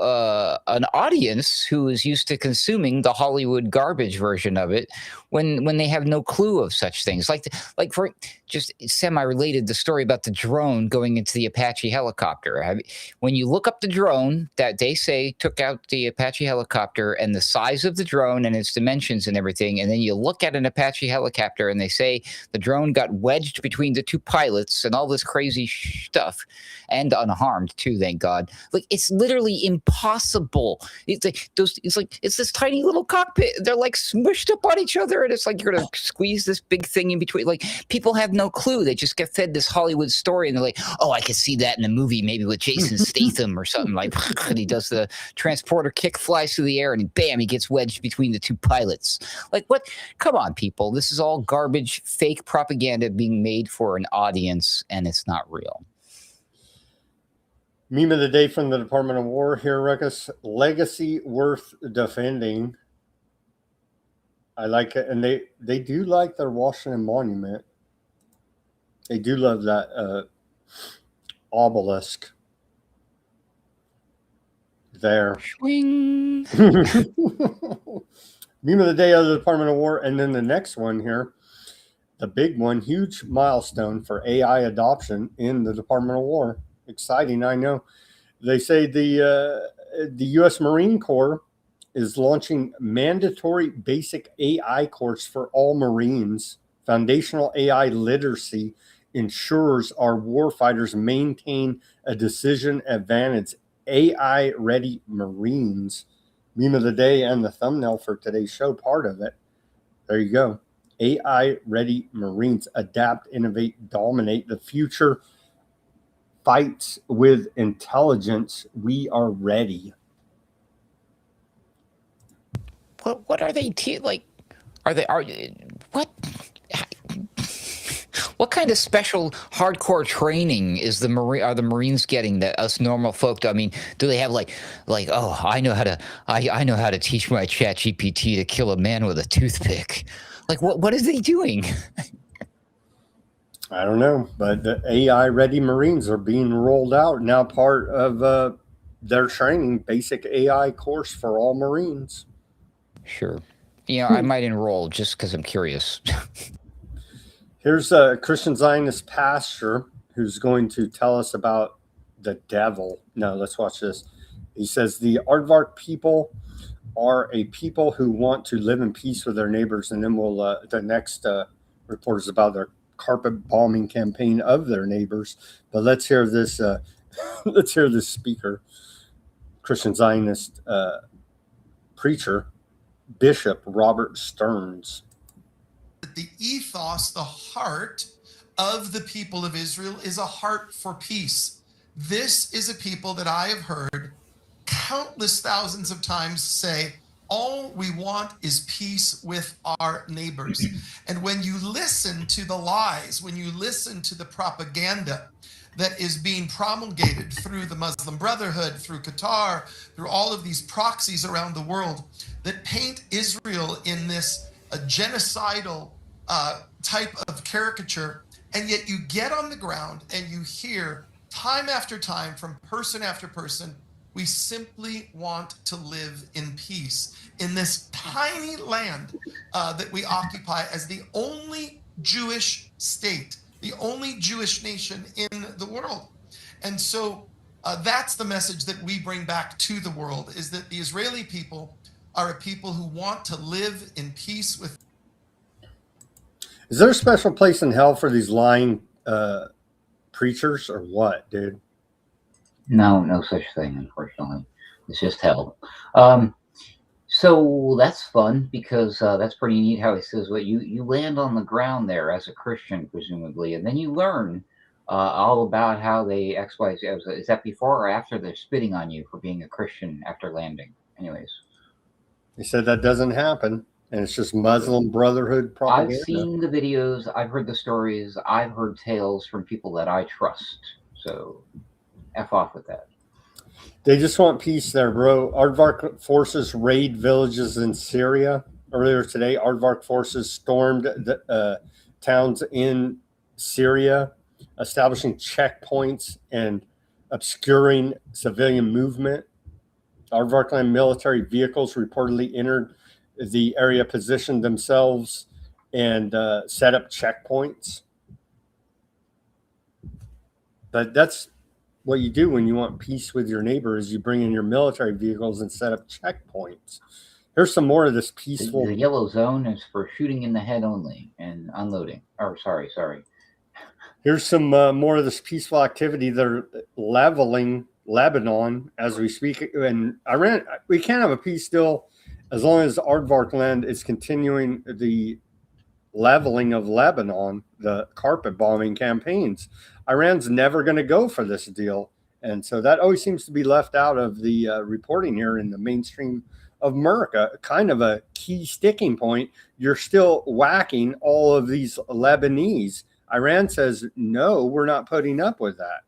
an audience who is used to consuming the Hollywood garbage version of it when they have no clue of such things. Like for just semi-related, the story about the drone going into the Apache helicopter. When you look up the drone that they say took out the Apache helicopter and the size of the drone and its dimensions and everything, and then you look at an Apache helicopter and they say the drone got wedged between the two pilots and all this crazy stuff, and unharmed too, thank God. Like, it's literally impossible. It's this tiny little cockpit. They're like smushed up on each other, and it's like you're gonna squeeze this big thing in between. Like, people have no clue. They just get fed this Hollywood story, and they're like, "Oh, I could see that in a movie, maybe with Jason Statham or something." Like, and he does the transporter kick, flies through the air, and bam, he gets wedged between the two pilots. Like, what? Come on, people. This is all garbage, fake propaganda being made for an audience, and it's not real. Meme of the day from the Department of War here, Ruckus. Legacy worth defending. I like it. And they do like their Washington Monument. They do love that obelisk there. Swing. Meme of the day of the Department of War. And then the next one here, the big one, huge milestone for AI adoption in the Department of War. Exciting, I know. They say the U.S. Marine Corps is launching mandatory basic AI course for all Marines. Foundational AI literacy ensures our warfighters maintain a decision advantage. AI-ready Marines. Meme of the day and the thumbnail for today's show, part of it. There you go. AI-ready Marines adapt, innovate, dominate the future. Fights with intelligence. We are ready. What are they like? What? What kind of special hardcore training is are the Marines getting that us normal folk? I mean, do they have like oh, I know how to teach my ChatGPT to kill a man with a toothpick? Like, what is they doing? I don't know, but the AI-ready Marines are being rolled out now, part of their training, basic AI course for all Marines. Sure. You know, I might enroll just because I'm curious. Here's a Christian Zionist pastor who's going to tell us about the devil. No, let's watch this. He says the Aardvark people are a people who want to live in peace with their neighbors, and then we'll the next report is about their carpet bombing campaign of their neighbors. But let's hear this. Let's hear this speaker, Christian Zionist preacher, Bishop Robert Stearns. The ethos, the heart of the people of Israel is a heart for peace. This is a people that I have heard countless thousands of times say, all we want is peace with our neighbors. And when you listen to the lies, when you listen to the propaganda that is being promulgated through the Muslim Brotherhood, through Qatar, through all of these proxies around the world that paint Israel in this genocidal type of caricature, and yet you get on the ground and you hear time after time from person after person, we simply want to live in peace in this tiny land that we occupy as the only Jewish state, the only Jewish nation in the world. And so that's the message that we bring back to the world, is that the Israeli people are a people who want to live in peace with. Is there a special place in hell for these lying preachers or what, dude? No such thing, unfortunately. It's just hell. So that's fun because that's pretty neat how he says what you land on the ground there as a Christian, presumably, and then you learn all about how they XY. Is that before or after they're spitting on you for being a Christian after landing? Anyways, He said that doesn't happen, and it's just Muslim Brotherhood propaganda. I've seen the videos, I've heard the stories, I've heard tales from people that I trust. So, F off with that. They just want peace there, bro. Aardvark forces raid villages in Syria. Earlier today, Aardvark forces stormed the towns in Syria, establishing checkpoints and obscuring civilian movement. Aardvarkland military vehicles reportedly entered the area, positioned themselves, and set up checkpoints. But that's what you do when you want peace with your neighbor, is you bring in your military vehicles and set up checkpoints. Here's some more of this peaceful. The yellow zone is for shooting in the head only and unloading. Or sorry. Here's some more of this peaceful activity. They're leveling Lebanon as we speak. And Iran, we can't have a peace deal as long as Aardvark land is continuing the leveling of Lebanon, the carpet bombing campaigns. Iran's never going to go for this deal. And so that always seems to be left out of the reporting here in the mainstream of America, kind of a key sticking point. You're still whacking all of these Lebanese. Iran says, no, we're not putting up with that.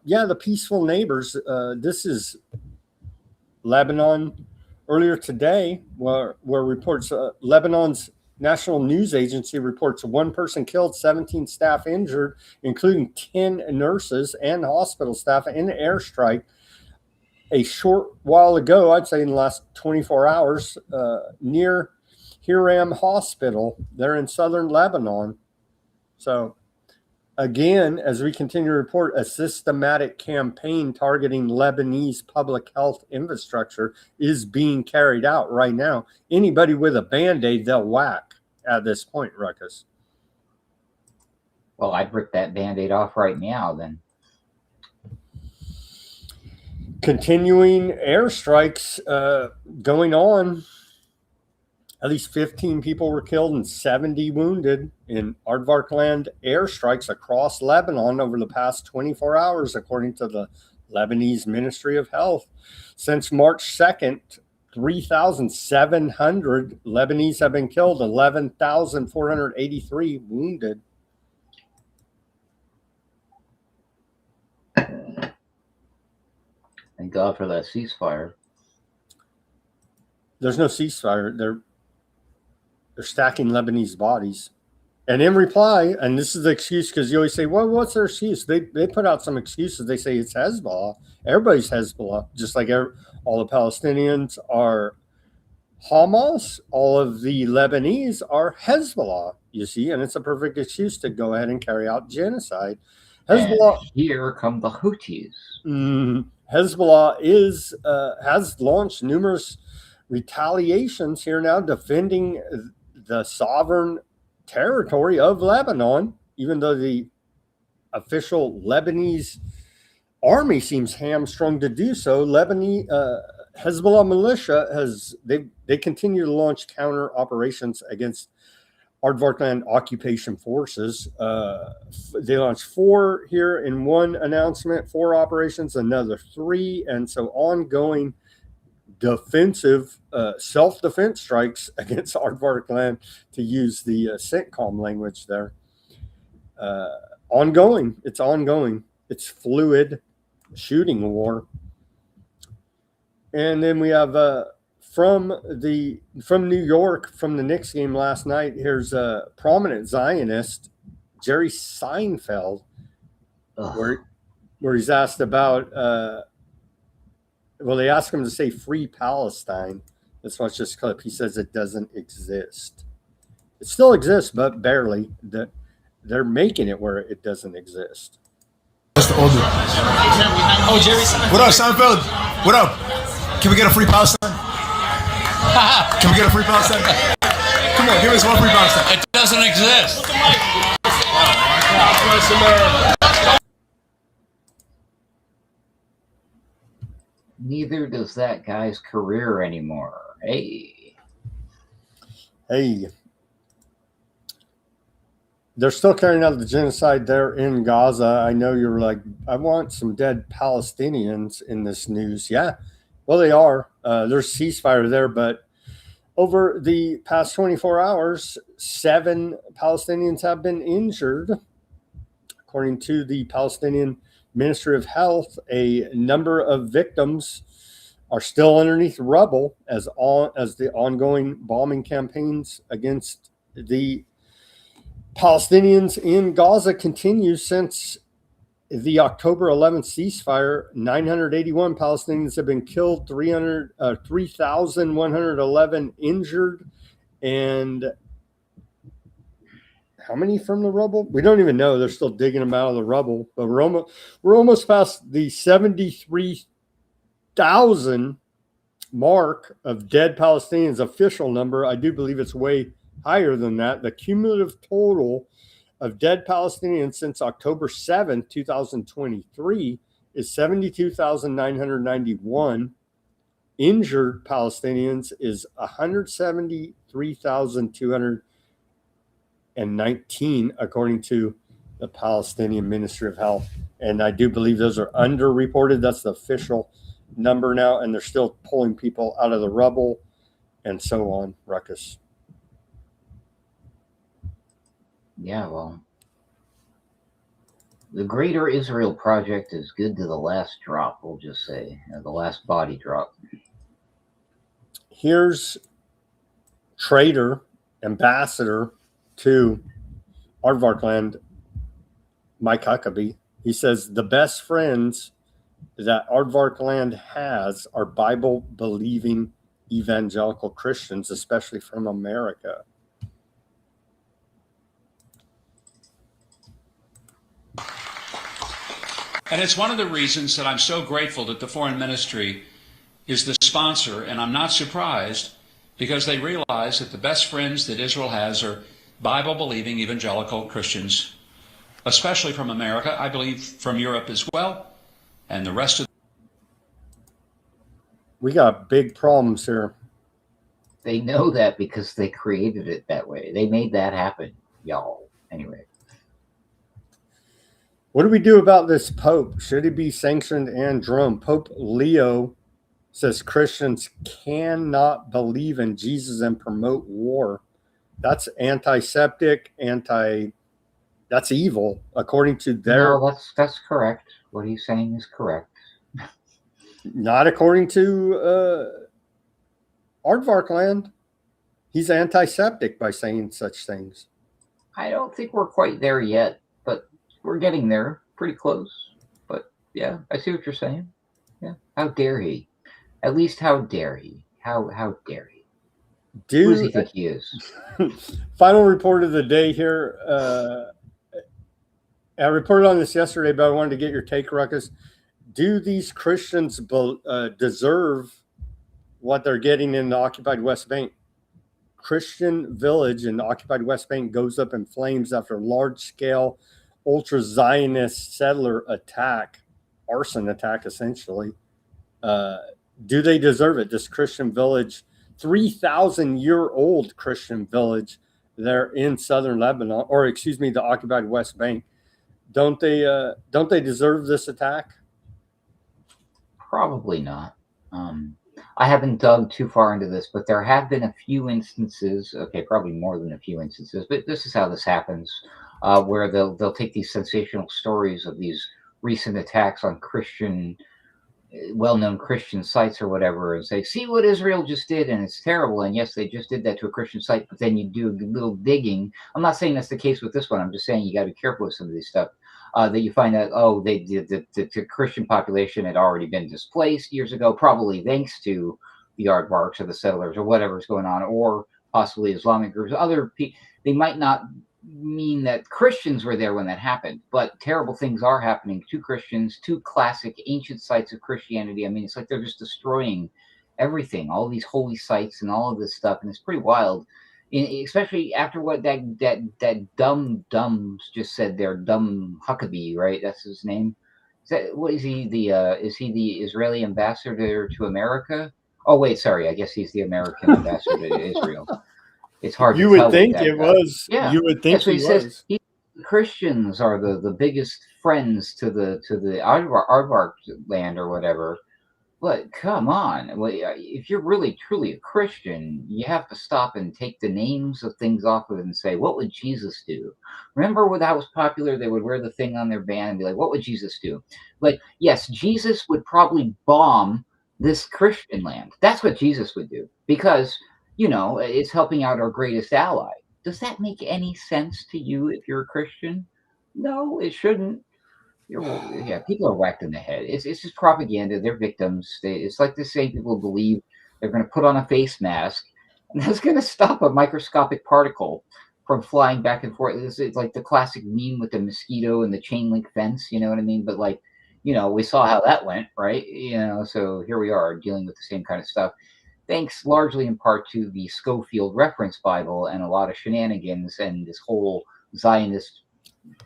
Yeah, the peaceful neighbors. This is Lebanon. Earlier today, where reports Lebanon's National News Agency reports one person killed, 17 staff injured, including 10 nurses and hospital staff in an airstrike a short while ago, I'd say in the last 24 hours, near Hiram Hospital. They're in southern Lebanon. So again, as we continue to report, a systematic campaign targeting Lebanese public health infrastructure is being carried out right now. Anybody with a Band-Aid, they'll whack at this point, Ruckus. Well, I'd rip that Band-Aid off right now, then. Continuing airstrikes going on. At least 15 people were killed and 70 wounded in Aardvark land airstrikes across Lebanon over the past 24 hours, according to the Lebanese Ministry of Health. Since March 2nd, 3,700 Lebanese have been killed, 11,483 wounded. Thank God for that ceasefire. There's no ceasefire. They're stacking Lebanese bodies. And in reply, and this is the excuse, because you always say, well, what's their excuse? They put out some excuses. They say it's Hezbollah. Everybody's Hezbollah, just like all the Palestinians are Hamas. All of the Lebanese are Hezbollah, you see, and it's a perfect excuse to go ahead and carry out genocide. Hezbollah. And here come the Houthis. Hezbollah has launched numerous retaliations here now, defending the sovereign territory of Lebanon, even though the official Lebanese army seems hamstrung to do so. Lebanese Hezbollah militia they continue to launch counter operations against Aardvark land occupation forces. They launched 4 here in one announcement, 4 operations, another 3, and so ongoing defensive self-defense strikes against Aardvark land, to use the CENTCOM language there. Ongoing. It's ongoing. It's fluid shooting war. And then we have from New York, from the Knicks game last night, here's a prominent Zionist, Jerry Seinfeld, where he's asked about they ask him to say free Palestine. This one's just a clip. He says it doesn't exist. It still exists, but barely. They're making it where it doesn't exist. Oh, Jerry Seinfeld. What up, Seinfeld? What up? Can we get a free Palestine? Can we get a free Palestine? Come on, give us one free Palestine. It doesn't exist. Neither does that guy's career anymore. Hey. They're still carrying out the genocide there in Gaza. I know you're like, I want some dead Palestinians in this news. Yeah, well, they are. There's ceasefire there, but over the past 24 hours, 7 Palestinians have been injured. According to the Palestinian Ministry of Health, a number of victims are still underneath rubble as the ongoing bombing campaigns against the Palestinians in Gaza continues. Since the October 11th ceasefire, 981 Palestinians have been killed, 3,111 injured, and how many from the rubble? We don't even know. They're still digging them out of the rubble, but we're almost past the 73,000 mark of dead Palestinians official number. I do believe it's way higher than that. The cumulative total of dead Palestinians since October 7th, 2023 is 72,991. Injured Palestinians is 173,219, according to the Palestinian Ministry of Health. And I do believe those are underreported. That's the official number now, and they're still pulling people out of the rubble and so on. Ruckus. Yeah, well, the Greater Israel Project is good to the last drop, we'll just say, the last body drop. Here's trader, ambassador to Aardvarkland, Mike Huckabee. He says the best friends that Aardvarkland has are Bible-believing evangelical Christians, especially from America. And it's one of the reasons that I'm so grateful that the Foreign Ministry is the sponsor, and I'm not surprised, because they realize that the best friends that Israel has are Bible-believing evangelical Christians, especially from America, I believe from Europe as well, and the rest of. We got big problems here. They know that because they created it that way. They made that happen, y'all. Anyway. What do we do about this Pope? Should he be sanctioned and drummed? Pope Leo says Christians cannot believe in Jesus and promote war. That's antiseptic, that's evil, according to their... No, that's correct. What he's saying is correct. Not according to Aardvarkland. He's antiseptic by saying such things. I don't think we're quite there yet, but we're getting there, pretty close. But yeah, I see what you're saying. Yeah, how dare he? At least how dare he? How dare he? Who does he think he is? Final report of the day here. I reported on this yesterday, but I wanted to get your take, Ruckus. Do these Christians deserve what they're getting in the occupied West Bank? Christian village in the occupied West Bank goes up in flames after large-scale ultra-Zionist settler attack, arson attack, essentially. Do they deserve it? This Christian village, 3,000-year-old Christian village there in southern Lebanon, or excuse me, the occupied West Bank. Don't they deserve this attack? Probably not. I haven't dug too far into this, but there have been a few instances, okay, probably more than a few instances, but this is how this happens, where they'll take these sensational stories of these recent attacks on Christian, well-known Christian sites or whatever, and say, see what Israel just did, and it's terrible, and yes, they just did that to a Christian site, but then you do a little digging. I'm not saying that's the case with this one. I'm just saying you got to be careful with some of these stuff. That you find out, oh, the Christian population had already been displaced years ago, probably thanks to the aardvarks or the settlers or whatever's going on, or possibly Islamic groups. Other people, they might not mean that Christians were there when that happened, but terrible things are happening to Christians, to classic ancient sites of Christianity. I mean, it's like they're just destroying everything, all these holy sites and all of this stuff, and it's pretty wild. Especially after what that dumb just said there, dumb Huckabee, right? That's his name. What is he? Is he the Israeli ambassador to America? Oh wait, sorry. I guess he's the American ambassador to Israel. It's hard You to would tell with think that it guy. was. Yeah, You would think that's what he he says. was. Christians are the biggest friends to the Aardvark land or whatever. But come on, if you're really truly a Christian, you have to stop and take the names of things off of it and say, what would Jesus do? Remember when that was popular? They would wear the thing on their band and be like, what would Jesus do? Like, yes, Jesus would probably bomb this Christian land. That's what Jesus would do because, it's helping out our greatest ally. Does that make any sense to you if you're a Christian? No, it shouldn't. People are whacked in the head. It's just propaganda. They're victims. It's like the same people believe they're going to put on a face mask, and that's going to stop a microscopic particle from flying back and forth. It's like the classic meme with the mosquito and the chain link fence. You know what I mean? But we saw how that went, right? So here we are dealing with the same kind of stuff. Thanks largely in part to the Schofield Reference Bible and a lot of shenanigans and this whole Zionist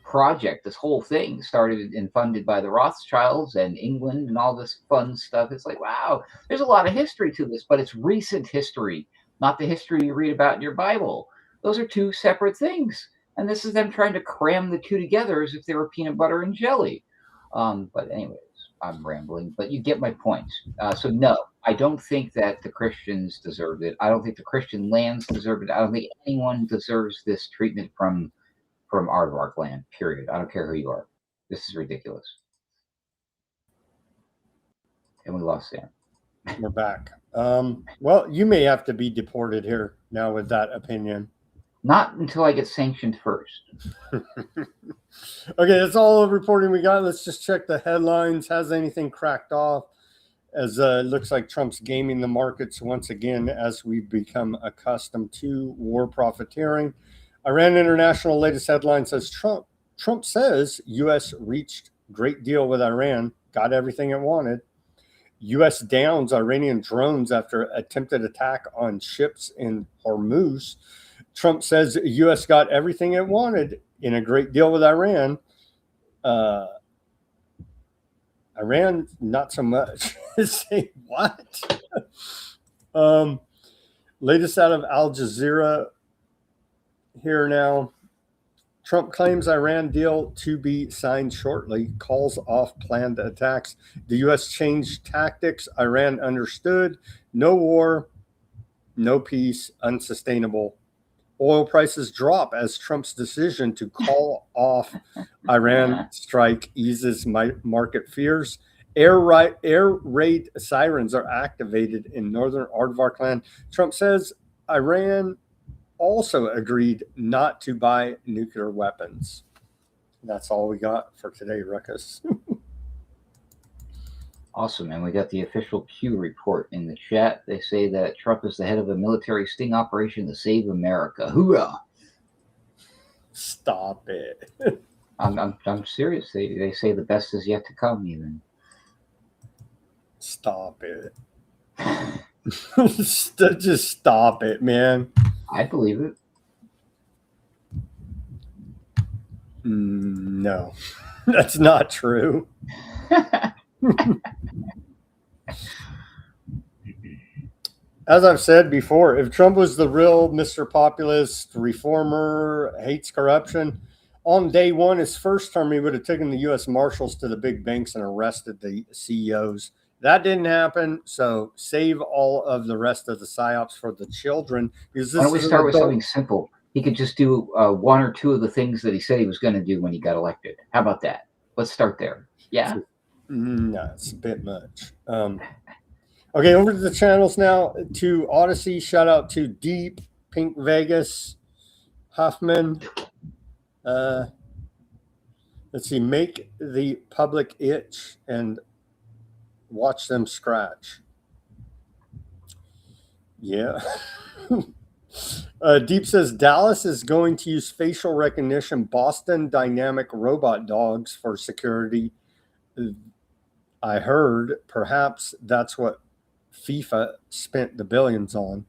project. This whole thing started and funded by the Rothschilds and England and all this fun stuff. It's like, wow, there's a lot of history to this, but it's recent history, not the history you read about in your Bible. Those are two separate things. And this is them trying to cram the two together as if they were peanut butter and jelly. But anyways, I'm rambling, but you get my point. So no, I don't think that the Christians deserved it. I don't think the Christian lands deserve it. I don't think anyone deserves this treatment from Aardvark land, period. I don't care who you are. This is ridiculous. And we lost Sam. We're back. Well, you may have to be deported here now with that opinion. Not until I get sanctioned first. Okay, that's all the reporting we got. Let's just check the headlines. Has anything cracked off? As it looks like Trump's gaming the markets once again as we've become accustomed to war profiteering. Iran International latest headline says Trump says U.S. reached great deal with Iran, got everything it wanted. U.S. downs Iranian drones after attempted attack on ships in Hormuz. Trump says U.S. got everything it wanted in a great deal with Iran. Iran, not so much. Say what? Latest out of Al Jazeera here now. Trump claims Iran deal to be signed shortly, calls off planned attacks. The U.S. changed tactics. Iran understood. No war, no peace, unsustainable. Oil prices drop as Trump's decision to call off Iran strike eases market fears. Air raid sirens are activated in northern Aardvark land. Trump says Iran also agreed not to buy nuclear weapons. That's all we got for today, Ruckus. Awesome, and we got the official Q report in the chat. They say that Trump is the head of a military sting operation to save America. Hoorah! Stop it. I'm serious. They say the best is yet to come. Even. Stop it. Just stop it, man. I believe it. No, that's not true. As I've said before, if Trump was the real Mr. Populist, reformer, hates corruption, on day one, his first term, he would have taken the U.S. Marshals to the big banks and arrested the CEOs. That didn't happen, so save all of the rest of the psyops for the children. Because this Why don't we start with something simple? He could just do one or two of the things that he said he was going to do when he got elected. How about that? Let's start there. Yeah? No, it's a bit much. Okay, over to the channels now. To Odysee, shout out to Deep, Pink Vegas, Huffman. Let's see, make the public itch and watch them scratch. Yeah. Deep says Dallas is going to use facial recognition Boston Dynamic robot dogs for security. I heard perhaps that's what FIFA spent the billions on.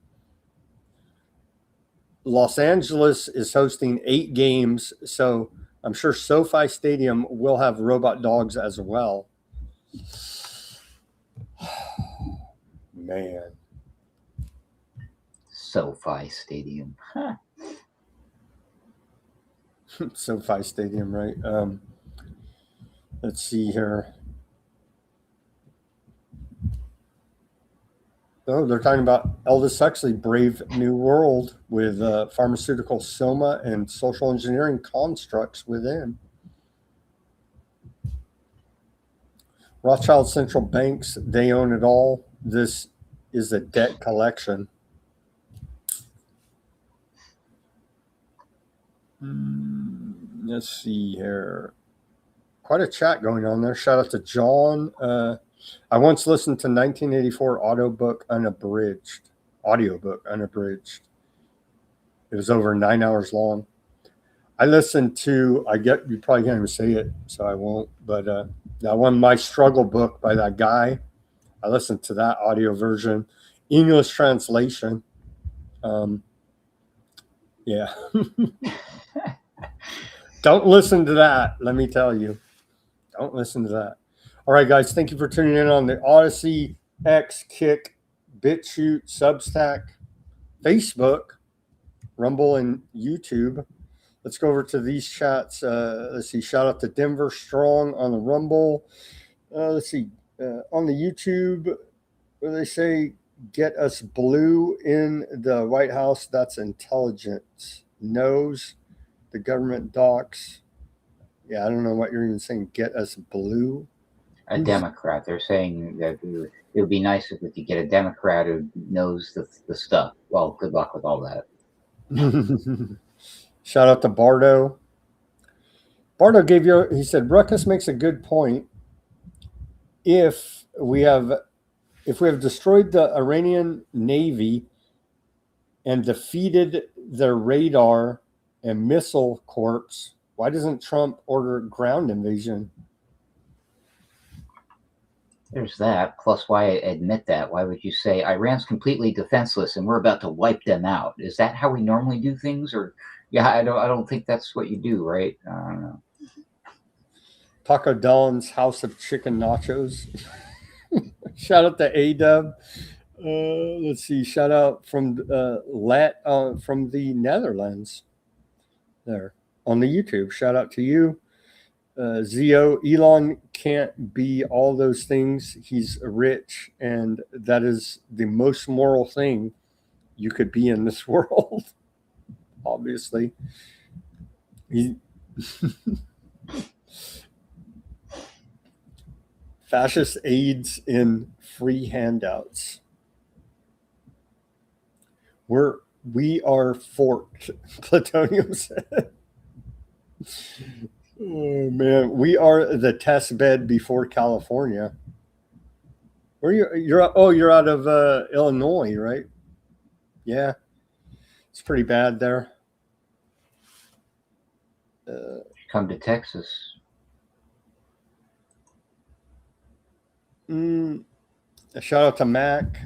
Los Angeles is hosting 8 games, so I'm sure SoFi Stadium will have robot dogs as well. Man. SoFi Stadium. Huh. SoFi Stadium, right? Let's see here. Oh, they're talking about Aldous Huxley, Brave New World, with pharmaceutical soma and social engineering constructs within. Rothschild Central Banks, they own it all. This is a debt collection. Let's see here. Quite a chat going on there. Shout out to John. I once listened to 1984 audiobook unabridged. It was over 9 hours long. I listened to, you probably can't even say it, so I won't, but that one, My Struggle book by that guy, I listened to that audio version. English translation. Yeah. Don't listen to that, let me tell you. Don't listen to that. All right, guys, thank you for tuning in on the Odysee, X, Kick, Bitchute, Substack, Facebook, Rumble, and YouTube. Let's go over to these chats. Let's see. Shout out to Denver Strong on the Rumble. Let's see. On the YouTube, where they say, get us blue in the White House. That's intelligence. Knows the government docs. Yeah, I don't know what you're even saying. Get us blue. A Democrat. They're saying that it would be nice if we could get a Democrat who knows the stuff. Well, good luck with all that. Shout out to Bardo. Bardo he said, Ruckus makes a good point. If we have destroyed the Iranian Navy and defeated their radar and missile corps, why doesn't Trump order ground invasion? There's that. Plus, why admit that? Why would you say Iran's completely defenseless and we're about to wipe them out? Is that how we normally do things? Or yeah, I don't think that's what you do, right? I don't know. Taco Don's House of Chicken Nachos. Shout out to A-Dub. Let's see. Shout out from from the Netherlands. There on the YouTube. Shout out to you. Zio, Elon can't be all those things. He's rich, and that is the most moral thing you could be in this world. Obviously. Fascist aids in free handouts. We are forked, Plutonium said. Oh man, we are the test bed before California. Where you're out of Illinois, right? Yeah, it's pretty bad there. Come to Texas. A shout out to Mac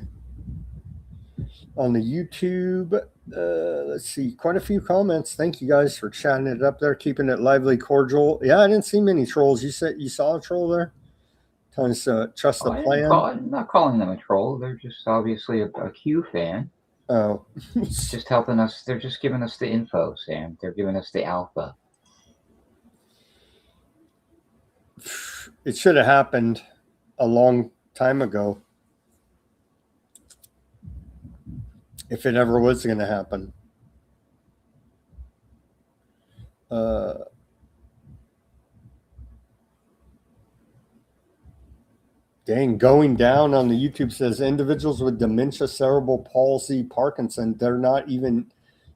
on the YouTube. Let's see, quite a few comments. Thank you guys for chatting it up there, keeping it lively, cordial. Yeah, I didn't see many trolls. You said you saw a troll there? Telling us to trust the plan. I'm not calling them a troll. They're just obviously a Q fan. Oh. Just helping us. They're just giving us the info, Sam. They're giving us the alpha. It should have happened a long time ago. If it ever was going to happen. Dang, going down on the YouTube says individuals with dementia, cerebral palsy, Parkinson, they're not even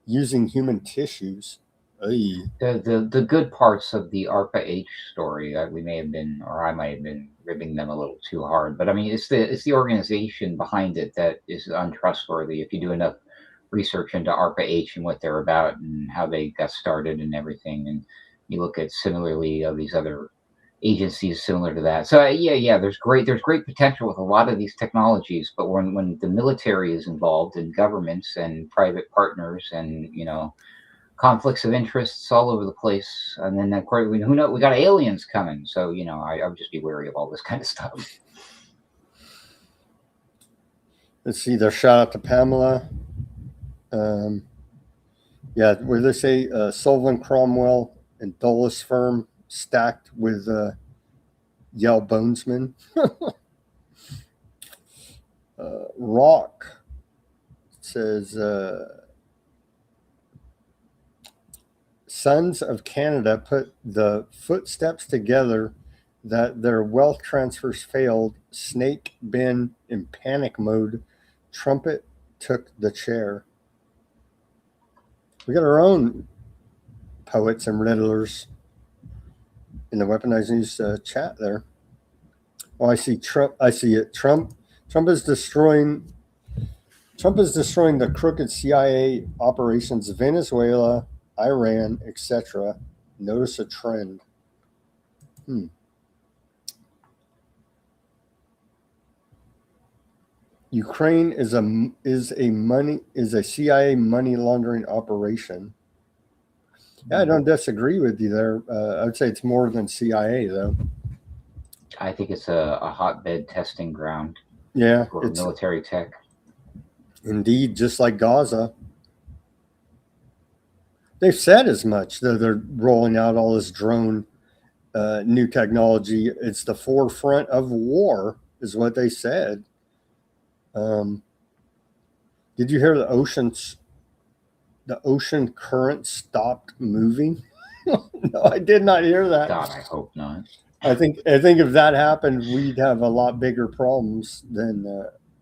using human tissues. The good parts of the ARPA-H story, I might have been ribbing them a little too hard, but I mean it's the organization behind it that is untrustworthy. If you do enough research into ARPA-H and what they're about and how they got started and everything, and you look at similarly of these other agencies similar to that. So yeah, there's great potential with a lot of these technologies, but when the military is involved and governments and private partners and conflicts of interests all over the place. And then, of course, who knows? We got aliens coming. So, you know, I would just be wary of all this kind of stuff. Let's see. Their shout out to Pamela. Yeah, where they say Sullivan Cromwell and Dulles firm stacked with Yale Bonesman. Rock says Sons of Canada put the footsteps together that their wealth transfers failed. Snake been in panic mode. Trumpet took the chair. We got our own poets and riddlers in the Weaponized News chat there. Oh, I see Trump. I see it. Trump is destroying the crooked CIA operations, Venezuela, Iran, etc. Notice a trend. Ukraine is a CIA money laundering operation. Yeah, I don't disagree with you there. I would say it's more than CIA, though. I think it's a hotbed testing ground. Yeah, for military tech. Indeed, just like Gaza. They've said as much, though they're rolling out all this drone new technology. It's the forefront of war, is what they said. Did you hear the ocean current stopped moving? No, I did not hear that. God, I hope not. I think if that happened, we'd have a lot bigger problems than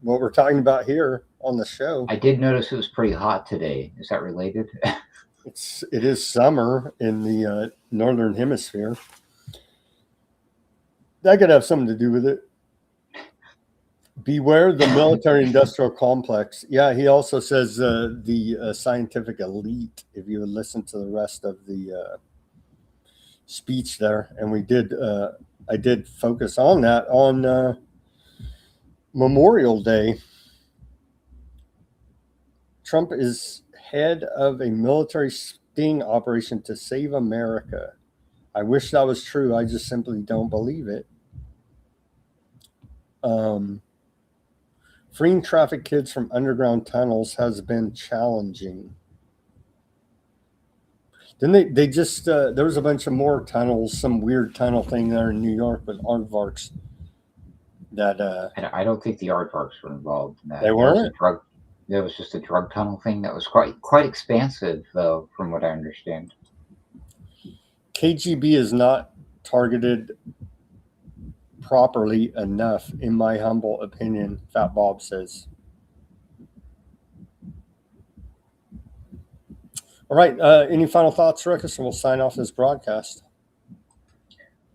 what we're talking about here on the show. I did notice it was pretty hot today. Is that related? It is summer in the northern hemisphere. That could have something to do with it. Beware the military-industrial complex. Yeah, he also says the scientific elite. If you would listen to the rest of the speech there, and I did focus on that on Memorial Day. Trump is head of a military sting operation to save America. I wish that was true. I just simply don't believe it. Freeing trafficked kids from underground tunnels has been challenging. Then they just there was a bunch of more tunnels, some weird tunnel thing there in New York with aardvarks. That I don't think the aardvarks were involved in that. They weren't. There was just a drug tunnel thing that was quite expansive, though, from what I understand. KGB is not targeted properly enough, in my humble opinion, Fat Bob says. All right. Any final thoughts, Ruckus? And we'll sign off this broadcast.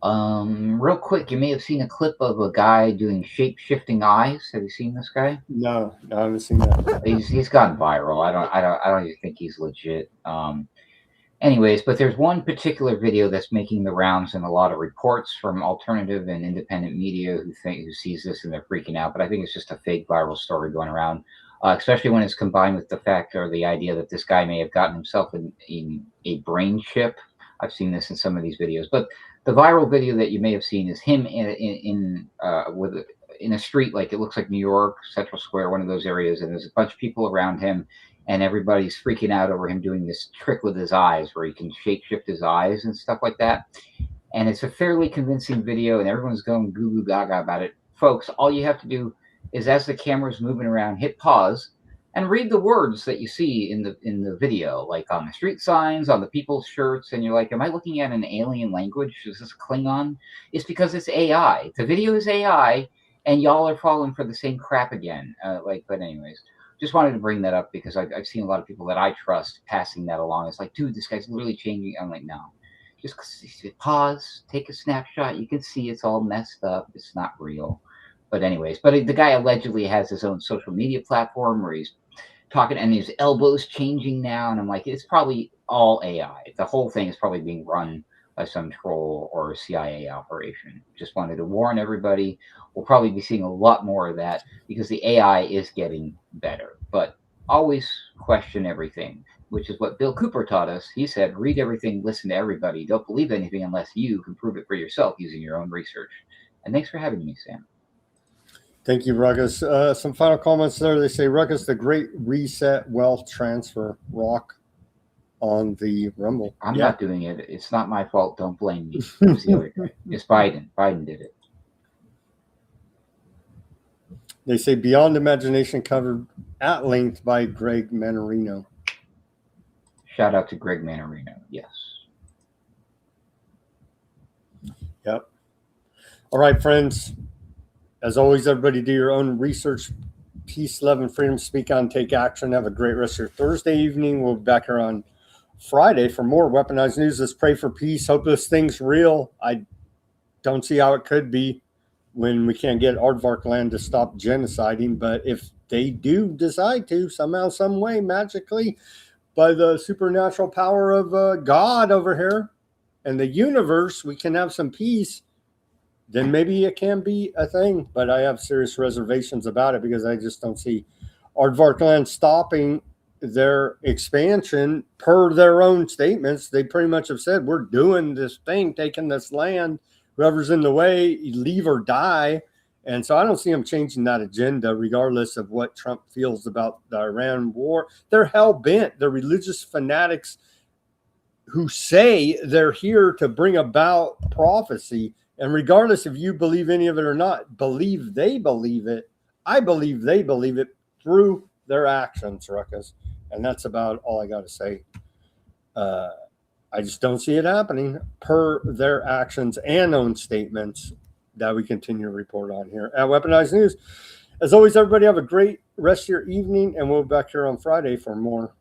Real quick, you may have seen a clip of a guy doing shape-shifting eyes. Have you seen this guy? No, I haven't seen that. He's gone viral. I don't even think he's legit. Anyways, but there's one particular video that's making the rounds in a lot of reports from alternative and independent media who sees this and they're freaking out. But I think it's just a fake viral story going around, especially when it's combined with the fact or the idea that this guy may have gotten himself in a brain chip. I've seen this in some of these videos, but the viral video that you may have seen is him in a street, like it looks like New York, Central Square, one of those areas, and there's a bunch of people around him. And everybody's freaking out over him doing this trick with his eyes where he can shape-shift his eyes and stuff like that. And it's a fairly convincing video, and everyone's going goo-goo gaga about it. Folks, all you have to do is, as the camera's moving around, hit pause and read the words that you see in the video, like on the street signs, on the people's shirts, and you're like, am I looking at an alien language? Is this Klingon? It's because it's AI. The video is AI, and y'all are falling for the same crap again. But anyways. Just wanted to bring that up because I've seen a lot of people that I trust passing that along. It's like, dude, this guy's literally changing. I'm like, no, just pause, take a snapshot. You can see it's all messed up. It's not real. But anyways, the guy allegedly has his own social media platform where he's talking and his elbow's changing now. And I'm like, it's probably all AI. The whole thing is probably being run by some troll or CIA operation. Just wanted to warn everybody. We'll probably be seeing a lot more of that because the AI is getting better. But always question everything, which is what Bill Cooper taught us. He said, read everything, listen to everybody. Don't believe anything unless you can prove it for yourself using your own research. And thanks for having me, Sam. Thank you, Ruckus. Some final comments there. They say, Ruckus, the great reset wealth transfer rock on the Rumble. I'm not doing it. It's not my fault. Don't blame me. It was the other guy. It's Biden. Biden did it. They say Beyond Imagination covered at length by Greg Manarino. Shout out to Greg Manarino. Yes. Yep. All right, friends. As always, everybody do your own research. Peace, love, and freedom. Speak on, take action. Have a great rest of your Thursday evening. We'll be back here on Friday for more Weaponized News. Let's pray for peace. Hope this thing's real. I don't see how it could be when we can't get Aardvark land to stop genociding. But if they do decide to, somehow, some way, magically, by the supernatural power of God over here and the universe, we can have some peace, then maybe it can be a thing. But I have serious reservations about it because I just don't see Aardvark land stopping their expansion per their own statements. They pretty much have said, we're doing this thing, taking this land. Whoever's in the way, leave or die. And so I don't see them changing that agenda, regardless of what Trump feels about the Iran war. They're hell-bent. They're religious fanatics who say they're here to bring about prophecy. And regardless if you believe any of it or not, believe they believe it. I believe they believe it through their actions, Ruckus. And that's about all I got to say. I just don't see it happening per their actions and own statements that we continue to report on here at Weaponized News. As always, everybody have a great rest of your evening, and we'll be back here on Friday for more